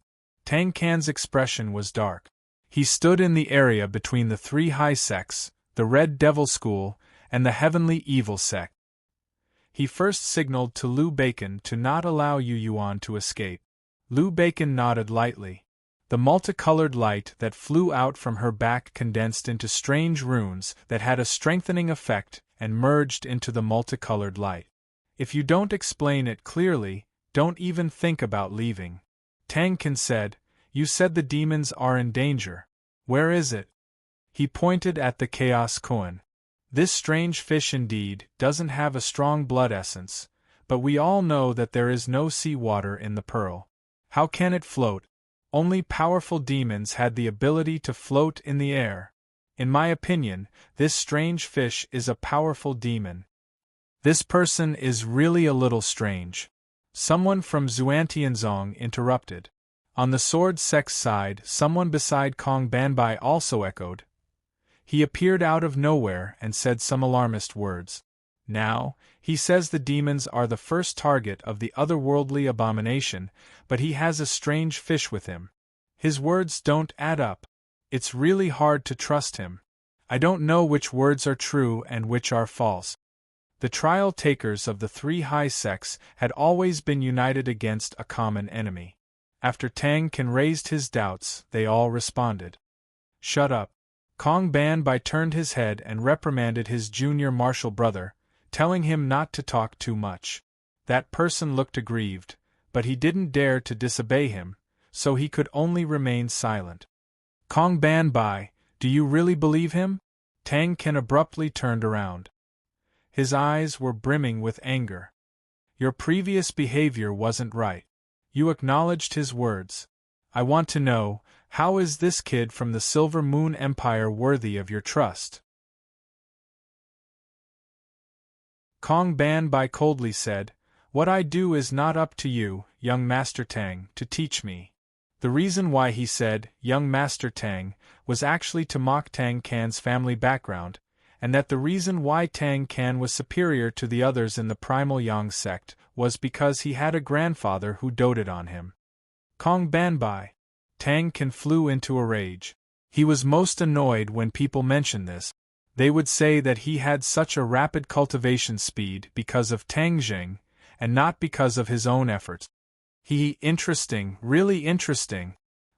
Tang Can's expression was dark. He stood in the area between the three high sects, the Red Devil School, and the Heavenly Evil sect. He first signaled to Liu Bacon to not allow Yu Yuan to escape. Liu Bacon nodded lightly. The multicolored light that flew out from her back condensed into strange runes that had a strengthening effect and merged into the multicolored light. If you don't explain it clearly, don't even think about leaving. Tang Can said, "You said the demons are in danger. Where is it?" He pointed at the Chaos Kuan. This strange fish indeed doesn't have a strong blood essence, but we all know that there is no sea water in the pearl. How can it float? Only powerful demons had the ability to float in the air. In my opinion, this strange fish is a powerful demon. This person is really a little strange. Someone from Xuantianzong interrupted. On the sword sect's side, someone beside Kong Banbai also echoed. He appeared out of nowhere and said some alarmist words. Now, he says the demons are the first target of the otherworldly abomination, but he has a strange fish with him. His words don't add up. It's really hard to trust him. I don't know which words are true and which are false. The trial takers of the three high sects had always been united against a common enemy. After Tang Can raised his doubts, they all responded. Shut up. Kong Banbai turned his head and reprimanded his junior martial brother, telling him not to talk too much. That person looked aggrieved, but he didn't dare to disobey him, so he could only remain silent. Kong Banbai, do you really believe him? Tang Can abruptly turned around. His eyes were brimming with anger. Your previous behavior wasn't right. You acknowledged his words. I want to know, how is this kid from the Silver Moon Empire worthy of your trust? Kong Banbai coldly said, What I do is not up to you, young Master Tang, to teach me. The reason why he said, young Master Tang, was actually to mock Tang Can's family background, and that the reason why Tang Can was superior to the others in the Primal Yang sect was because he had a grandfather who doted on him. Kong Banbai. Tang Can flew into a rage. He was most annoyed when people mentioned this. They would say that he had such a rapid cultivation speed because of Tang Jing, and not because of his own efforts. Interesting, really interesting.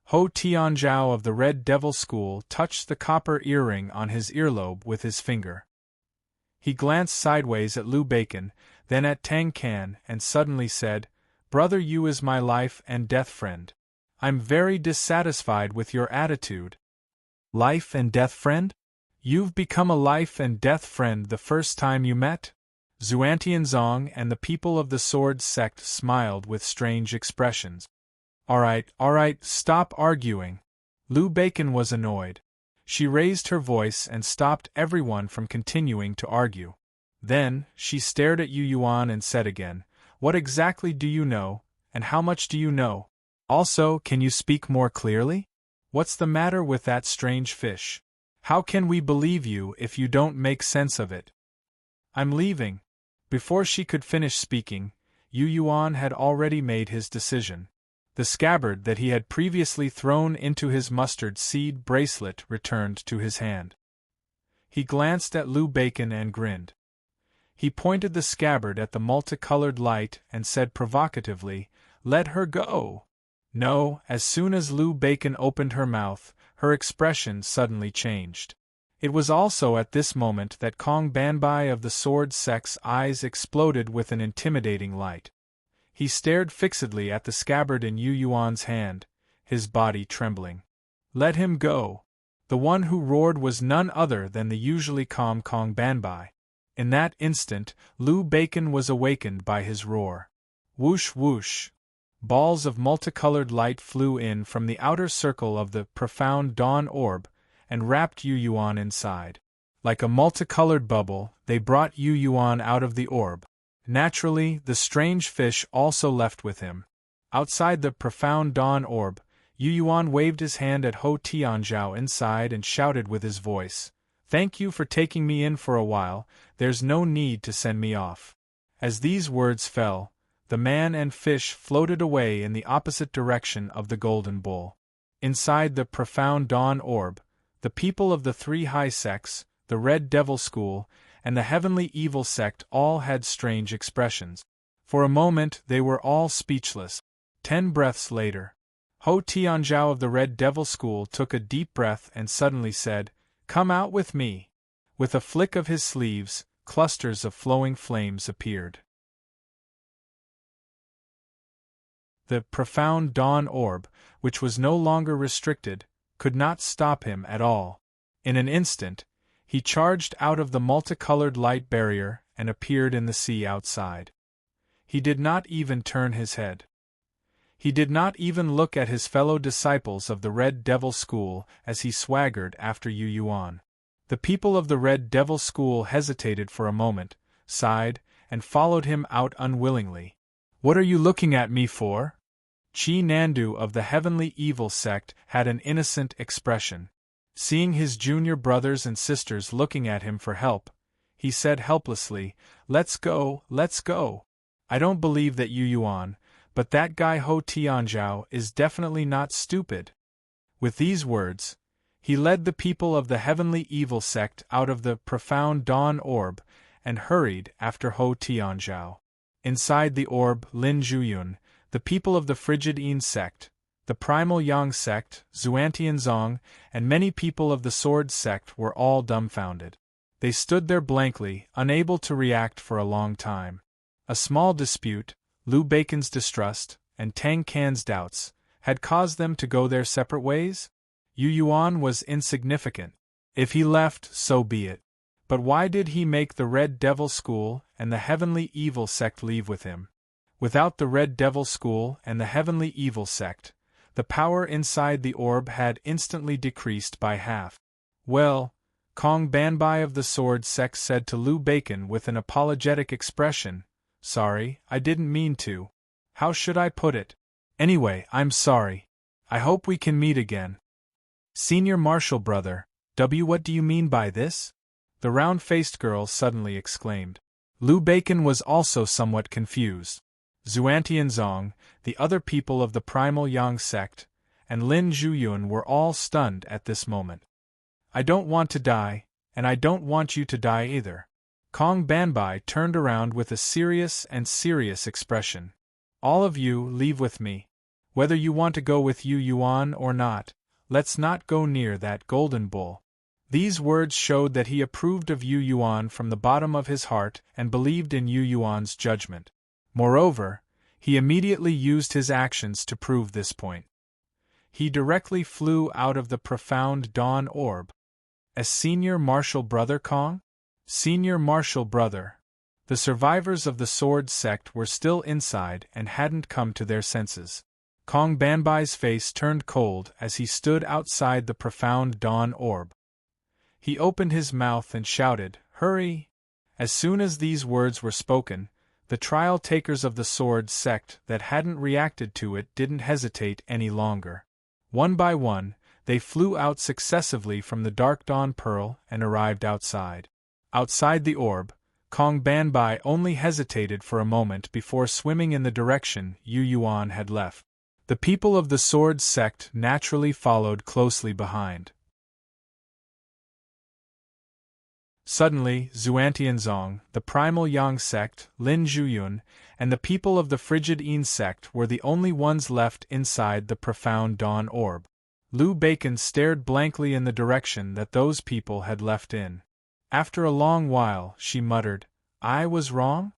Ho Tianzhao of the Red Devil School touched the copper earring on his earlobe with his finger. He glanced sideways at Liu Bacon, then at Tang Can, and suddenly said, Brother Yu is my life and death friend. I'm very dissatisfied with your attitude. Life and death friend? You've become a life and death friend the first time you met? Xuantianzong and the people of the Sword sect smiled with strange expressions. All right, stop arguing. Liu Bacon was annoyed. She raised her voice and stopped everyone from continuing to argue. Then, she stared at Yu Yuan and said again, What exactly do you know, and how much do you know? Also, can you speak more clearly? What's the matter with that strange fish? How can we believe you if you don't make sense of it? I'm leaving. Before she could finish speaking, Yu Yuan had already made his decision. The scabbard that he had previously thrown into his mustard seed bracelet returned to his hand. He glanced at Liu Bacon and grinned. He pointed the scabbard at the multicolored light and said provocatively, Let her go. No, as soon as Liu Bacon opened her mouth, her expression suddenly changed. It was also at this moment that Kong Banbai of the Sword Sect's eyes exploded with an intimidating light. He stared fixedly at the scabbard in Yu Yuan's hand, his body trembling. "Let him go!" The one who roared was none other than the usually calm Kong Banbai. In that instant, Liu Bacon was awakened by his roar. Whoosh whoosh! Balls of multicolored light flew in from the outer circle of the profound dawn orb, and wrapped Yu Yuan inside. Like a multicolored bubble, they brought Yu Yuan out of the orb. Naturally, the strange fish also left with him. Outside the profound dawn orb, Yu Yuan waved his hand at Ho Tianzhao inside and shouted with his voice, "Thank you for taking me in for a while, there's no need to send me off." As these words fell, the man and fish floated away in the opposite direction of the golden bull. Inside the profound dawn orb, the people of the three high sects, the Red Devil School, and the Heavenly Evil Sect all had strange expressions. For a moment they were all speechless. 10 breaths later, Ho Tianzhao of the Red Devil School took a deep breath and suddenly said, "Come out with me." With a flick of his sleeves, clusters of flowing flames appeared. The profound dawn orb, which was no longer restricted, could not stop him at all. In an instant, he charged out of the multicolored light barrier and appeared in the sea outside. He did not even turn his head. He did not even look at his fellow disciples of the Red Devil School as he swaggered after Yu Yuan. The people of the Red Devil School hesitated for a moment, sighed, and followed him out unwillingly. "What are you looking at me for?" Chi Nandu of the Heavenly Evil Sect had an innocent expression. Seeing his junior brothers and sisters looking at him for help, he said helplessly, let's go. I don't believe that Yu Yuan, but that guy Ho Tianzhao is definitely not stupid." With these words, he led the people of the Heavenly Evil Sect out of the profound dawn orb and hurried after Ho Tianzhao. Inside the orb, Lin Zhuyun, the people of the Frigid Een Sect, the Primal Yang Sect, Xuantianzong, and many people of the Sword Sect were all dumbfounded. They stood there blankly, unable to react for a long time. A small dispute, Liu Bacon's distrust, and Tang Can's doubts, had caused them to go their separate ways? Yu Yuan was insignificant. If he left, so be it. But why did he make the Red Devil School and the Heavenly Evil Sect leave with him? Without the Red Devil School and the Heavenly Evil Sect, the power inside the orb had instantly decreased by half. "Well," Kong Banbai of the Sword Sect said to Liu Bacon with an apologetic expression, "Sorry, I didn't mean to. How should I put it? Anyway, I'm sorry. I hope we can meet again." "Senior Marshal Brother, what do you mean by this?" the round-faced girl suddenly exclaimed. Liu Bacon was also somewhat confused. Xuantianzong, the other people of the Primal Yang Sect, and Lin Zhuyun were all stunned at this moment. "I don't want to die, and I don't want you to die either." Kong Banbai turned around with a serious expression. "All of you, leave with me. Whether you want to go with Yu Yuan or not, let's not go near that golden bull." These words showed that he approved of Yu Yuan from the bottom of his heart and believed in Yu Yuan's judgment. Moreover, he immediately used his actions to prove this point. He directly flew out of the profound dawn orb. As Senior Marshal Brother Kong? Senior Marshal Brother. The survivors of the Sword Sect were still inside and hadn't come to their senses. Kong Banbai's face turned cold as he stood outside the profound dawn orb. He opened his mouth and shouted, "Hurry!" As soon as these words were spoken, the trial takers of the Sword Sect that hadn't reacted to it didn't hesitate any longer. One by one, they flew out successively from the Dark Dawn Pearl and arrived outside. Outside the orb, Kong Banbai only hesitated for a moment before swimming in the direction Yu Yuan had left. The people of the Sword Sect naturally followed closely behind. Suddenly, Xuantianzong, the Primal Yang Sect, Lin Zhuyun, and the people of the Frigid Een Sect were the only ones left inside the profound dawn orb. Lou Bacon stared blankly in the direction that those people had left in. After a long while, she muttered, "I was wrong?"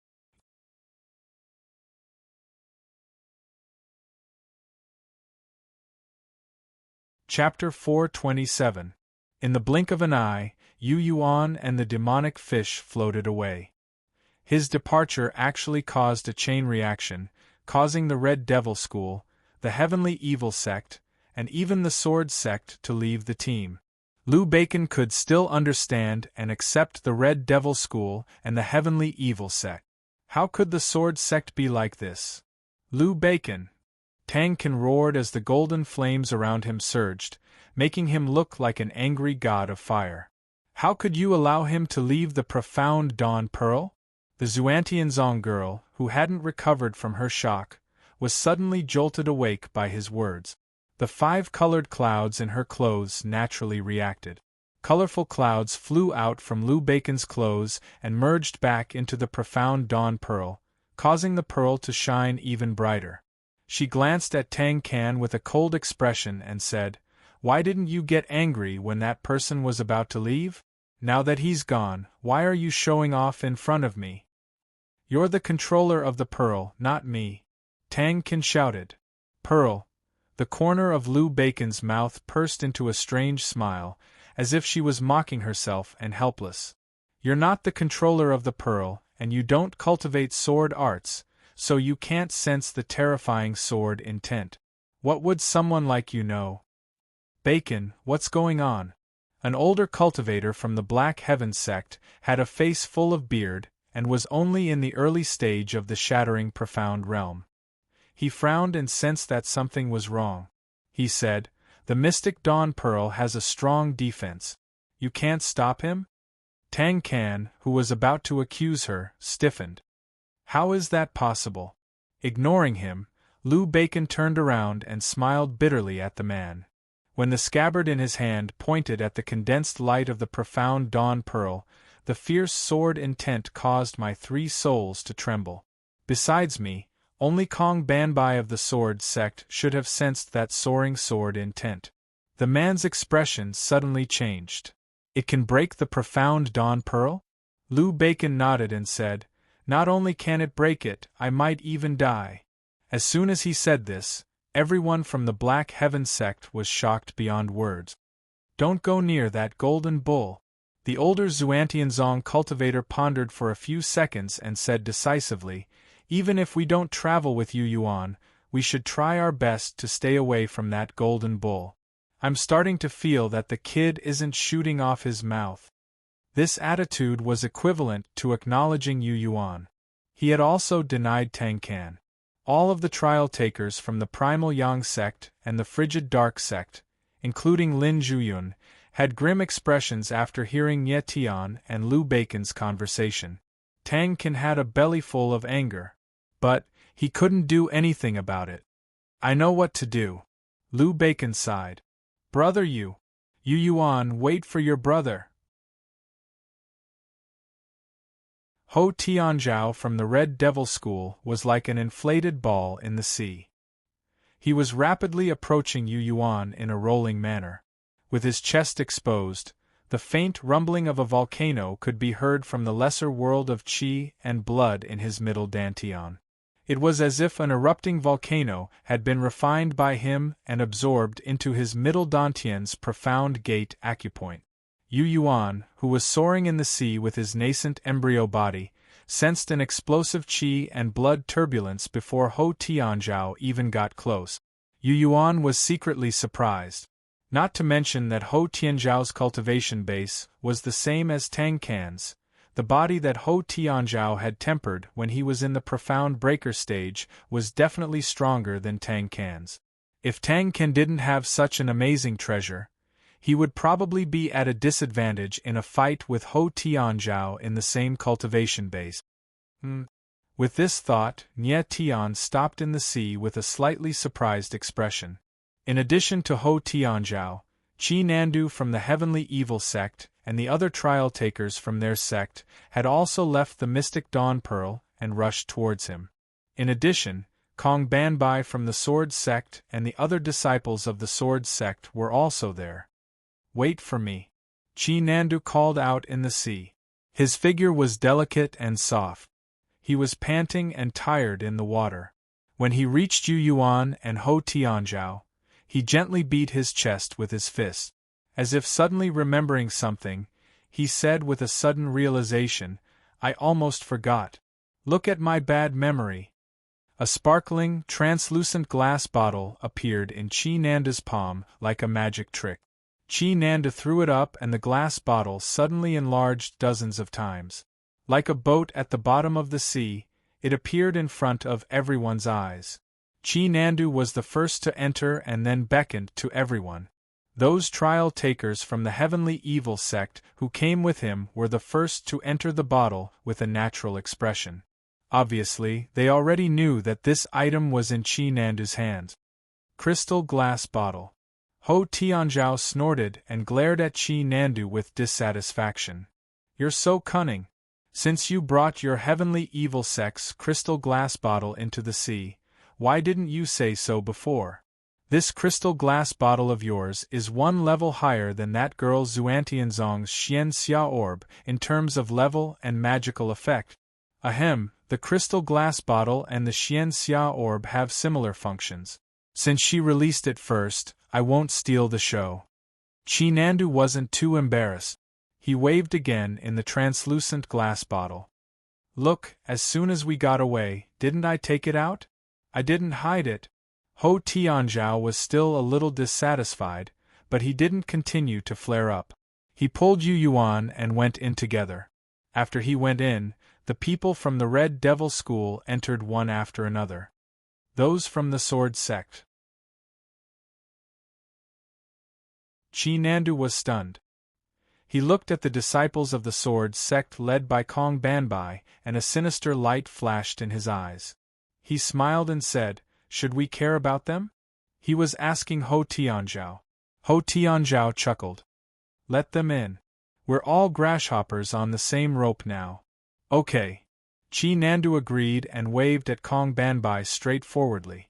Chapter 427. In the blink of an eye, Yu Yuan and the demonic fish floated away. His departure actually caused a chain reaction, causing the Red Devil School, the Heavenly Evil Sect, and even the Sword Sect to leave the team. Lou Bacon could still understand and accept the Red Devil School and the Heavenly Evil Sect. How could the Sword Sect be like this? Lou Bacon! Tang Can roared as the golden flames around him surged, making him look like an angry god of fire. How could you allow him to leave the profound Dawn Pearl? The Xuantianzong girl, who hadn't recovered from her shock, was suddenly jolted awake by his words. The 5 colored clouds in her clothes naturally reacted. Colorful clouds flew out from Lou Bacon's clothes and merged back into the profound Dawn Pearl, causing the pearl to shine even brighter. She glanced at Tang Can with a cold expression and said, "Why didn't you get angry when that person was about to leave? Now that he's gone, why are you showing off in front of me? You're the controller of the pearl, not me." Tang Can shouted. "Pearl." The corner of Lou Bacon's mouth pursed into a strange smile, as if she was mocking herself and helpless. "You're not the controller of the pearl, and you don't cultivate sword arts, so you can't sense the terrifying sword intent. What would someone like you know?" "Bacon, what's going on?" An older cultivator from the Black Heaven sect had a face full of beard and was only in the early stage of the shattering profound realm. He frowned and sensed that something was wrong. He said, "The mystic Dawn Pearl has a strong defense. You can't stop him?" Tang Can, who was about to accuse her, stiffened. "How is that possible?" Ignoring him, Lou Bacon turned around and smiled bitterly at the man. When the scabbard in his hand pointed at the condensed light of the profound Dawn Pearl, the fierce sword intent caused my 3 souls to tremble. Besides me, only Kong Banbai of the Sword sect should have sensed that soaring sword intent. The man's expression suddenly changed. "It can break the profound Dawn Pearl?" Lou Bacon nodded and said, "Not only can it break it, I might even die." As soon as he said this, everyone from the Black Heaven sect was shocked beyond words. "Don't go near that golden bull." The older Xuantianzong cultivator pondered for a few seconds and said decisively, "Even if we don't travel with Yu Yuan, we should try our best to stay away from that golden bull. I'm starting to feel that the kid isn't shooting off his mouth." This attitude was equivalent to acknowledging Yu Yuan. He had also denied Tang Can. All of the trial takers from the Primal Yang sect and the Frigid Dark sect, including Lin Zhuyun, had grim expressions after hearing Nye Tian and Lou Bacon's conversation. Tang Can had a bellyful of anger. But he couldn't do anything about it. "I know what to do." Lou Bacon sighed. "Brother Yu Yuan, wait for your brother." Ho Tianzhao from the Red Devil School was like an inflated ball in the sea. He was rapidly approaching Yu Yuan in a rolling manner. With his chest exposed, the faint rumbling of a volcano could be heard from the lesser world of qi and blood in his middle dantian. It was as if an erupting volcano had been refined by him and absorbed into his middle dantian's profound gate acupoint. Yu Yuan, who was soaring in the sea with his nascent embryo body, sensed an explosive qi and blood turbulence before Ho Tianzhao even got close. Yu Yuan was secretly surprised. Not to mention that Ho Tianzhao's cultivation base was the same as Tang Can's. The body that Ho Tianzhao had tempered when he was in the profound breaker stage was definitely stronger than Tang Can's. If Tang Can didn't have such an amazing treasure, he would probably be at a disadvantage in a fight with Ho Tianzhao in the same cultivation base. With this thought, Nye Tian stopped in the sea with a slightly surprised expression. In addition to Ho Tianzhao, Qi Nandu from the Heavenly Evil sect and the other trial takers from their sect had also left the mystic Dawn Pearl and rushed towards him. In addition, Kong Banbai from the Sword Sect and the other disciples of the Sword Sect were also there. "Wait for me," Chi Nandu called out in the sea. His figure was delicate and soft. He was panting and tired in the water. When he reached Yu Yuan and Ho Tianzhao, he gently beat his chest with his fist. As if suddenly remembering something, he said with a sudden realization, "I almost forgot. Look at my bad memory." A sparkling, translucent glass bottle appeared in Chi Nanda's palm like a magic trick. Chi Nanda threw it up and the glass bottle suddenly enlarged dozens of times. Like a boat at the bottom of the sea, it appeared in front of everyone's eyes. Chi Nandu was the first to enter and then beckoned to everyone. Those trial takers from the heavenly evil sect who came with him were the first to enter the bottle with a natural expression. Obviously, they already knew that this item was in Chi Nandu's hands. Crystal glass bottle. Ho Tianzhao snorted and glared at Chi Nandu with dissatisfaction. "You're so cunning. Since you brought your heavenly evil sect's crystal glass bottle into the sea, why didn't you say so before? This crystal glass bottle of yours is one level higher than that girl Xuantianzong's Xian Xia orb in terms of level and magical effect." Ahem, the crystal glass bottle and the Xian Xia orb have similar functions. Since she released it first, I won't steal the show. Chi Nandu wasn't too embarrassed. He waved again in the translucent glass bottle. "Look, as soon as we got away, didn't I take it out? I didn't hide it." Ho Tianzhao was still a little dissatisfied, but he didn't continue to flare up. He pulled Yu Yuan and went in together. After he went in, the people from the Red Devil School entered one after another. Those from the Sword Sect. Chi Nandu was stunned. He looked at the disciples of the Sword Sect led by Kong Banbai, and a sinister light flashed in his eyes. He smiled and said, "Should we care about them?" He was asking Ho Tianzhao. Ho Tianzhao chuckled. "Let them in. We're all grasshoppers on the same rope now." "Okay." Chi Nandu agreed and waved at Kong Banbai straightforwardly.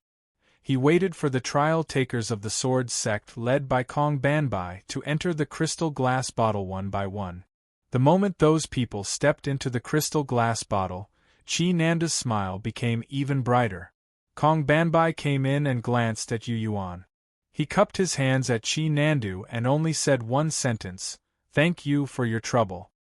He waited for the trial takers of the Sword Sect led by Kong Banbai to enter the crystal glass bottle one by one. The moment those people stepped into the crystal glass bottle, Chi Nanda's smile became even brighter. Kong Banbai came in and glanced at Yu Yuan. He cupped his hands at Chi Nandu and only said one sentence, "Thank you for your trouble."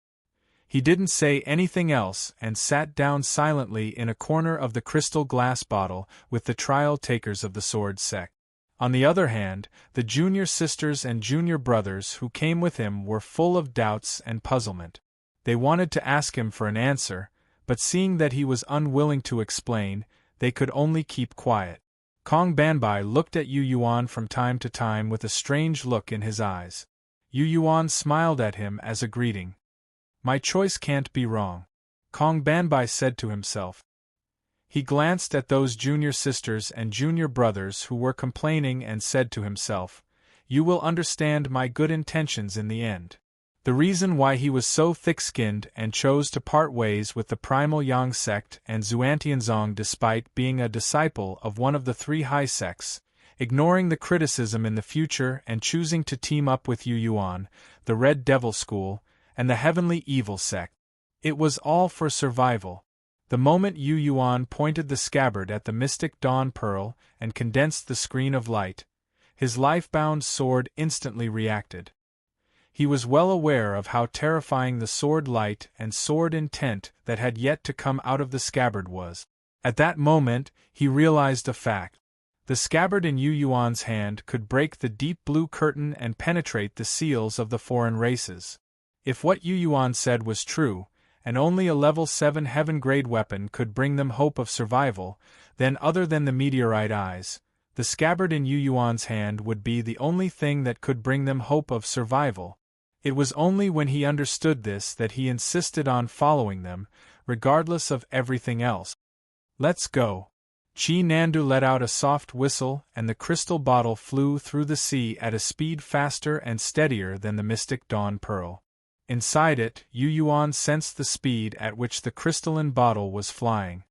He didn't say anything else and sat down silently in a corner of the crystal glass bottle with the trial takers of the Sword Sect. On the other hand, the junior sisters and junior brothers who came with him were full of doubts and puzzlement. They wanted to ask him for an answer, but seeing that he was unwilling to explain, they could only keep quiet. Kong Banbai looked at Yu Yuan from time to time with a strange look in his eyes. Yu Yuan smiled at him as a greeting. "My choice can't be wrong," Kong Banbai said to himself. He glanced at those junior sisters and junior brothers who were complaining and said to himself, "You will understand my good intentions in the end." The reason why he was so thick-skinned and chose to part ways with the Primal Yang sect and Xuantianzong despite being a disciple of one of the three high sects, ignoring the criticism in the future and choosing to team up with Yu Yuan, the Red Devil School, and the Heavenly Evil sect. It was all for survival. The moment Yu Yuan pointed the scabbard at the mystic Dawn Pearl and condensed the screen of light, his life-bound sword instantly reacted. He was well aware of how terrifying the sword light and sword intent that had yet to come out of the scabbard was. At that moment, he realized a fact. The scabbard in Yu Yuan's hand could break the deep blue curtain and penetrate the seals of the foreign races. If what Yu Yuan said was true, and only a level 7 heaven-grade weapon could bring them hope of survival, then other than the meteorite eyes, the scabbard in Yu Yuan's hand would be the only thing that could bring them hope of survival. It was only when he understood this that he insisted on following them, regardless of everything else. "Let's go." Chi Nandu let out a soft whistle and the crystal bottle flew through the sea at a speed faster and steadier than the mystic Dawn Pearl. Inside it, Yu Yuan sensed the speed at which the crystalline bottle was flying.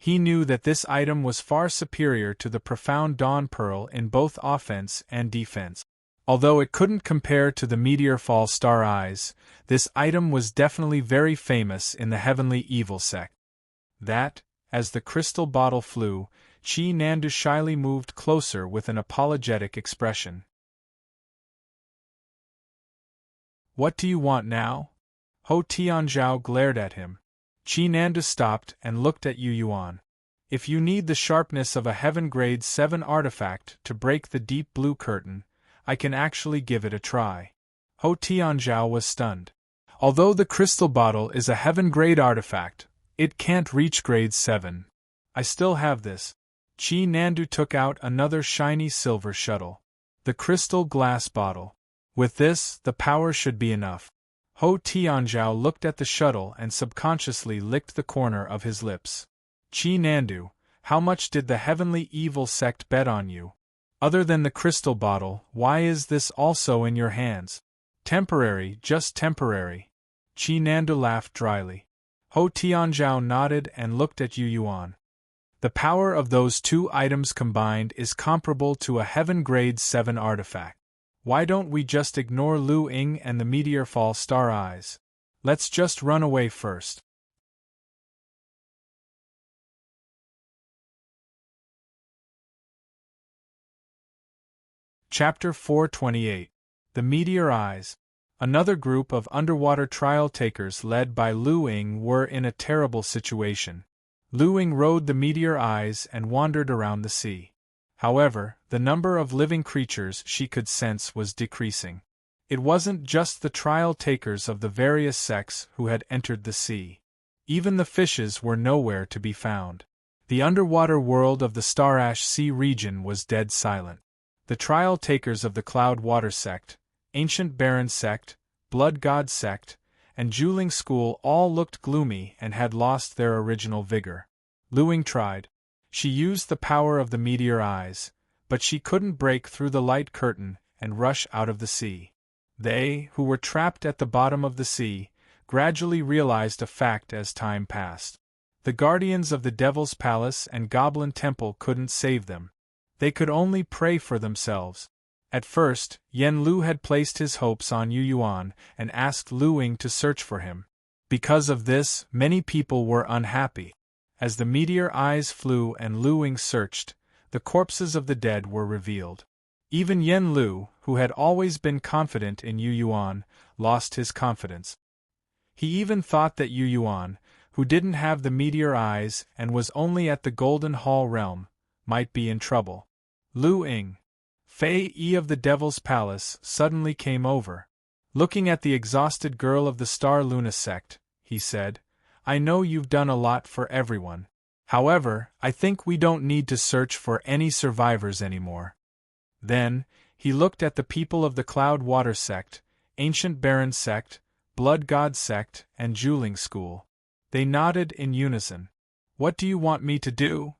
He knew that this item was far superior to the profound dawn pearl in both offense and defense. Although it couldn't compare to the meteor fall star eyes, this item was definitely very famous in the heavenly evil sect. That, as the crystal bottle flew, Chi Nandu shyly moved closer with an apologetic expression. "What do you want now?" Ho Tianzhao glared at him. Chi Nandu stopped and looked at Yu Yuan. "If you need the sharpness of a Heaven Grade 7 artifact to break the deep blue curtain, I can actually give it a try." Ho Tianzhao was stunned. "Although the crystal bottle is a Heaven Grade artifact, it can't reach Grade 7. I still have this." Chi Nandu took out another shiny silver shuttle. The crystal glass bottle. "With this, the power should be enough." Ho Tianzhao looked at the shuttle and subconsciously licked the corner of his lips. "Chi Nandu, how much did the heavenly evil sect bet on you? Other than the crystal bottle, why is this also in your hands?" "Temporary, just temporary." Chi Nandu laughed dryly. Ho Tianzhao nodded and looked at Yu Yuan. "The power of those two items combined is comparable to a Heaven Grade 7 artifact. Why don't we just ignore Lu Ying and the meteor fall star eyes? Let's just run away first." Chapter 428. The Meteor Eyes. Another group of underwater trial takers led by Lu Ying were in a terrible situation. Lu Ying rode the meteor eyes and wandered around the sea. However, the number of living creatures she could sense was decreasing. It wasn't just the trial takers of the various sects who had entered the sea. Even the fishes were nowhere to be found. The underwater world of the Starash Sea region was dead silent. The trial takers of the Cloud Water sect, Ancient Baron sect, Blood God sect, and Juling school all looked gloomy and had lost their original vigor. Lu Ying tried. She used the power of the meteor eyes, but she couldn't break through the light curtain and rush out of the sea. They, who were trapped at the bottom of the sea, gradually realized a fact as time passed. The guardians of the Devil's Palace and Goblin Temple couldn't save them. They could only pray for themselves. At first, Yen Lu had placed his hopes on Yu Yuan and asked Lu Ying to search for him. Because of this, many people were unhappy. As the meteor eyes flew and Lu Ying searched, the corpses of the dead were revealed. Even Yen Lu, who had always been confident in Yu Yuan, lost his confidence. He even thought that Yu Yuan, who didn't have the meteor eyes and was only at the Golden Hall realm, might be in trouble. Lu Ying, Fei Yi of the Devil's Palace, suddenly came over. Looking at the exhausted girl of the Star Luna sect, he said, "I know you've done a lot for everyone. However, I think we don't need to search for any survivors anymore." Then, he looked at the people of the Cloud Water sect, Ancient Baron sect, Blood God sect, and Juling school. They nodded in unison. "What do you want me to do?"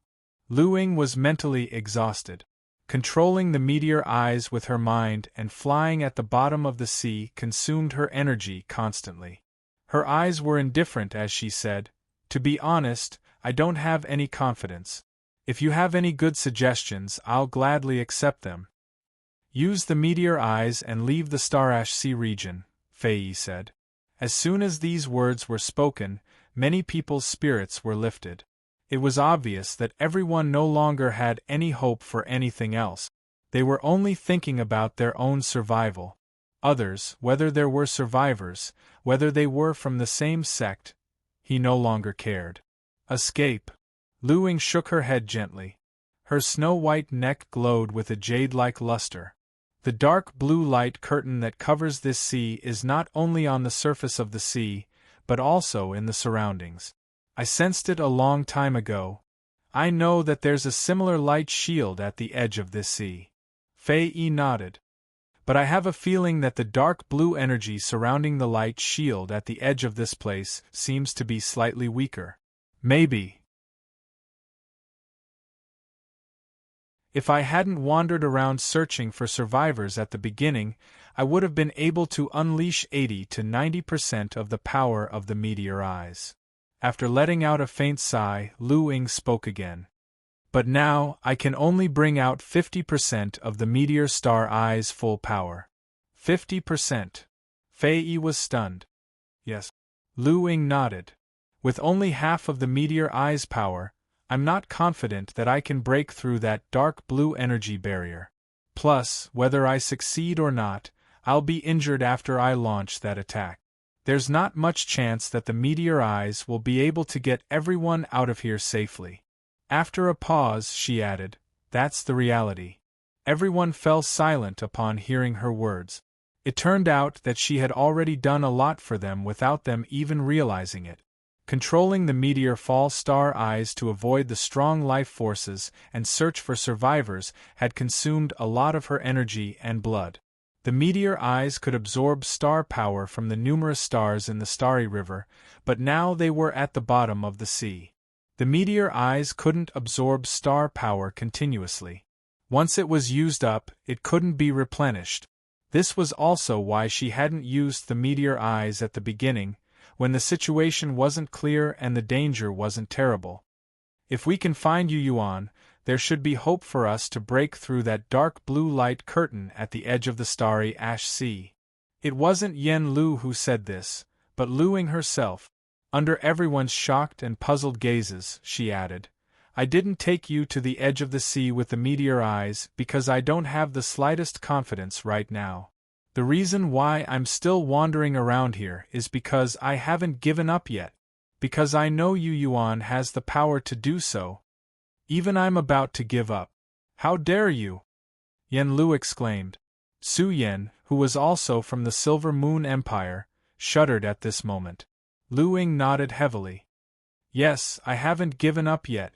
Lu Ying was mentally exhausted. Controlling the meteor eyes with her mind and flying at the bottom of the sea consumed her energy constantly. Her eyes were indifferent as she said, "To be honest, I don't have any confidence. If you have any good suggestions, I'll gladly accept them." "Use the meteor eyes and leave the Starash Sea region," Fei Yi said. As soon as these words were spoken, many people's spirits were lifted. It was obvious that everyone no longer had any hope for anything else. They were only thinking about their own survival. Others, whether there were survivors, whether they were from the same sect, he no longer cared. Escape. Lu Ying shook her head gently. Her snow-white neck glowed with a jade-like luster. The dark blue light curtain that covers this sea is not only on the surface of the sea, but also in the surroundings. I sensed it a long time ago. I know that there's a similar light shield at the edge of this sea. Fei Yi nodded. But I have a feeling that the dark blue energy surrounding the light shield at the edge of this place seems to be slightly weaker. Maybe. If I hadn't wandered around searching for survivors at the beginning, I would have been able to unleash 80 to 90% of the power of the meteor eyes. After letting out a faint sigh, Lu Ying spoke again. But now, I can only bring out 50% of the meteor star eye's full power. 50%. Fei Yi was stunned. Yes. Lu Ying nodded. With only half of the meteor eye's power, I'm not confident that I can break through that dark blue energy barrier. Plus, whether I succeed or not, I'll be injured after I launch that attack. There's not much chance that the meteor eyes will be able to get everyone out of here safely. After a pause, she added, that's the reality. Everyone fell silent upon hearing her words. It turned out that she had already done a lot for them without them even realizing it. Controlling the meteor fall star eyes to avoid the strong life forces and search for survivors had consumed a lot of her energy and blood. The meteor eyes could absorb star power from the numerous stars in the starry river, but now they were at the bottom of the sea. The meteor eyes couldn't absorb star power continuously. Once it was used up, it couldn't be replenished. This was also why she hadn't used the meteor eyes at the beginning, when the situation wasn't clear and the danger wasn't terrible. If we can find Yu Yuan, there should be hope for us to break through that dark blue light curtain at the edge of the starry ash sea. It wasn't Yen Lu who said this, but Lu Ying herself. Under everyone's shocked and puzzled gazes, she added, I didn't take you to the edge of the sea with the meteor eyes because I don't have the slightest confidence right now. The reason why I'm still wandering around here is because I haven't given up yet. Because I know Yu Yuan has the power to do so. Even I'm about to give up. How dare you? Yen Lu exclaimed. Su Yen, who was also from the Silver Moon Empire, shuddered at this moment. Lu Ying nodded heavily. Yes, I haven't given up yet.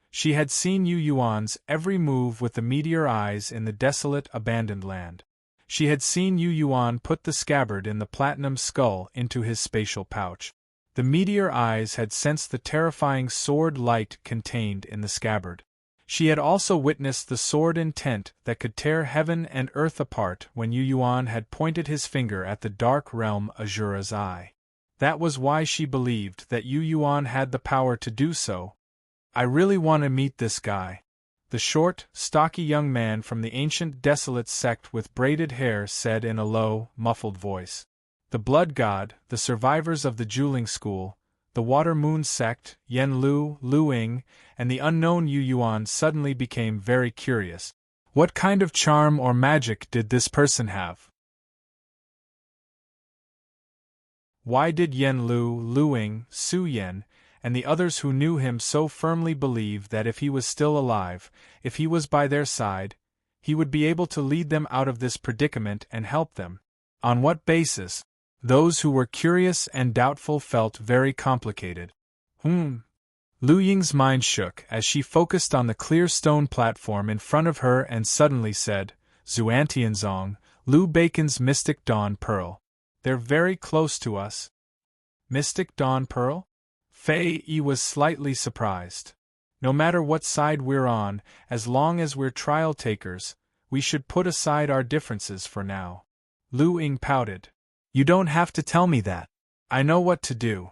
She had seen Yu Yuan's every move with the meteor eyes in the desolate, abandoned land. She had seen Yu Yuan put the scabbard in the platinum skull into his spatial pouch. The meteor eyes had sensed the terrifying sword light contained in the scabbard. She had also witnessed the sword intent that could tear heaven and earth apart when Yu Yuan had pointed his finger at the dark realm Azura's eye. That was why she believed that Yu Yuan had the power to do so. I really want to meet this guy. The short, stocky young man from the ancient desolate sect with braided hair said in a low, muffled voice. The Blood God, the survivors of the Juling School, the Water Moon sect, Yen Lu, Lu Ying, and the unknown Yu Yuan suddenly became very curious. What kind of charm or magic did this person have? Why did Yen Lu, Lu Ying, Su Yen, and the others who knew him so firmly believe that if he was still alive, if he was by their side, he would be able to lead them out of this predicament and help them? On what basis? Those who were curious and doubtful felt very complicated. Lu Ying's mind shook as she focused on the clear stone platform in front of her and suddenly said, Zuantianzong, Lu Bacon's Mystic Dawn Pearl. They're very close to us. Mystic Dawn Pearl? Fei Yi was slightly surprised. No matter what side we're on, as long as we're trial takers, we should put aside our differences for now. Lu Ying pouted. You don't have to tell me that. I know what to do.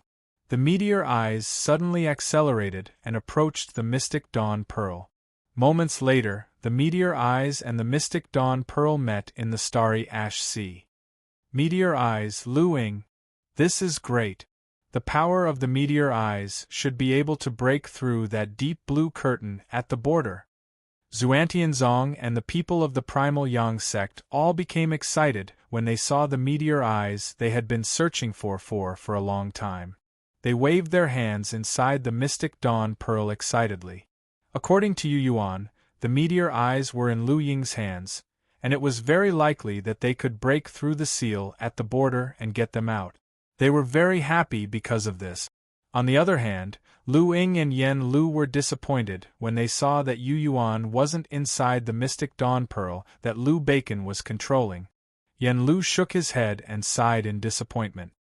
The meteor eyes suddenly accelerated and approached the Mystic Dawn Pearl. Moments later, the meteor eyes and the Mystic Dawn Pearl met in the starry ash sea. Meteor eyes, Lu Ying. This is great. The power of the meteor eyes should be able to break through that deep blue curtain at the border. Zuantianzong and the people of the Primal Yang sect all became excited when they saw the meteor eyes they had been searching for a long time. They waved their hands inside the Mystic Dawn Pearl excitedly. According to Yu Yuan, the meteor eyes were in Lu Ying's hands, and it was very likely that they could break through the seal at the border and get them out. They were very happy because of this. On the other hand, Lu Ying and Yen Lu were disappointed when they saw that Yu Yuan wasn't inside the Mystic Dawn Pearl that Lu Bacon was controlling. Yen Lu shook his head and sighed in disappointment.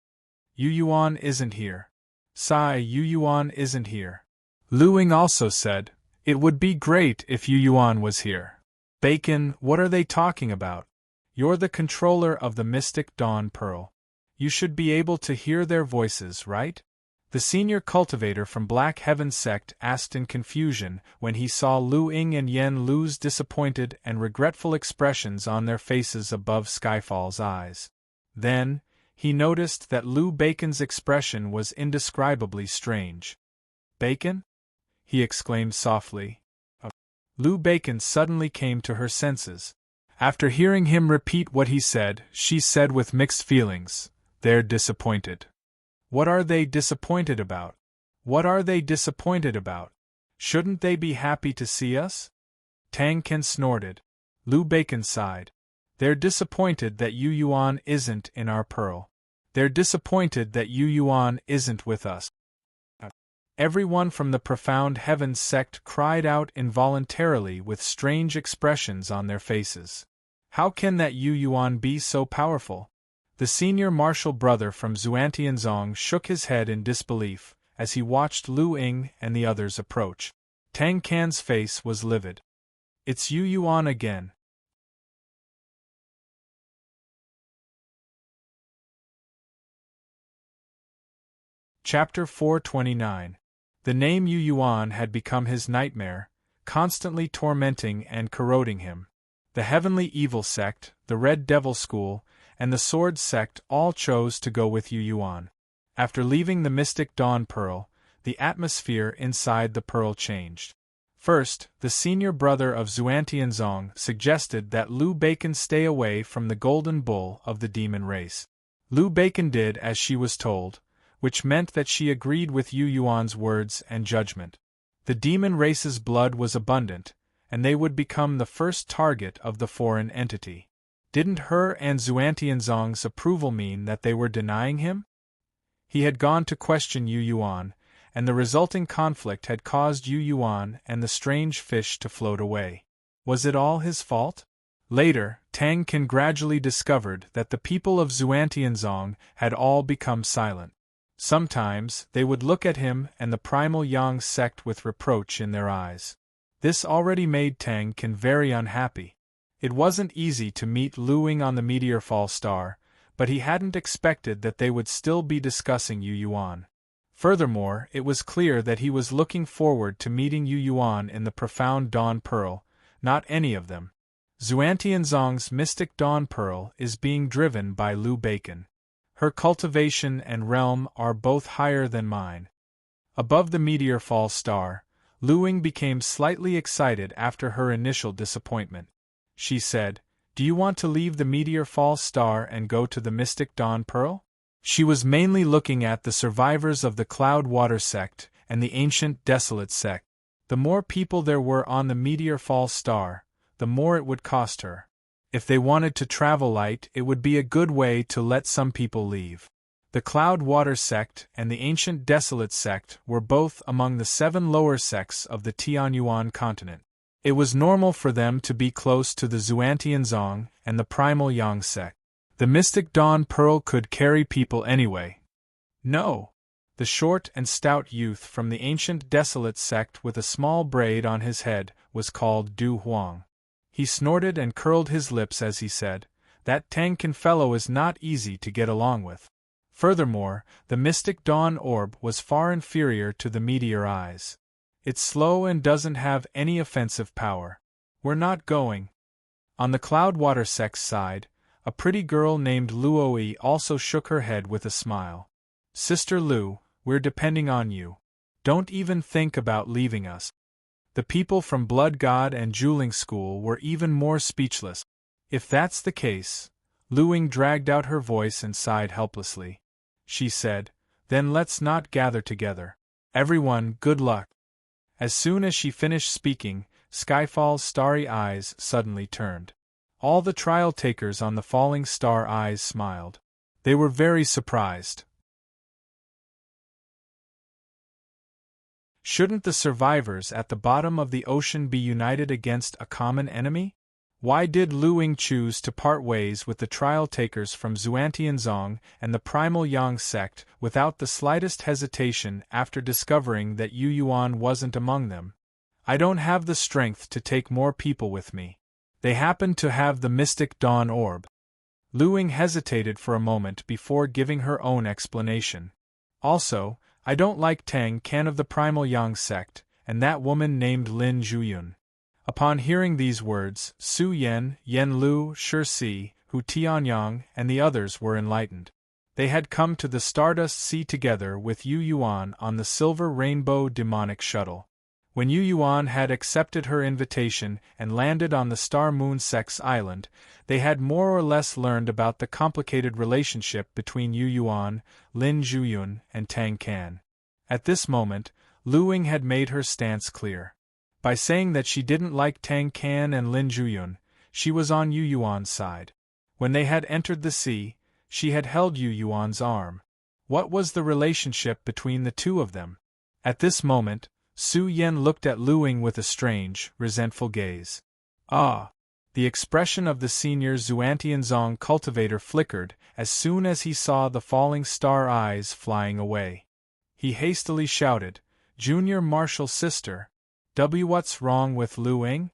Yu Yuan isn't here. Sigh, Yu Yuan isn't here. Lu Ying also said, it would be great if Yu Yuan was here. Bacon, what are they talking about? You're the controller of the Mystic Dawn Pearl. You should be able to hear their voices, right? The senior cultivator from Black Heaven sect asked in confusion when he saw Lu Ying and Yen Lu's disappointed and regretful expressions on their faces above Skyfall's eyes. Then, he noticed that Lu Bacon's expression was indescribably strange. "Bacon?" he exclaimed softly. Lu Bacon suddenly came to her senses. After hearing him repeat what he said, she said with mixed feelings, "They're disappointed." "What are they disappointed about? What are they disappointed about? Shouldn't they be happy to see us?" Tang Ken snorted. Lu Bacon sighed. "They're disappointed that Yu Yuan isn't in our pearl. They're disappointed that Yu Yuan isn't with us." Everyone from the Profound Heavens sect cried out involuntarily with strange expressions on their faces. "How can that Yu Yuan be so powerful?" The senior martial brother from Xuantianzong shook his head in disbelief as he watched Lu Ying and the others approach. Tang Can's face was livid. "It's Yu Yuan again." Chapter 429. The name Yu Yuan had become his nightmare, constantly tormenting and corroding him. The Heavenly Evil sect, the Red Devil School, and the Sword sect all chose to go with Yu Yuan. After leaving the Mystic Dawn Pearl, the atmosphere inside the pearl changed. First, the senior brother of Xuantianzong suggested that Lu Bacon stay away from the Golden Bull of the demon race. Lu Bacon did as she was told, which meant that she agreed with Yu Yuan's words and judgment. The demon race's blood was abundant, and they would become the first target of the foreign entity. Didn't her and Xuantianzong's approval mean that they were denying him? He had gone to question Yu Yuan, and the resulting conflict had caused Yu Yuan and the strange fish to float away. Was it all his fault? Later, Tang Ken gradually discovered that the people of Xuantianzong had all become silent. Sometimes, they would look at him and the Primal Yang sect with reproach in their eyes. This already made Tang Ken very unhappy. It wasn't easy to meet Lu Ying on the Meteor Fall Star, but he hadn't expected that they would still be discussing Yu Yuan. Furthermore, it was clear that he was looking forward to meeting Yu Yuan in the Profound Dawn Pearl, not any of them. Xuantianzong's Mystic Dawn Pearl is being driven by Lu Bacon. Her cultivation and realm are both higher than mine. Above the Meteor Fall Star, Lu Ying became slightly excited after her initial disappointment. She said, "Do you want to leave the Meteor Fall Star and go to the Mystic Dawn Pearl?" She was mainly looking at the survivors of the Cloud Water sect and the Ancient Desolate sect. The more people there were on the Meteor Fall Star, the more it would cost her. If they wanted to travel light, it would be a good way to let some people leave. The Cloud Water sect and the Ancient Desolate sect were both among the 7 lower sects of the Tianyuan continent. It was normal for them to be close to the Xuantianzong and the Primal Yang sect. The Mystic Dawn Pearl could carry people anyway. No. The short and stout youth from the Ancient Desolate sect with a small braid on his head was called Du Huang. He snorted and curled his lips as he said, "That Tang Ken fellow is not easy to get along with." Furthermore, the Mystic Dawn Orb was far inferior to the Meteor Eyes. It's slow and doesn't have any offensive power. We're not going. On the Cloudwater sect's side, a pretty girl named Luoi also shook her head with a smile. "Sister Lu, we're depending on you. Don't even think about leaving us." The people from Blood God and Juling School were even more speechless. "If that's the case," Lu Ying dragged out her voice and sighed helplessly. She said, "Then let's not gather together. Everyone, good luck." As soon as she finished speaking, Skyfall's starry eyes suddenly turned. All the trial takers on the falling star eyes smiled. They were very surprised. Shouldn't the survivors at the bottom of the ocean be united against a common enemy? Why did Lu Ying choose to part ways with the trial takers from Xuantianzong and the Primal Yang sect without the slightest hesitation after discovering that Yu Yuan wasn't among them? "I don't have the strength to take more people with me. They happen to have the Mystic Dawn Orb." Lu Ying hesitated for a moment before giving her own explanation. "Also, I don't like Tang Can of the Primal Yang sect, and that woman named Lin Zhuyun. Upon hearing these words, Su Yan, Yen Lu, Shi Si, Hu Tianyang, and the others were enlightened. They had come to the Stardust Sea together with Yu Yuan on the Silver Rainbow demonic shuttle. When Yu Yuan had accepted her invitation and landed on the Star Moon Sex Island, they had more or less learned about the complicated relationship between Yu Yuan, Lin Zhuyun, and Tang Can. At this moment, Lu Ying had made her stance clear. By saying that she didn't like Tang Can and Lin Zhuyun, she was on Yu Yuan's side. When they had entered the sea, she had held Yu Yuan's arm. What was the relationship between the two of them? At this moment, Su Yan looked at Lu Ying with a strange, resentful gaze. Ah! The expression of the senior Xuantianzong cultivator flickered as soon as he saw the falling star eyes flying away. He hastily shouted, "Junior Marshal Sister! What's wrong with Lu Ying?"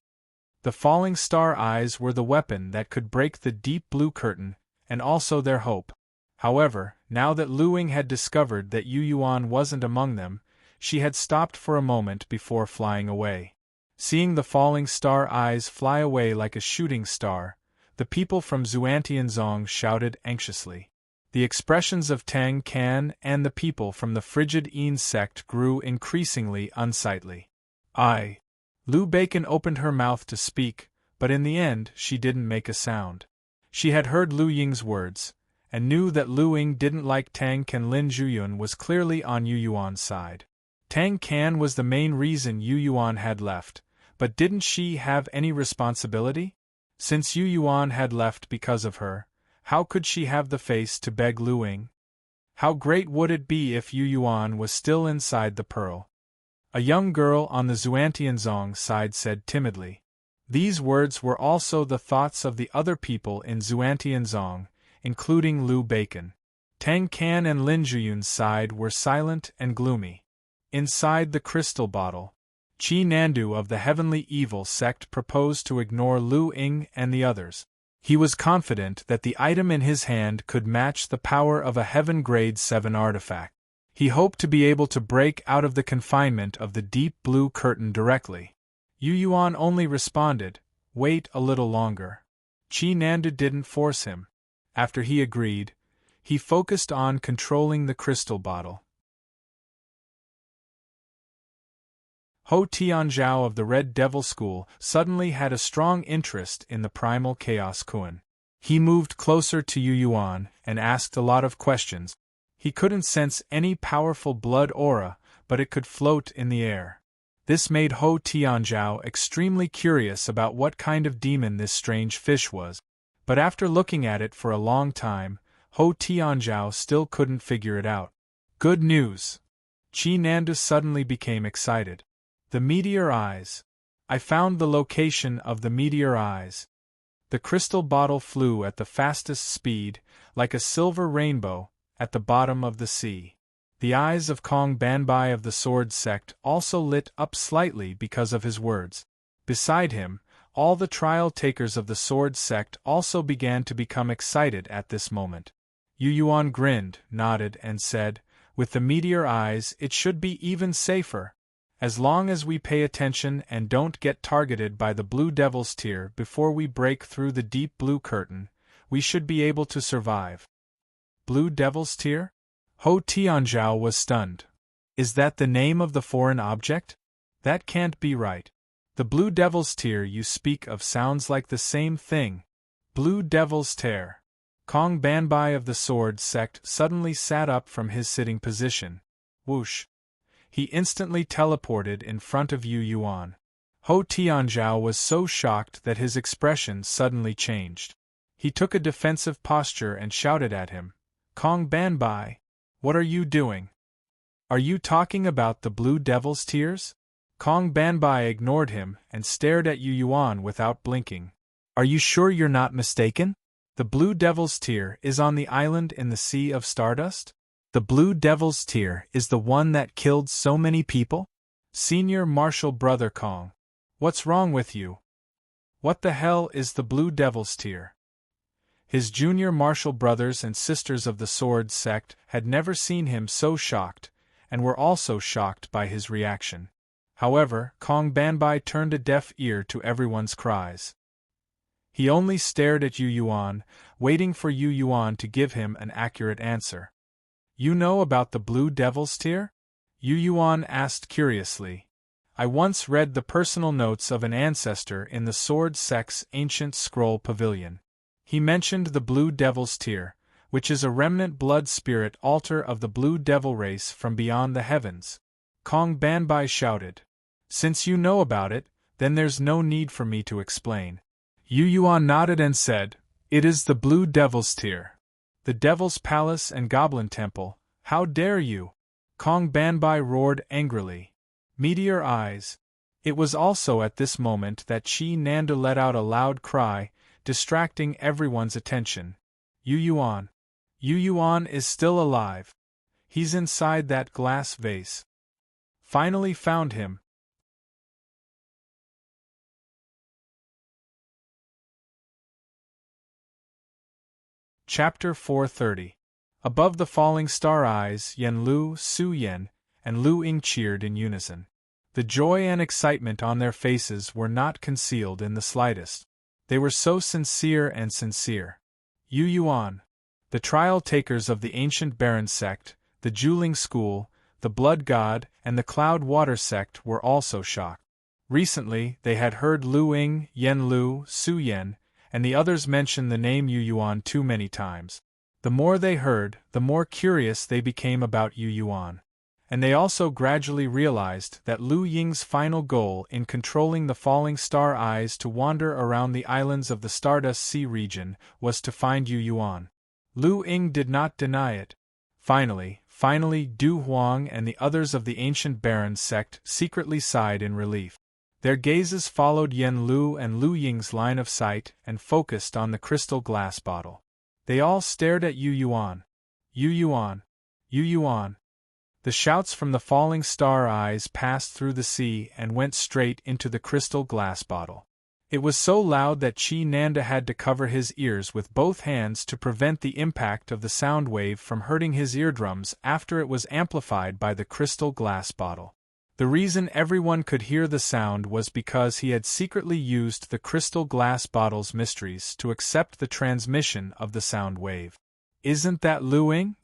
The falling star eyes were the weapon that could break the deep blue curtain, and also their hope. However, now that Lu Ying had discovered that Yu Yuan wasn't among them, she had stopped for a moment before flying away. Seeing the falling star eyes fly away like a shooting star, the people from Xuantianzong shouted anxiously. The expressions of Tang Can and the people from the Frigid Een sect grew increasingly unsightly. Lu Bacon opened her mouth to speak, but in the end she didn't make a sound. She had heard Lu Ying's words, and knew that Lu Ying didn't like Tang Can. Lin Zhuyun was clearly on Yu Yuan's side. Tang Can was the main reason Yu Yuan had left, but didn't she have any responsibility? Since Yu Yuan had left because of her, how could she have the face to beg Lu Ying? How great would it be if Yu Yuan was still inside the pearl? A young girl on the Xuantianzong side said timidly. These words were also the thoughts of the other people in Xuantianzong, including Lu Bacon. Tang Can and Lin Zhuyun's side were silent and gloomy. Inside the crystal bottle, Qi Nandu of the Heavenly Evil sect proposed to ignore Lu Ying and the others. He was confident that the item in his hand could match the power of a Heaven Grade 7 artifact. He hoped to be able to break out of the confinement of the deep blue curtain directly. Yu Yuan only responded, "Wait a little longer." Qi Nandu didn't force him. After he agreed, he focused on controlling the crystal bottle. Ho Tianzhao of the Red Devil School suddenly had a strong interest in the primal chaos Kuan. He moved closer to Yu Yuan and asked a lot of questions. He couldn't sense any powerful blood aura, but it could float in the air. This made Ho Tianzhao extremely curious about what kind of demon this strange fish was. But after looking at it for a long time, Ho Tianzhao still couldn't figure it out. Good news! Qi Nandu suddenly became excited. The meteor eyes. I found the location of the meteor eyes. The crystal bottle flew at the fastest speed, like a silver rainbow, at the bottom of the sea. The eyes of Kong Banbai of the Sword sect also lit up slightly because of his words. Beside him, all the trial takers of the Sword sect also began to become excited at this moment. Yu Yuan grinned, nodded, and said, "With the meteor eyes it should be even safer. As long as we pay attention and don't get targeted by the Blue Devil's Tear before we break through the deep blue curtain, we should be able to survive." Blue Devil's Tear? Ho Tianzhao was stunned. Is that the name of the foreign object? That can't be right. The Blue Devil's Tear you speak of sounds like the same thing. Blue Devil's Tear. Kong Banbai of the Sword sect suddenly sat up from his sitting position. Whoosh! He instantly teleported in front of Yu Yuan. Ho Tianzhao was so shocked that his expression suddenly changed. He took a defensive posture and shouted at him, "Kong Banbai, what are you doing? Are you talking about the Blue Devil's Tears?" Kong Banbai ignored him and stared at Yu Yuan without blinking. "Are you sure you're not mistaken? The Blue Devil's Tear is on the island in the Sea of Stardust? The Blue Devil's Tear is the one that killed so many people? Senior Marshal Brother Kong, what's wrong with you? What the hell is the Blue Devil's Tear?" His junior martial brothers and sisters of the Sword sect had never seen him so shocked, and were also shocked by his reaction. However, Kong Banbai turned a deaf ear to everyone's cries. He only stared at Yu Yuan, waiting for Yu Yuan to give him an accurate answer. You know about the Blue Devil's Tear? Yu Yuan asked curiously. I once read the personal notes of an ancestor in the Sword Sect's ancient scroll pavilion. He mentioned the Blue Devil's Tear, which is a remnant blood spirit altar of the Blue Devil race from beyond the heavens. Kong Banbai shouted. Since you know about it, then there's no need for me to explain. Yu Yuan nodded and said, It is the Blue Devil's Tear. The Devil's Palace and Goblin Temple, how dare you? Kong Banbai roared angrily. Meteor eyes. It was also at this moment that Chi Nandu let out a loud cry, distracting everyone's attention. Yu Yuan. Yu Yuan is still alive. He's inside that glass vase. Finally found him. Chapter 430. Above the falling star eyes, Yen Lu, Su Yen, and Lu Ying cheered in unison. The joy and excitement on their faces were not concealed in the slightest. They were so sincere and sincere. Yu Yuan. The trial takers of the ancient Baron sect, the Juling school, the Blood God, and the Cloud Water sect were also shocked. Recently, they had heard Lu Ying, Yen Lu, Su Yen, and the others mention the name Yu Yuan too many times. The more they heard, the more curious they became about Yu Yuan. And they also gradually realized that Lu Ying's final goal in controlling the falling star eyes to wander around the islands of the Stardust Sea region was to find Yu Yuan. Lu Ying did not deny it. Finally, Du Huang and the others of the ancient Baron sect secretly sighed in relief. Their gazes followed Yen Lu and Lu Ying's line of sight and focused on the crystal glass bottle. They all stared at Yu Yuan. Yu Yuan. Yu Yuan. The shouts from the falling star eyes passed through the sea and went straight into the crystal glass bottle. It was so loud that Chi Nanda had to cover his ears with both hands to prevent the impact of the sound wave from hurting his eardrums after it was amplified by the crystal glass bottle. The reason everyone could hear the sound was because he had secretly used the crystal glass bottle's mysteries to accept the transmission of the sound wave. Isn't that Lu Ying?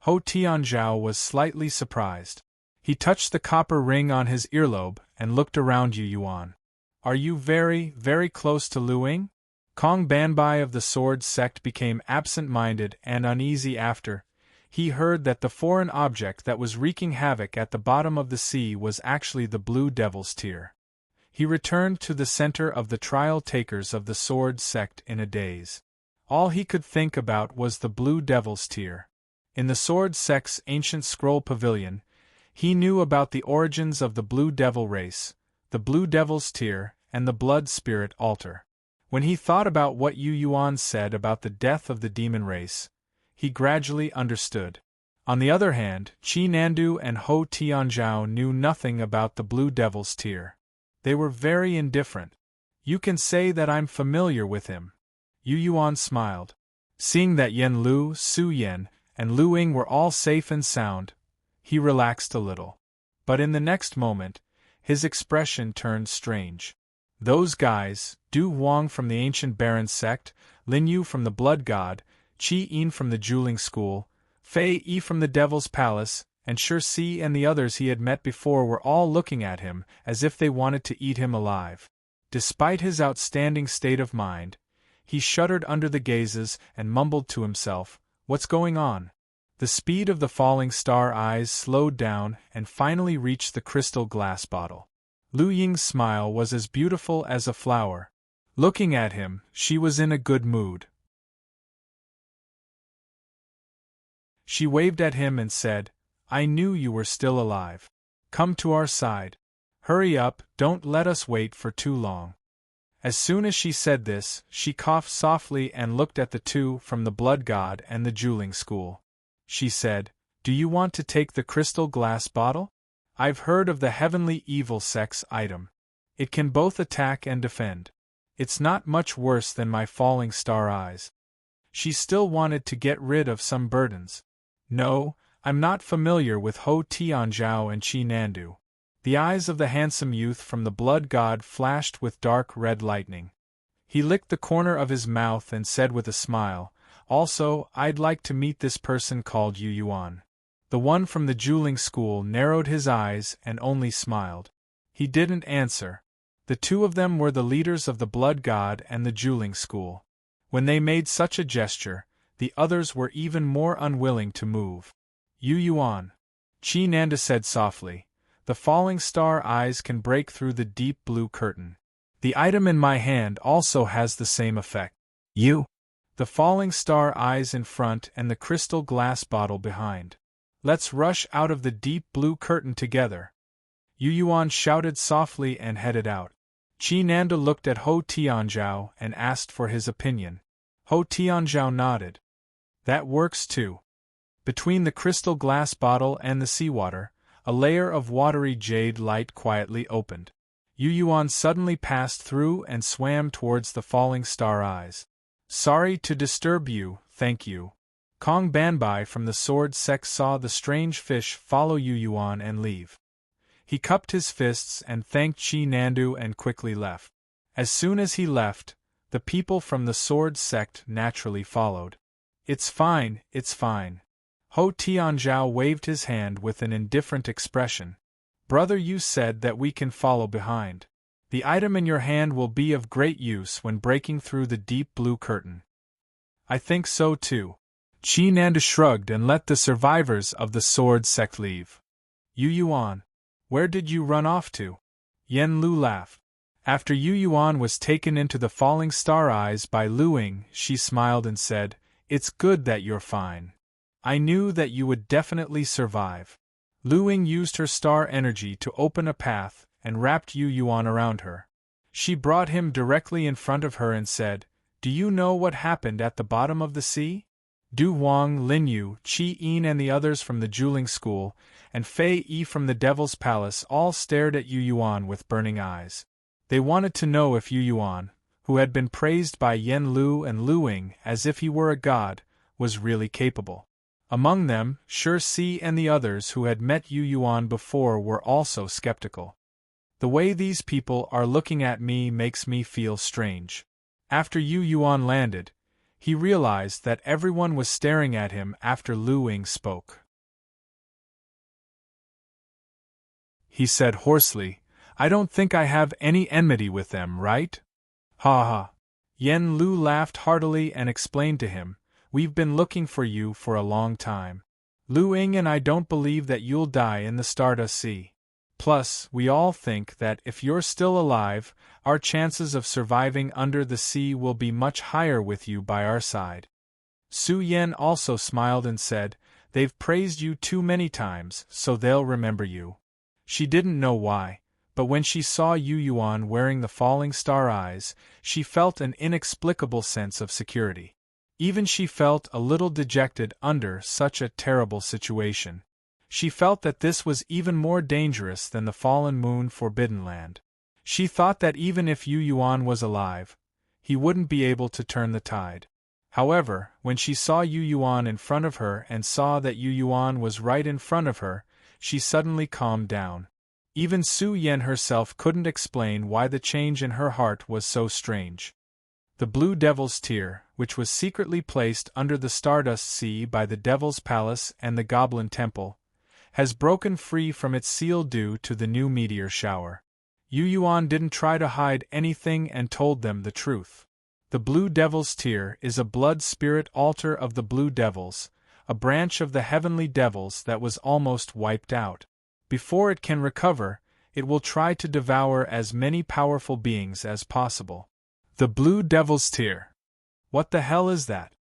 Ho Tianzhao was slightly surprised. He touched the copper ring on his earlobe and looked around Yu Yuan. Are you very, very close to Lu Ying? Kong Banbai of the Sword sect became absent-minded and uneasy after he heard that the foreign object that was wreaking havoc at the bottom of the sea was actually the Blue Devil's Tear. He returned to the center of the trial takers of the Sword sect in a daze. All he could think about was the Blue Devil's Tear. In the Sword sect's ancient scroll pavilion, he knew about the origins of the Blue Devil race, the Blue Devil's Tear, and the Blood Spirit altar. When he thought about what Yu Yuan said about the death of the demon race, he gradually understood. On the other hand, Chi Nandu and Ho Tianzhao knew nothing about the Blue Devil's Tear. They were very indifferent. You can say that I'm familiar with him. Yu Yuan smiled. Seeing that Yen Lu, Su Yen, and Lu Ying were all safe and sound, he relaxed a little. But in the next moment, his expression turned strange. Those guys, Du Huang from the ancient Baron sect, Lin Yu from the Blood God, Qi Yin from the Juling school, Fei Yi from the Devil's Palace, and Shi Si and the others he had met before were all looking at him as if they wanted to eat him alive. Despite his outstanding state of mind, he shuddered under the gazes and mumbled to himself, "What's going on?" The speed of the falling star eyes slowed down and finally reached the crystal glass bottle. Lu Ying's smile was as beautiful as a flower. Looking at him, she was in a good mood. She waved at him and said, "I knew you were still alive. Come to our side. Hurry up, don't let us wait for too long." As soon as she said this, she coughed softly and looked at the two from the Blood God and the Juling school. She said, "Do you want to take the crystal glass bottle? I've heard of the heavenly evil sex item. It can both attack and defend. It's not much worse than my falling star eyes." She still wanted to get rid of some burdens. "No, I'm not familiar with Ho Tianzhao and Qi Nandu. The eyes of the handsome youth from the blood god flashed with dark red lightning. He licked the corner of his mouth and said with a smile, "Also, I'd like to meet this person called Yu Yuan." The one from the jeweling school narrowed his eyes and only smiled. He didn't answer. The two of them were the leaders of the blood god and the jeweling school. When they made such a gesture, the others were even more unwilling to move. "Yu Yuan," Qi Nanda said softly, "the falling star eyes can break through the deep blue curtain. The item in my hand also has the same effect." "You?" "The falling star eyes in front and the crystal glass bottle behind. Let's rush out of the deep blue curtain together." Yu Yuan shouted softly and headed out. Qi Nanda looked at Ho Tianzhao and asked for his opinion. Ho Tianzhao nodded. "That works too." Between the crystal glass bottle and the seawater, a layer of watery jade light quietly opened. Yu Yuan suddenly passed through and swam towards the falling star eyes. "Sorry to disturb you, thank you." Kong Banbai from the sword sect saw the strange fish follow Yu Yuan and leave. He cupped his fists and thanked Qi Nandu and quickly left. As soon as he left, the people from the sword sect naturally followed. It's fine, it's fine." Ho Tianzhao waved his hand with an indifferent expression. "Brother, you said that we can follow behind. The item in your hand will be of great use when breaking through the deep blue curtain." "I think so too." Qi Nanda shrugged and let the survivors of the sword sect leave. "Yu Yuan, where did you run off to?" Yen Lu laughed. After Yu Yuan was taken into the falling star eyes by Lu Ying, she smiled and said, "It's good that you're fine. I knew that you would definitely survive." Lu Ying used her star energy to open a path and wrapped Yu Yuan around her. She brought him directly in front of her and said, "Do you know what happened at the bottom of the sea?" Du Huang, Lin Yu, Qi Yin and the others from the jeweling school, and Fei Yi from the Devil's Palace all stared at Yu Yuan with burning eyes. They wanted to know if Yu Yuan, who had been praised by Yen Lu and Lu Ying as if he were a god, was really capable. Among them, Shi Si and the others who had met Yu Yuan before were also skeptical. "The way these people are looking at me makes me feel strange." After Yu Yuan landed, he realized that everyone was staring at him after Lu Ying spoke. He said hoarsely, "I don't think I have any enmity with them, right?" "Ha ha." Yen Lu laughed heartily and explained to him, "We've been looking for you for a long time. Lu Ying and I don't believe that you'll die in the Stardust Sea. Plus, we all think that if you're still alive, our chances of surviving under the sea will be much higher with you by our side." Su Yen also smiled and said, "They've praised you too many times, so they'll remember you." She didn't know why, but when she saw Yu Yuan wearing the falling star eyes, she felt an inexplicable sense of security. Even she felt a little dejected under such a terrible situation. She felt that this was even more dangerous than the fallen moon Forbidden Land. She thought that even if Yu Yuan was alive, he wouldn't be able to turn the tide. However, when she saw Yu Yuan in front of her and saw that Yu Yuan was right in front of her, she suddenly calmed down. Even Su Yen herself couldn't explain why the change in her heart was so strange. The Blue Devil's Tear, which was secretly placed under the Stardust Sea by the Devil's Palace and the Goblin Temple, has broken free from its seal due to the new meteor shower. Yu Yuan didn't try to hide anything and told them the truth. The Blue Devil's Tear is a blood spirit altar of the Blue Devils, a branch of the heavenly devils that was almost wiped out. Before it can recover, it will try to devour as many powerful beings as possible. The Blue Devil's Tear. What the hell is that?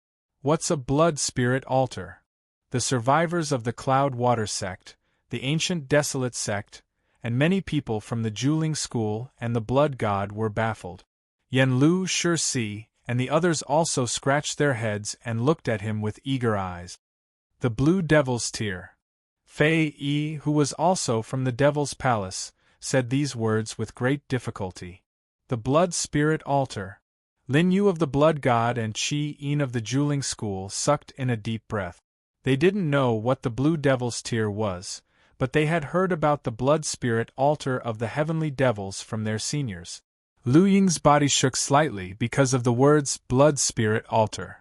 What's a blood spirit altar? The survivors of the Cloud Water sect, the ancient Desolate sect, and many people from the jeweling school and the blood god were baffled. Yen Lu, Shi Si, and the others also scratched their heads and looked at him with eager eyes. The Blue Devil's Tear. Fei Yi, who was also from the Devil's Palace, said these words with great difficulty. The Blood Spirit Altar. Lin Yu of the Blood God and Qi Yin of the Jeweling School sucked in a deep breath. They didn't know what the Blue Devil's Tear was, but they had heard about the blood spirit altar of the heavenly devils from their seniors. Lu Ying's body shook slightly because of the words blood spirit altar.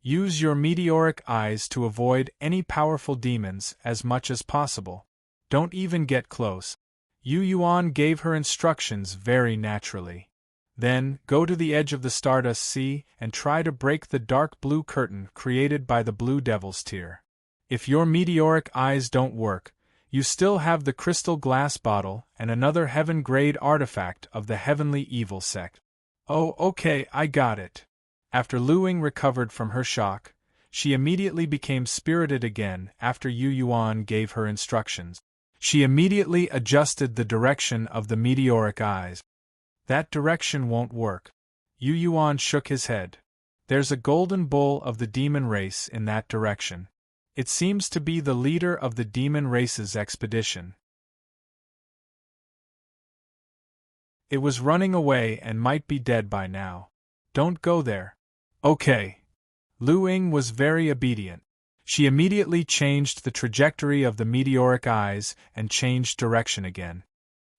Use your meteoric eyes to avoid any powerful demons as much as possible. Don't even get close. Yu Yuan gave her instructions very naturally. Then, go to the edge of the Stardust Sea and try to break the dark blue curtain created by the Blue Devil's Tear. If your meteoric eyes don't work, you still have the crystal glass bottle and another heaven-grade artifact of the heavenly evil sect. Oh, okay, I got it. After Lu Ying recovered from her shock, she immediately became spirited again after Yu Yuan gave her instructions. She immediately adjusted the direction of the meteoric eyes. That direction won't work. Yu Yuan shook his head. There's a golden bull of the demon race in that direction. It seems to be the leader of the demon race's expedition. It was running away and might be dead by now. Don't go there. Okay. Lu Ying was very obedient. She immediately changed the trajectory of the meteoric eyes and changed direction again.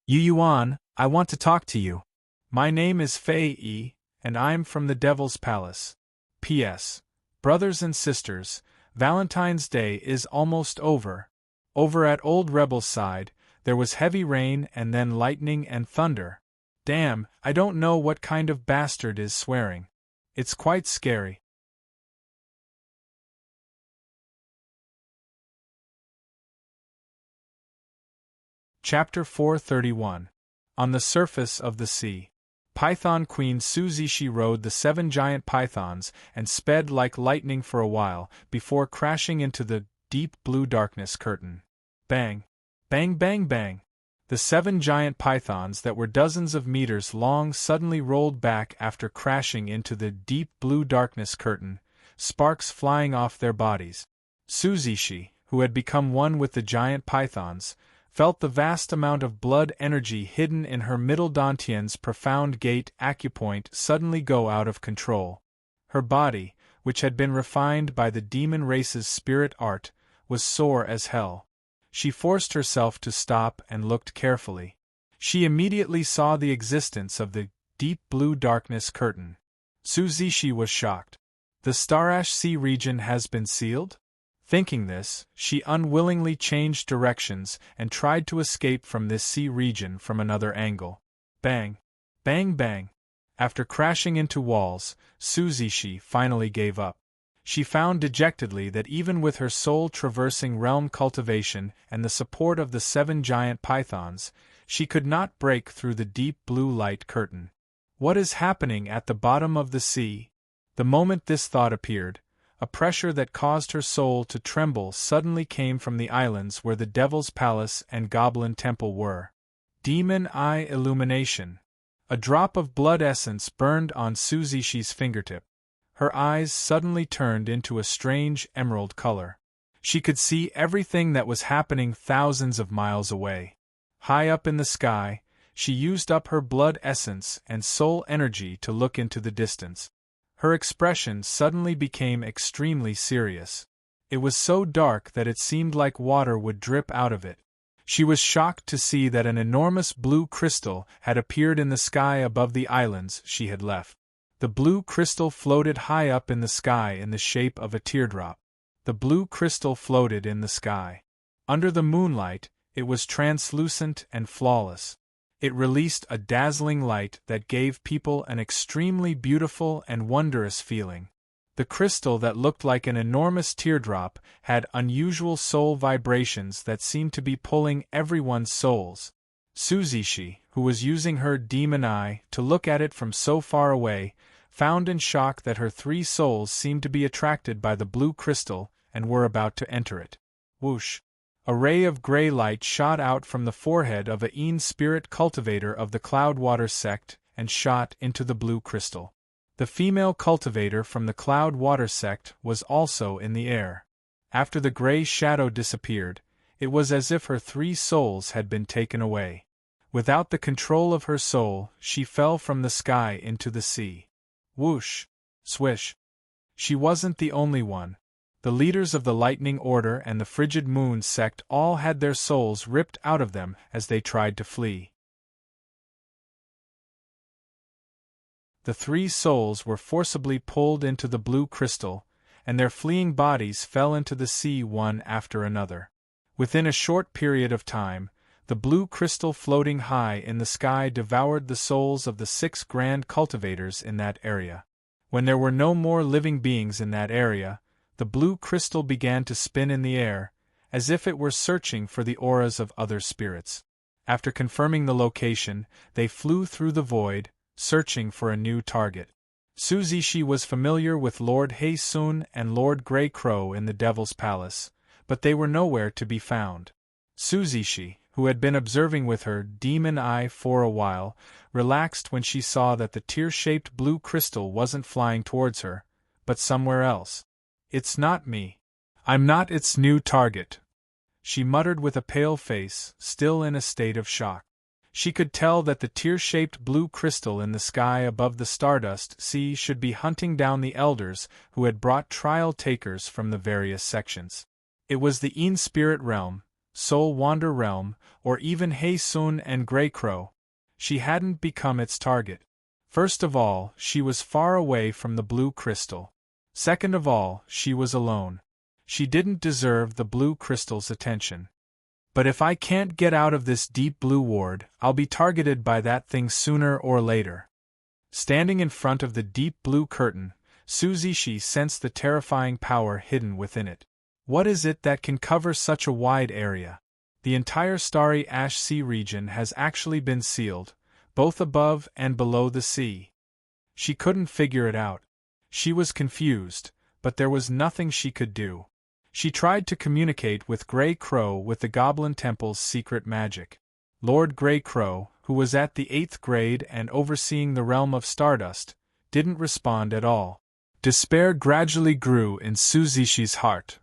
Yu Yuan, I want to talk to you. My name is Fei Yi, and I'm from the Devil's Palace. P.S. Brothers and sisters, Valentine's Day is almost over. Over at Old Rebel's side, there was heavy rain and then lightning and thunder. Damn, I don't know what kind of bastard is swearing. It's quite scary. Chapter 431. On the Surface of the Sea. Python Queen Su Zishi rode the 7 giant pythons and sped like lightning for a while before crashing into the deep blue darkness curtain. Bang! Bang bang bang! The 7 giant pythons that were dozens of meters long suddenly rolled back after crashing into the deep blue darkness curtain, sparks flying off their bodies. Su Zishi, who had become one with the giant pythons, felt the vast amount of blood energy hidden in her middle dantian's profound gate acupoint suddenly go out of control. Her body, which had been refined by the demon race's spirit art, was sore as hell. She forced herself to stop and looked carefully. She immediately saw the existence of the deep blue darkness curtain. Su Zishi was shocked. The Starash Sea region has been sealed? Thinking this, she unwillingly changed directions and tried to escape from this sea region from another angle. Bang! Bang bang! After crashing into walls, Su Zishi finally gave up. She found dejectedly that even with her soul traversing realm cultivation and the support of the 7 giant pythons, she could not break through the deep blue light curtain. What is happening at the bottom of the sea? The moment this thought appeared, a pressure that caused her soul to tremble suddenly came from the islands where the Devil's Palace and Goblin Temple were. Demon Eye Illumination. A drop of blood essence burned on Su Zishi's fingertip. Her eyes suddenly turned into a strange emerald color. She could see everything that was happening thousands of miles away. High up in the sky, she used up her blood essence and soul energy to look into the distance. Her expression suddenly became extremely serious. It was so dark that it seemed like water would drip out of it. She was shocked to see that an enormous blue crystal had appeared in the sky above the islands she had left. The blue crystal floated high up in the sky in the shape of a teardrop. The blue crystal floated in the sky. Under the moonlight, it was translucent and flawless. It released a dazzling light that gave people an extremely beautiful and wondrous feeling. The crystal that looked like an enormous teardrop had unusual soul vibrations that seemed to be pulling everyone's souls. Su Zishi, who was using her demon eye to look at it from so far away, found in shock that her 3 souls seemed to be attracted by the blue crystal and were about to enter it. Whoosh! A ray of gray light shot out from the forehead of a Een spirit cultivator of the Cloudwater sect and shot into the blue crystal. The female cultivator from the Cloudwater sect was also in the air. After the gray shadow disappeared, it was as if her 3 souls had been taken away. Without the control of her soul, she fell from the sky into the sea. Whoosh! Swish! She wasn't the only one. The leaders of the Lightning Order and the Frigid Moon sect all had their souls ripped out of them as they tried to flee. The 3 souls were forcibly pulled into the blue crystal, and their fleeing bodies fell into the sea one after another. Within a short period of time, the blue crystal floating high in the sky devoured the souls of the 6 grand cultivators in that area. When there were no more living beings in that area, the blue crystal began to spin in the air, as if it were searching for the auras of other spirits. After confirming the location, they flew through the void, searching for a new target. Suzishi was familiar with Lord Heisun and Lord Grey Crow in the Devil's Palace, but they were nowhere to be found. Suzishi, who had been observing with her demon eye for a while, relaxed when she saw that the tear-shaped blue crystal wasn't flying towards her, but somewhere else. "It's not me. I'm not its new target," she muttered with a pale face, still in a state of shock. She could tell that the tear-shaped blue crystal in the sky above the Stardust Sea should be hunting down the elders who had brought trial takers from the various sections. It was the Een Spirit Realm, Soul Wander Realm, or even Heisun and Grey Crow. She hadn't become its target. First of all, she was far away from the blue crystal. Second of all, she was alone. She didn't deserve the blue crystal's attention. But if I can't get out of this deep blue ward, I'll be targeted by that thing sooner or later. Standing in front of the deep blue curtain, Suzishi sensed the terrifying power hidden within it. What is it that can cover such a wide area? The entire starry ash sea region has actually been sealed, both above and below the sea. She couldn't figure it out. She was confused, but there was nothing she could do. She tried to communicate with Grey Crow with the Goblin Temple's secret magic. Lord Grey Crow, who was at the 8th grade and overseeing the realm of Stardust, didn't respond at all. Despair gradually grew in Suzishi's heart.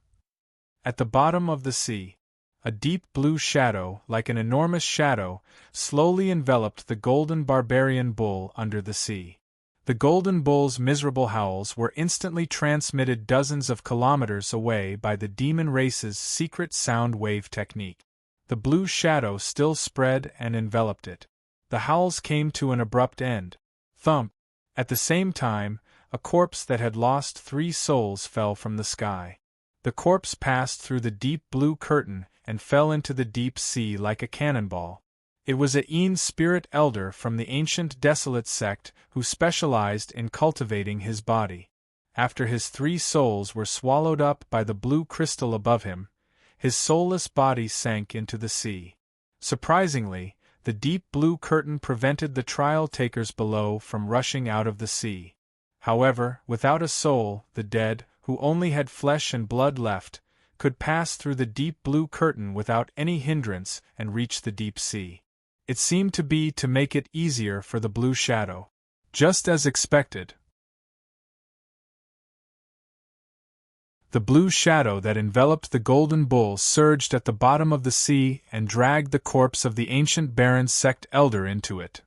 At the bottom of the sea, a deep blue shadow, like an enormous shadow, slowly enveloped the golden barbarian bull under the sea. The golden bull's miserable howls were instantly transmitted dozens of kilometers away by the demon race's secret sound wave technique. The blue shadow still spread and enveloped it. The howls came to an abrupt end. Thump! At the same time, a corpse that had lost 3 souls fell from the sky. The corpse passed through the deep blue curtain and fell into the deep sea like a cannonball. It was a Een Spirit Elder from the ancient Desolate sect who specialized in cultivating his body. After his 3 souls were swallowed up by the blue crystal above him, his soulless body sank into the sea. Surprisingly, the deep blue curtain prevented the trial takers below from rushing out of the sea. However, without a soul, the dead, who only had flesh and blood left, could pass through the deep blue curtain without any hindrance and reach the deep sea. It seemed to be to make it easier for the blue shadow. Just as expected, the blue shadow that enveloped the golden bull surged at the bottom of the sea and dragged the corpse of the ancient Baron sect elder into it.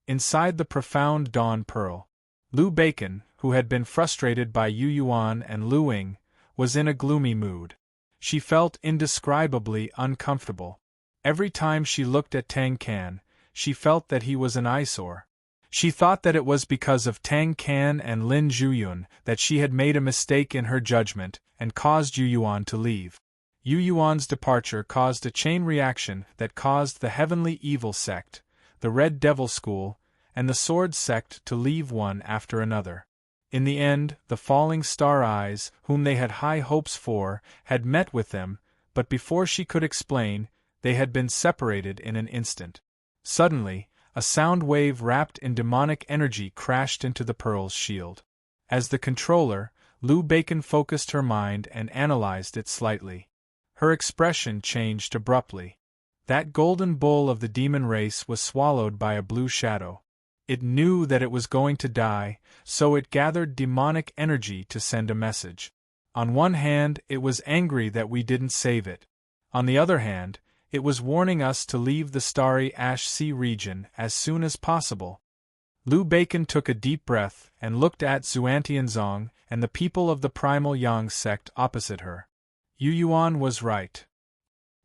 Inside the profound dawn pearl, Liu Bacon, who had been frustrated by Yu Yuan and Lu Ying, was in a gloomy mood. She felt indescribably uncomfortable. Every time she looked at Tang Kan, she felt that he was an eyesore. She thought that it was because of Tang Kan and Lin Zhuyun that she had made a mistake in her judgment and caused Yu Yuan to leave. Yu Yuan's departure caused a chain reaction that caused the Heavenly Evil sect, the Red Devil School, and the Sword sect to leave one after another. In the end, the Falling Star Eyes, whom they had high hopes for, had met with them, but before she could explain, they had been separated in an instant. Suddenly, a sound wave wrapped in demonic energy crashed into the Pearl's shield. As the controller, Liu Bacon focused her mind and analyzed it slightly. Her expression changed abruptly. That golden bull of the demon race was swallowed by a blue shadow. It knew that it was going to die, so it gathered demonic energy to send a message. On one hand, it was angry that we didn't save it. On the other hand, it was warning us to leave the starry ash sea region as soon as possible. Liu Bacon took a deep breath and looked at Xuantianzong and the people of the primal Yang sect opposite her. Yu Yuan was right.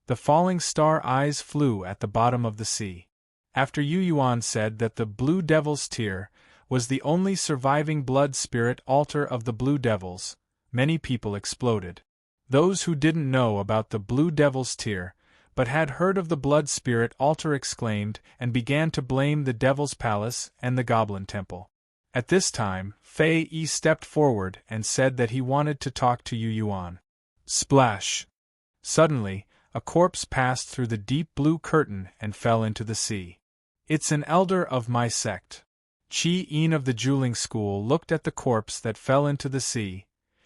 The falling star eyes flew at the bottom of the sea. After Yu Yuan said that the Blue Devil's Tear was the only surviving blood spirit altar of the Blue Devils, many people exploded. Those who didn't know about the Blue Devil's Tear, but had heard of the blood spirit altar exclaimed and began to blame the Devil's Palace and the Goblin Temple. At this time, Fei Yi stepped forward and said that he wanted to talk to Yu Yuan. Splash! Suddenly, a corpse passed through the deep blue curtain and fell into the sea. It's an elder of my sect. Qi Yin of the Juling School looked at the corpse that fell into the sea,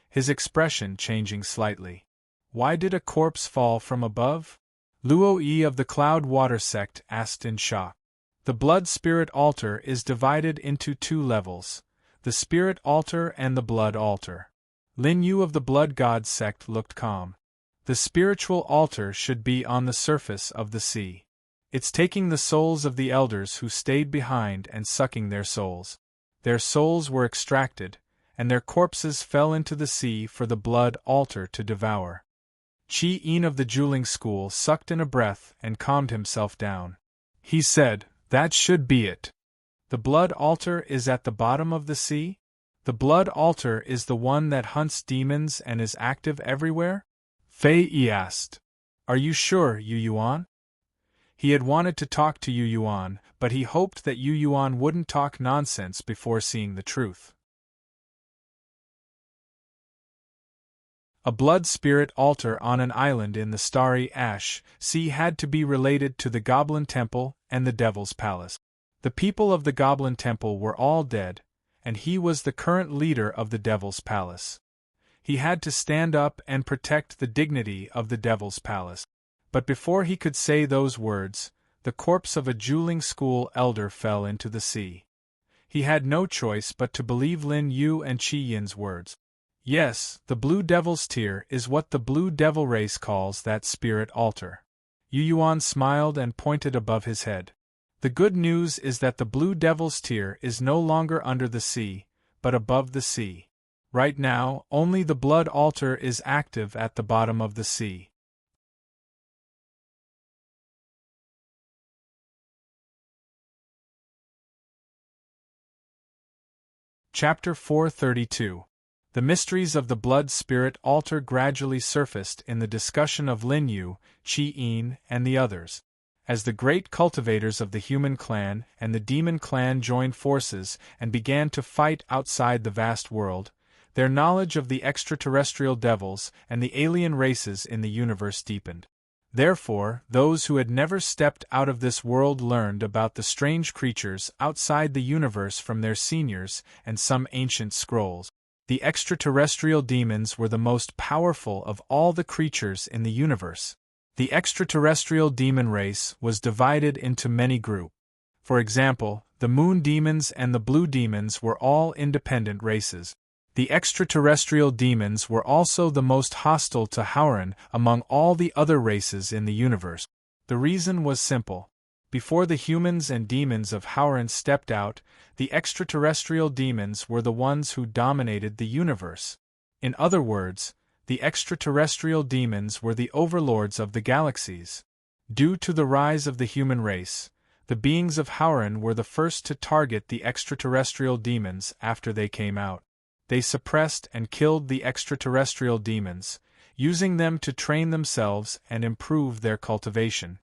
his expression changing slightly. Why did a corpse fall from above? Luo Yi of the Cloud Water sect asked in shock. The blood spirit altar is divided into two levels, the spirit altar and the blood altar. Lin Yu of the Blood God sect looked calm. The spiritual altar should be on the surface of the sea. It's taking the souls of the elders who stayed behind and sucking their souls. Their souls were extracted, and their corpses fell into the sea for the blood altar to devour. Qi Yin of the Juling School sucked in a breath and calmed himself down. He said, "That should be it. The blood altar is at the bottom of the sea? The blood altar is the one that hunts demons and is active everywhere?" Fei Yi asked. "Are you sure, Yu Yuan?" He had wanted to talk to Yu Yuan, but he hoped that Yu Yuan wouldn't talk nonsense before seeing the truth. A blood spirit altar on an island in the starry ash sea had to be related to the Goblin Temple and the Devil's Palace. The people of the Goblin Temple were all dead, and he was the current leader of the Devil's Palace. He had to stand up and protect the dignity of the Devil's Palace. But before he could say those words, the corpse of a Juling School elder fell into the sea. He had no choice but to believe Lin Yu and Qi Yin's words. Yes, the Blue Devil's Tear is what the Blue Devil race calls that spirit altar. Yu Yuan smiled and pointed above his head. The good news is that the Blue Devil's Tear is no longer under the sea, but above the sea. Right now, only the blood altar is active at the bottom of the sea. Chapter 432. The mysteries of the blood spirit altar gradually surfaced in the discussion of Lin Yu, Qi Yin, and the others. As the great cultivators of the human clan and the demon clan joined forces and began to fight outside the vast world, their knowledge of the extraterrestrial devils and the alien races in the universe deepened. Therefore, those who had never stepped out of this world learned about the strange creatures outside the universe from their seniors and some ancient scrolls. The extraterrestrial demons were the most powerful of all the creatures in the universe. The extraterrestrial demon race was divided into many groups. For example, the moon demons and the blue demons were all independent races. The extraterrestrial demons were also the most hostile to Howren among all the other races in the universe. The reason was simple. Before the humans and demons of Howren stepped out, the extraterrestrial demons were the ones who dominated the universe. In other words, the extraterrestrial demons were the overlords of the galaxies. Due to the rise of the human race, the beings of Howren were the first to target the extraterrestrial demons after they came out. They suppressed and killed the extraterrestrial demons, using them to train themselves and improve their cultivation.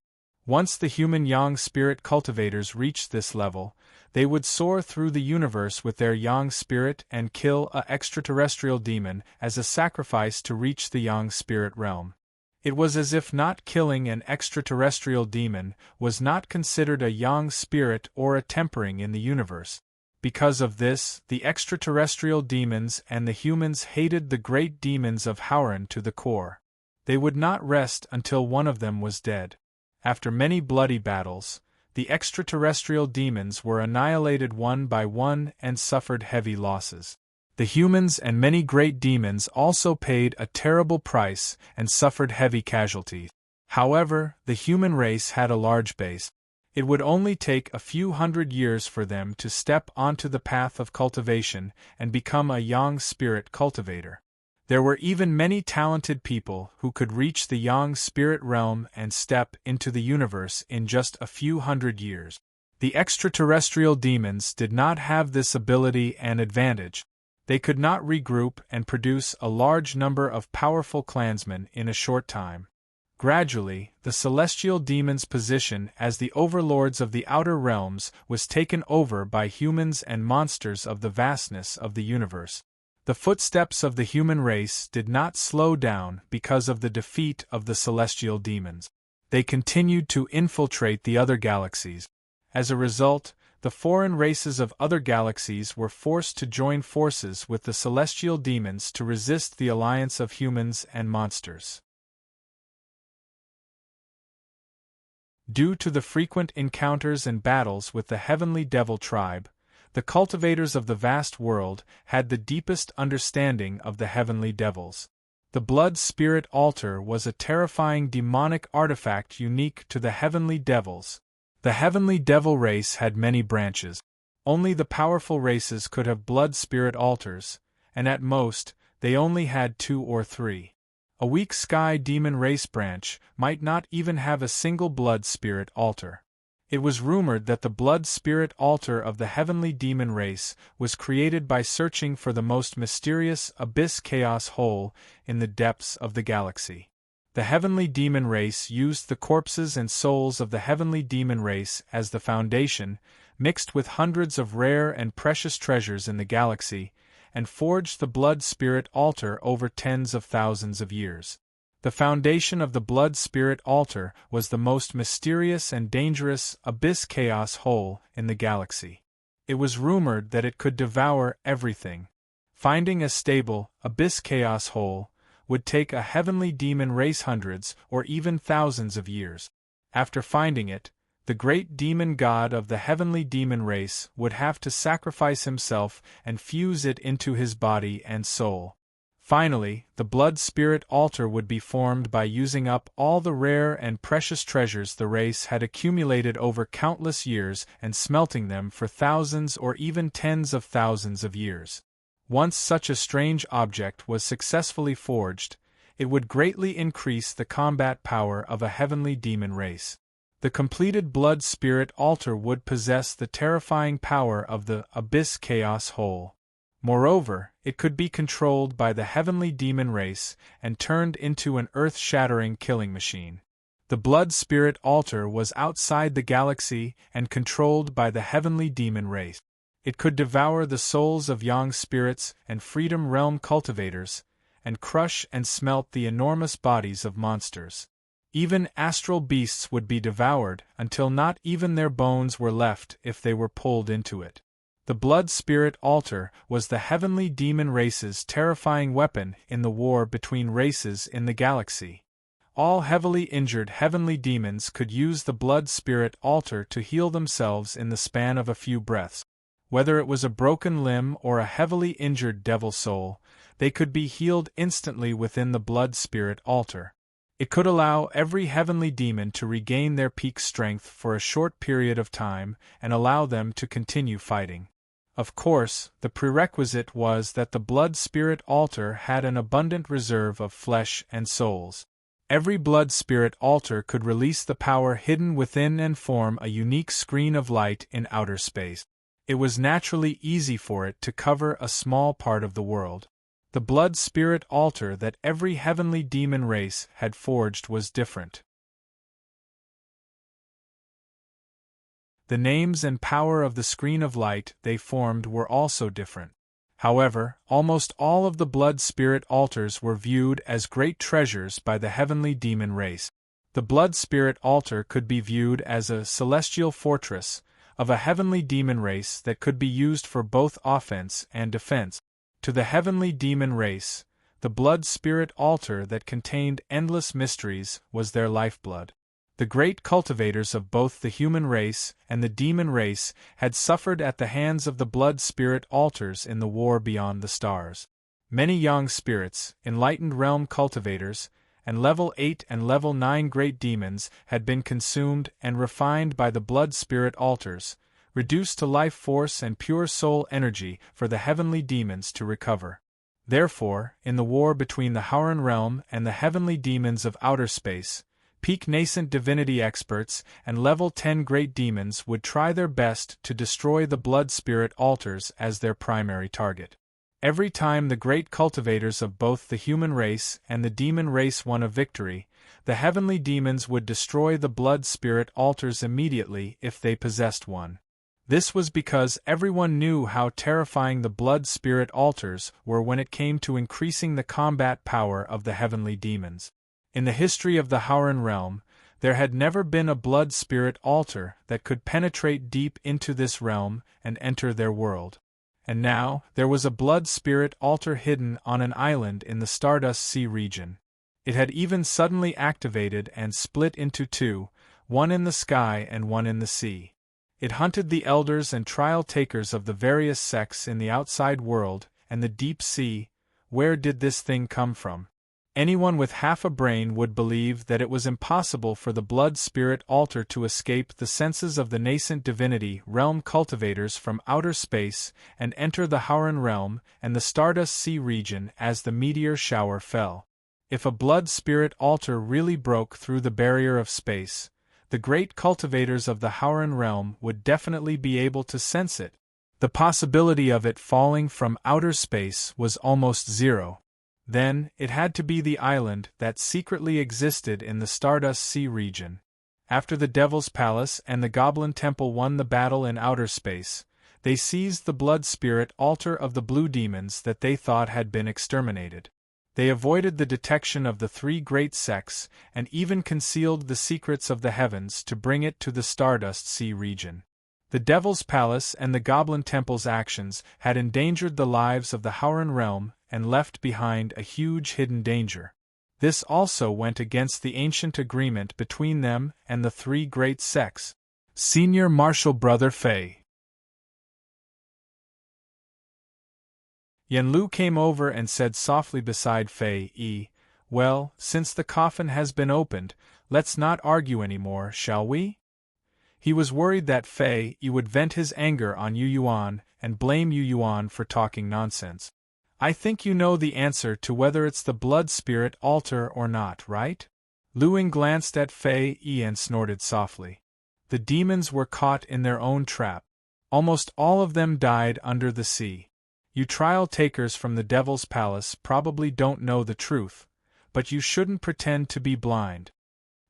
Once the human Yang spirit cultivators reached this level, they would soar through the universe with their Yang spirit and kill a extraterrestrial demon as a sacrifice to reach the Yang spirit realm. It was as if not killing an extraterrestrial demon was not considered a Yang spirit or a tempering in the universe. Because of this, the extraterrestrial demons and the humans hated the great demons of Howren to the core. They would not rest until one of them was dead. After many bloody battles, the extraterrestrial demons were annihilated one by one and suffered heavy losses. The humans and many great demons also paid a terrible price and suffered heavy casualties. However, the human race had a large base. It would only take a few hundred years for them to step onto the path of cultivation and become a yang spirit cultivator. There were even many talented people who could reach the yang spirit realm and step into the universe in just a few hundred years. The extraterrestrial demons did not have this ability and advantage. They could not regroup and produce a large number of powerful clansmen in a short time. Gradually, the celestial demons' position as the overlords of the outer realms was taken over by humans and monsters of the vastness of the universe. The footsteps of the human race did not slow down because of the defeat of the celestial demons. They continued to infiltrate the other galaxies. As a result, the foreign races of other galaxies were forced to join forces with the celestial demons to resist the alliance of humans and monsters. Due to the frequent encounters and battles with the heavenly devil tribe, the cultivators of the vast world had the deepest understanding of the heavenly devils. The blood spirit altar was a terrifying demonic artifact unique to the heavenly devils. The heavenly devil race had many branches. Only the powerful races could have blood spirit altars, and at most, they only had 2 or 3. A weak sky demon race branch might not even have a single blood spirit altar. It was rumored that the blood spirit altar of the heavenly demon race was created by searching for the most mysterious abyss chaos hole in the depths of the galaxy. The heavenly demon race used the corpses and souls of the heavenly demon race as the foundation, mixed with hundreds of rare and precious treasures in the galaxy, and forged the blood spirit altar over tens of thousands of years. The foundation of the blood spirit altar was the most mysterious and dangerous abyss chaos hole in the galaxy. It was rumored that it could devour everything. Finding a stable abyss chaos hole would take a heavenly demon race hundreds or even thousands of years. After finding it, the great demon god of the heavenly demon race would have to sacrifice himself and fuse it into his body and soul. Finally, the blood spirit altar would be formed by using up all the rare and precious treasures the race had accumulated over countless years and smelting them for thousands or even tens of thousands of years. Once such a strange object was successfully forged, it would greatly increase the combat power of a heavenly demon race. The completed blood spirit altar would possess the terrifying power of the abyss chaos hole. Moreover, it could be controlled by the heavenly demon race and turned into an earth-shattering killing machine. The blood spirit altar was outside the galaxy and controlled by the heavenly demon race. It could devour the souls of yang spirits and freedom realm cultivators, and crush and smelt the enormous bodies of monsters. Even astral beasts would be devoured until not even their bones were left if they were pulled into it. The blood spirit altar was the heavenly demon race's terrifying weapon in the war between races in the galaxy. All heavily injured heavenly demons could use the blood spirit altar to heal themselves in the span of a few breaths. Whether it was a broken limb or a heavily injured devil soul, they could be healed instantly within the blood spirit altar. It could allow every heavenly demon to regain their peak strength for a short period of time and allow them to continue fighting. Of course, the prerequisite was that the blood spirit altar had an abundant reserve of flesh and souls. Every blood spirit altar could release the power hidden within and form a unique screen of light in outer space. It was naturally easy for it to cover a small part of the world. The blood spirit altar that every heavenly demon race had forged was different. The names and power of the screen of light they formed were also different. However, almost all of the blood spirit altars were viewed as great treasures by the heavenly demon race. The blood spirit altar could be viewed as a celestial fortress of a heavenly demon race that could be used for both offense and defense. To the heavenly demon race, the blood spirit altar that contained endless mysteries was their lifeblood. The great cultivators of both the human race and the demon race had suffered at the hands of the blood spirit altars in the war beyond the stars. Many young spirits, enlightened realm cultivators, and level 8 and level 9 great demons had been consumed and refined by the blood spirit altars, reduced to life force and pure soul energy for the heavenly demons to recover. Therefore, in the war between the Howran realm and the heavenly demons of outer space, peak nascent divinity experts and level 10 great demons would try their best to destroy the blood spirit altars as their primary target. Every time the great cultivators of both the human race and the demon race won a victory, the heavenly demons would destroy the blood spirit altars immediately if they possessed one. This was because everyone knew how terrifying the blood spirit altars were when it came to increasing the combat power of the heavenly demons. In the history of the Howran realm, there had never been a blood spirit altar that could penetrate deep into this realm and enter their world. And now, there was a blood spirit altar hidden on an island in the Stardust Sea region. It had even suddenly activated and split into two, one in the sky and one in the sea. It hunted the elders and trial takers of the various sects in the outside world and the deep sea. Where did this thing come from? Anyone with half a brain would believe that it was impossible for the blood spirit altar to escape the senses of the nascent divinity realm cultivators from outer space and enter the Howran realm and the Stardust Sea region as the meteor shower fell. If a blood spirit altar really broke through the barrier of space, the great cultivators of the Howran realm would definitely be able to sense it. The possibility of it falling from outer space was almost zero. Then, it had to be the island that secretly existed in the Stardust Sea region. After the Devil's Palace and the Goblin Temple won the battle in outer space, they seized the blood spirit altar of the blue demons that they thought had been exterminated. They avoided the detection of the three great sects and even concealed the secrets of the heavens to bring it to the Stardust Sea region. The Devil's Palace and the Goblin Temple's actions had endangered the lives of the Howran realm and left behind a huge hidden danger. This also went against the ancient agreement between them and the three great sects. Senior Marshal Brother Fei Yanlu came over and said softly beside Fei, "Well, since the coffin has been opened, let's not argue anymore, shall we?" He was worried that Fei would vent his anger on Yu Yuan and blame Yu Yuan for talking nonsense. "I think you know the answer to whether it's the blood spirit altar or not, right?" Lu Ying glanced at Fei and snorted softly. The demons were caught in their own trap. Almost all of them died under the sea. You trial takers from the Devil's Palace probably don't know the truth, but you shouldn't pretend to be blind.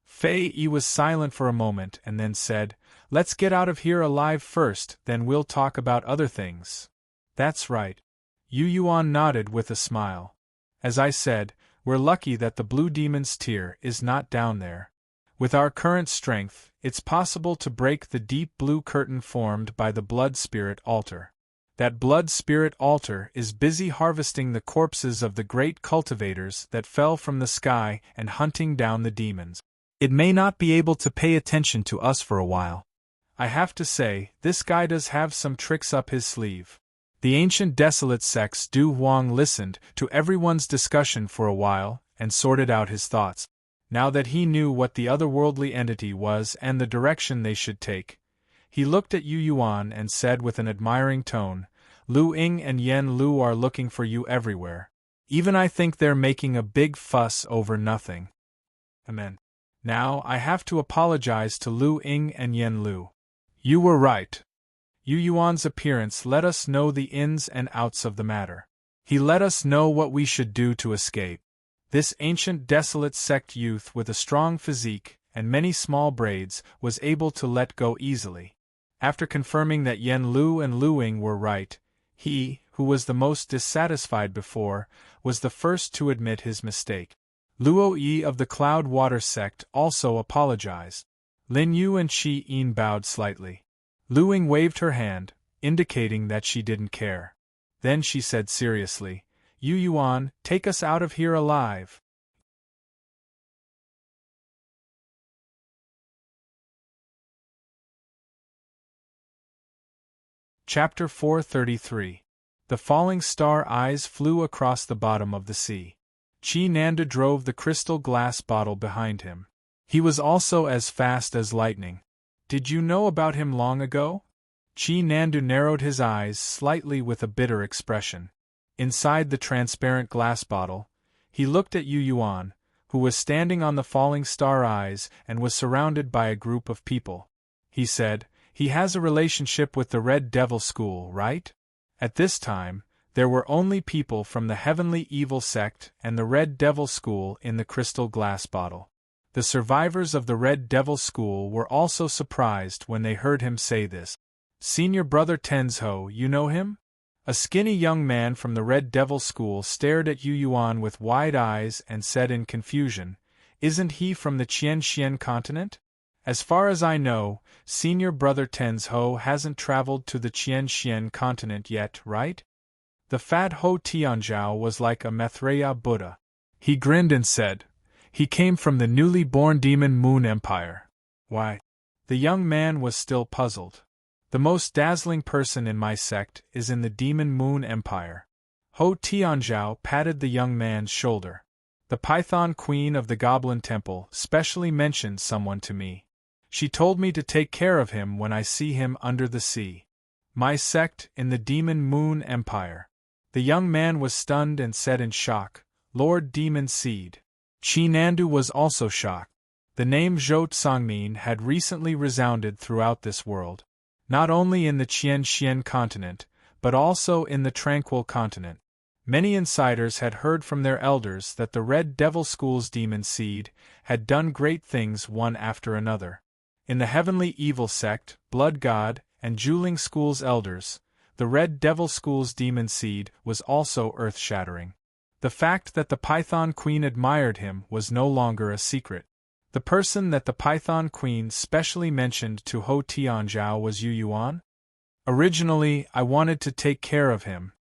Fei was silent for a moment and then said, "Let's get out of here alive first, then we'll talk about other things." "That's right." Yu Yuan nodded with a smile. "As I said, we're lucky that the Blue Demon's tier is not down there. With our current strength, it's possible to break the deep blue curtain formed by the blood spirit altar. That blood spirit altar is busy harvesting the corpses of the great cultivators that fell from the sky and hunting down the demons. It may not be able to pay attention to us for a while. I have to say, this guy does have some tricks up his sleeve." The ancient desolate sects Du Huang listened to everyone's discussion for a while and sorted out his thoughts. Now that he knew what the otherworldly entity was and the direction they should take, he looked at Yu Yuan and said with an admiring tone, "Lu Ying and Yen Lu are looking for you everywhere. Even I think they're making a big fuss over nothing." Amen. Now I have to apologize to Lu Ying and Yen Lu. You were right. Yu Yuan's appearance let us know the ins and outs of the matter. He let us know what we should do to escape. This ancient desolate sect youth with a strong physique and many small braids was able to let go easily. After confirming that Yen Lu and Lu Ying were right, he, who was the most dissatisfied before, was the first to admit his mistake. Luo Yi of the Cloud Water sect also apologized. Lin Yu and Shi Yin bowed slightly. Lu Ying waved her hand, indicating that she didn't care. Then she said seriously, "Yu Yuan, take us out of here alive." Chapter 433. The falling star eyes flew across the bottom of the sea. Chi Nanda drove the crystal glass bottle behind him. He was also as fast as lightning. Did you know about him long ago? Chi Nandu narrowed his eyes slightly with a bitter expression. Inside the transparent glass bottle, he looked at Yu Yuan, who was standing on the falling star eyes and was surrounded by a group of people. He said, "He has a relationship with the Red Devil School, right?" At this time, there were only people from the Heavenly Evil Sect and the Red Devil School in the crystal glass bottle. The survivors of the Red Devil School were also surprised when they heard him say this. "Senior Brother Tenzho, you know him?" A skinny young man from the Red Devil School stared at Yu Yuan with wide eyes and said in confusion, "Isn't he from the Qianxian continent? As far as I know, Senior Brother Tenzho hasn't traveled to the Qianxian continent yet, right?" The fat Ho Tianzhao was like a Maitreya Buddha. He grinned and said, "He came from the newly born Demon Moon Empire." "Why?" The young man was still puzzled. "The most dazzling person in my sect is in the Demon Moon Empire." Ho Tianzhao patted the young man's shoulder. "The Python Queen of the Goblin Temple specially mentioned someone to me. She told me to take care of him when I see him under the sea." "My sect in the Demon Moon Empire." The young man was stunned and said in shock, "Lord Demon Seed." Chi Nandu was also shocked. The name Zhou Tsangmin had recently resounded throughout this world. Not only in the Qianxian continent, but also in the Tranquil continent. Many insiders had heard from their elders that the Red Devil School's demon seed had done great things one after another. In the Heavenly Evil Sect, Blood God, and Juling School's elders, the Red Devil School's demon seed was also earth-shattering. The fact that the Python Queen admired him was no longer a secret. The person that the Python Queen specially mentioned to Ho Tianzhao was Yu Yuan? "Originally, I wanted to take care of him."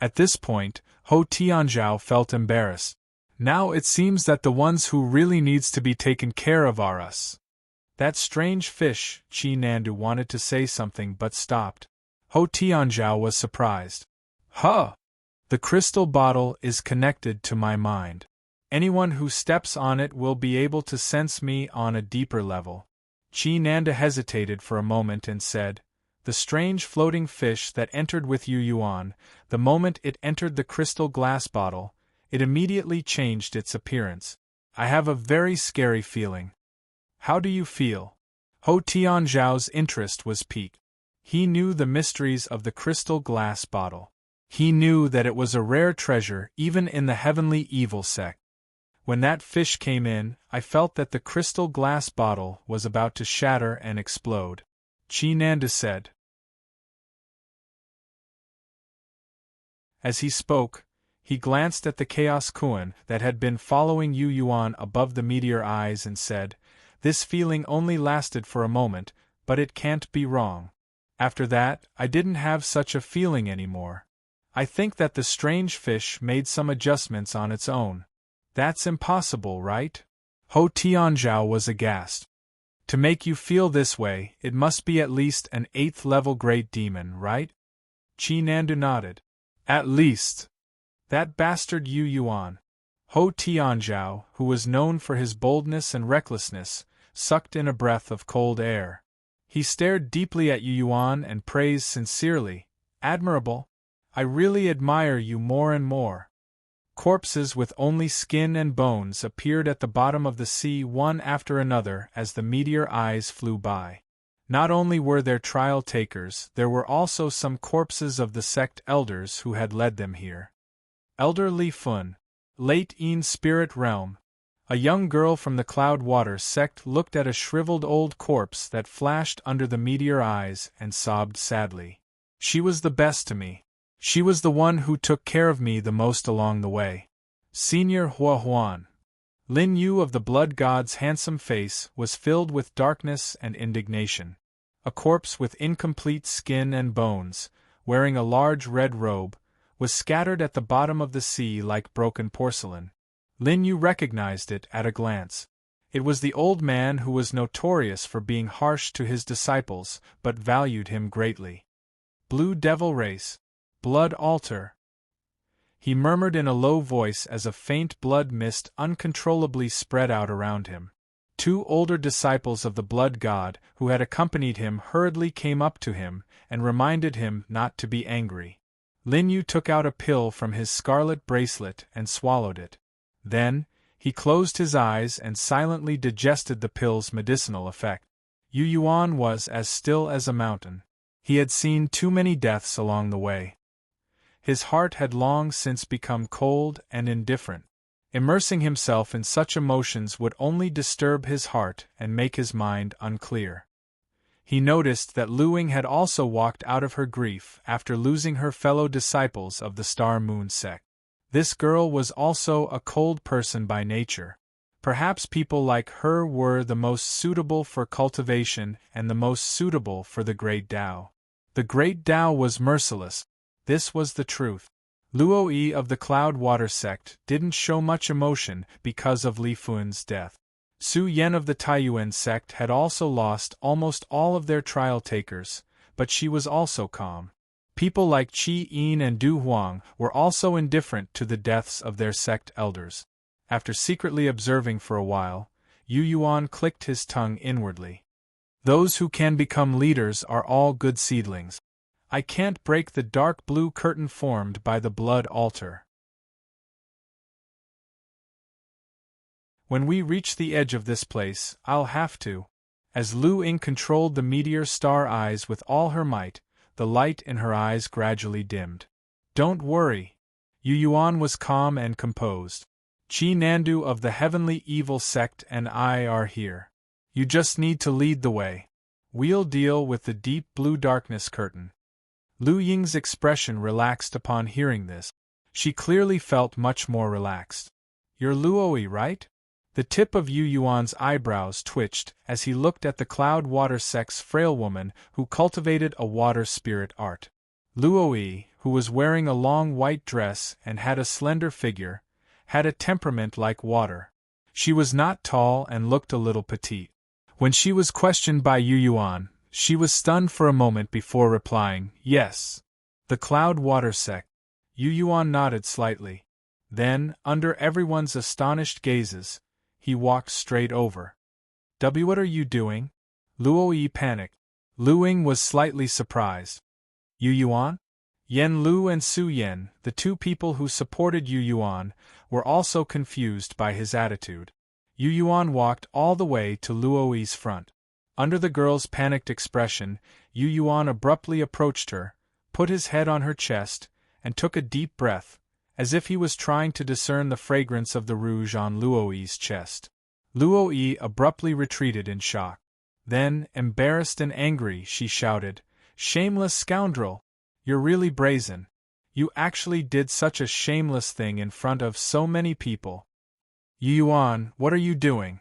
At this point, Ho Tianzhao felt embarrassed. "Now it seems that the ones who really needs to be taken care of are us." "That strange fish," Chi Nandu wanted to say something but stopped. Ho Tianzhao was surprised. "Huh! The crystal bottle is connected to my mind. Anyone who steps on it will be able to sense me on a deeper level." Chi Nanda hesitated for a moment and said, "The strange floating fish that entered with Yu Yuan, the moment it entered the crystal glass bottle, it immediately changed its appearance. I have a very scary feeling." "How do you feel?" Ho Tianzhao's interest was piqued. He knew the mysteries of the crystal glass bottle. He knew that it was a rare treasure even in the Heavenly Evil Sect. "When that fish came in, I felt that the crystal glass bottle was about to shatter and explode," Chi Nanda said. As he spoke, he glanced at the Chaos Kuan that had been following Yu Yuan above the meteor eyes and said, "This feeling only lasted for a moment, but it can't be wrong. After that, I didn't have such a feeling anymore. I think that the strange fish made some adjustments on its own." "That's impossible, right?" Ho Tianzhao was aghast. "To make you feel this way, it must be at least an 8th-level great demon, right?" Chi Nandu nodded. "At least." "That bastard Yu Yuan." Ho Tianzhao, who was known for his boldness and recklessness, sucked in a breath of cold air. He stared deeply at Yu Yuan and praised sincerely, "Admirable. I really admire you more and more." Corpses with only skin and bones appeared at the bottom of the sea one after another as the meteor eyes flew by. Not only were there trial takers, there were also some corpses of the sect elders who had led them here. Elder Li Fun, late in Spirit Realm. A young girl from the Cloud Water sect looked at a shriveled old corpse that flashed under the meteor eyes and sobbed sadly. "She was the best to me. She was the one who took care of me the most along the way." Senior Hua Huan. Lin Yu of the Blood God's handsome face was filled with darkness and indignation. A corpse with incomplete skin and bones, wearing a large red robe, was scattered at the bottom of the sea like broken porcelain. Lin Yu recognized it at a glance. It was the old man who was notorious for being harsh to his disciples but valued him greatly. Blue Devil Race. Blood Altar. he murmured in a low voice as a faint blood mist uncontrollably spread out around him. 2 older disciples of the blood god who had accompanied him hurriedly came up to him and reminded him not to be angry. Lin Yu took out a pill from his scarlet bracelet and swallowed it. Then, he closed his eyes and silently digested the pill's medicinal effect. Yu Yuan was as still as a mountain. He had seen too many deaths along the way. His heart had long since become cold and indifferent. Immersing himself in such emotions would only disturb his heart and make his mind unclear. He noticed that Lu Ying had also walked out of her grief after losing her fellow disciples of the Star Moon sect. This girl was also a cold person by nature. Perhaps people like her were the most suitable for cultivation and the most suitable for the Great Tao. The Great Tao was merciless. This was the truth. Luo Yi of the Cloud Water sect didn't show much emotion because of Li Fuan's death. Su Yan of the Taiyuan sect had also lost almost all of their trial takers, but she was also calm. People like Qi Yin and Du Huang were also indifferent to the deaths of their sect elders. After secretly observing for a while, Yu Yuan clicked his tongue inwardly. Those who can become leaders are all good seedlings. I can't break the dark blue curtain formed by the blood altar. When we reach the edge of this place, I'll have to. As Lu Ying controlled the meteor star eyes with all her might, the light in her eyes gradually dimmed. Don't worry. Yu Yuan was calm and composed. Qi Nandu of the Heavenly Evil sect and I are here. You just need to lead the way. We'll deal with the deep blue darkness curtain. Lu Ying's expression relaxed upon hearing this. She clearly felt much more relaxed. You're Luoi, right? The tip of Yu Yuan's eyebrows twitched as he looked at the Cloud Water sect's frail woman who cultivated a water spirit art. Luoi, who was wearing a long white dress and had a slender figure, had a temperament like water. She was not tall and looked a little petite. When she was questioned by Yu Yuan, she was stunned for a moment before replying, "Yes. The Cloud Water sect." Yu Yuan nodded slightly. Then, under everyone's astonished gazes, he walked straight over. What are you doing?" Luo Yi panicked. Lu Ying was slightly surprised. Yu Yuan? Yen Lu and Su Yan, the 2 people who supported Yu Yuan, were also confused by his attitude. Yu Yuan walked all the way to Luo Yi's front. Under the girl's panicked expression, Yu Yuan abruptly approached her, put his head on her chest, and took a deep breath, as if he was trying to discern the fragrance of the rouge on Luo Yi's chest. Luo Yi abruptly retreated in shock. Then, embarrassed and angry, she shouted, "Shameless scoundrel! You're really brazen. You actually did such a shameless thing in front of so many people." "Yu Yuan, what are you doing?"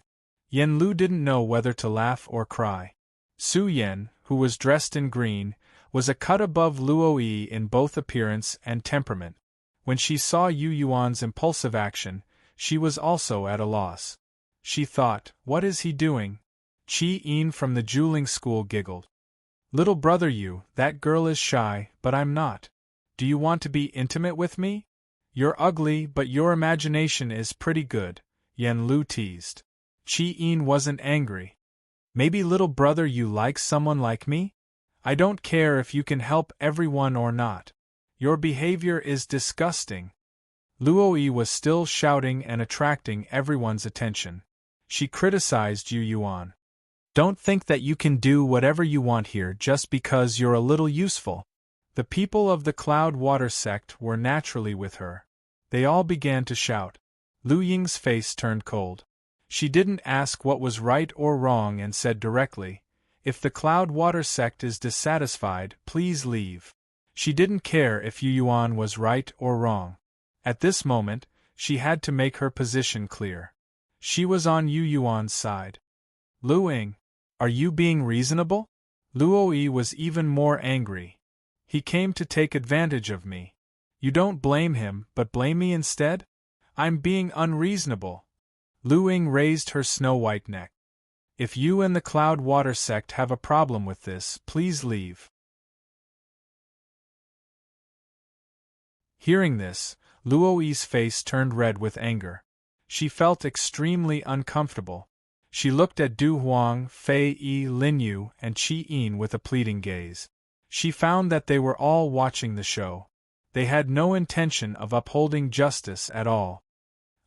Yen Lu didn't know whether to laugh or cry. Su Yan, who was dressed in green, was a cut above Luo Yi in both appearance and temperament. When she saw Yu Yuan's impulsive action, she was also at a loss. She thought, what is he doing? Qi Yin from the jeweling school giggled. "Little brother Yu, that girl is shy, but I'm not. Do you want to be intimate with me? You're ugly, but your imagination is pretty good," Yen Lu teased. Qi Yin wasn't angry. "Maybe little brother Yu likes someone like me? I don't care if you can help everyone or not. Your behavior is disgusting." Luo Yi was still shouting and attracting everyone's attention. She criticized Yu Yuan. "Don't think that you can do whatever you want here just because you're a little useful." The people of the Cloud Water sect were naturally with her. They all began to shout. Lu Ying's face turned cold. She didn't ask what was right or wrong and said directly, "If the Cloud Water sect is dissatisfied, please leave." She didn't care if Yu Yuan was right or wrong. At this moment, she had to make her position clear. She was on Yu Yuan's side. "Lu Ying, are you being reasonable?" Luo Yi was even more angry. "He came to take advantage of me. You don't blame him, but blame me instead? I'm being unreasonable." Lu Ying raised her snow-white neck. "If you and the Cloud Water sect have a problem with this, please leave." Hearing this, Luo Yi's face turned red with anger. She felt extremely uncomfortable. She looked at Du Huang, Fei Yi, Lin Yu, and Qi Yin with a pleading gaze. She found that they were all watching the show. They had no intention of upholding justice at all.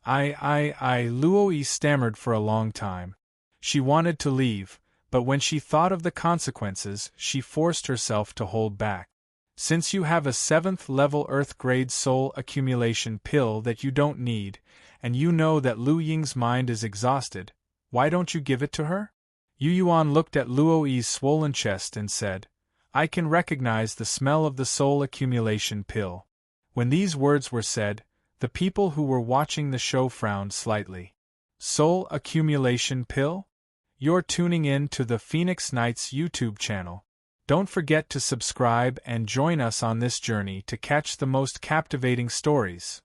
Luo Yi stammered for a long time. She wanted to leave, but when she thought of the consequences, she forced herself to hold back. Since you have a 7th-level Earth-grade soul accumulation pill that you don't need, and you know that Lu Ying's mind is exhausted, why don't you give it to her? Yu Yuan looked at Luo Yi's swollen chest and said, I can recognize the smell of the soul accumulation pill. When these words were said, the people who were watching the show frowned slightly. Soul accumulation pill? You're tuning in to the Phoenix Knights YouTube channel. Don't forget to subscribe and join us on this journey to catch the most captivating stories.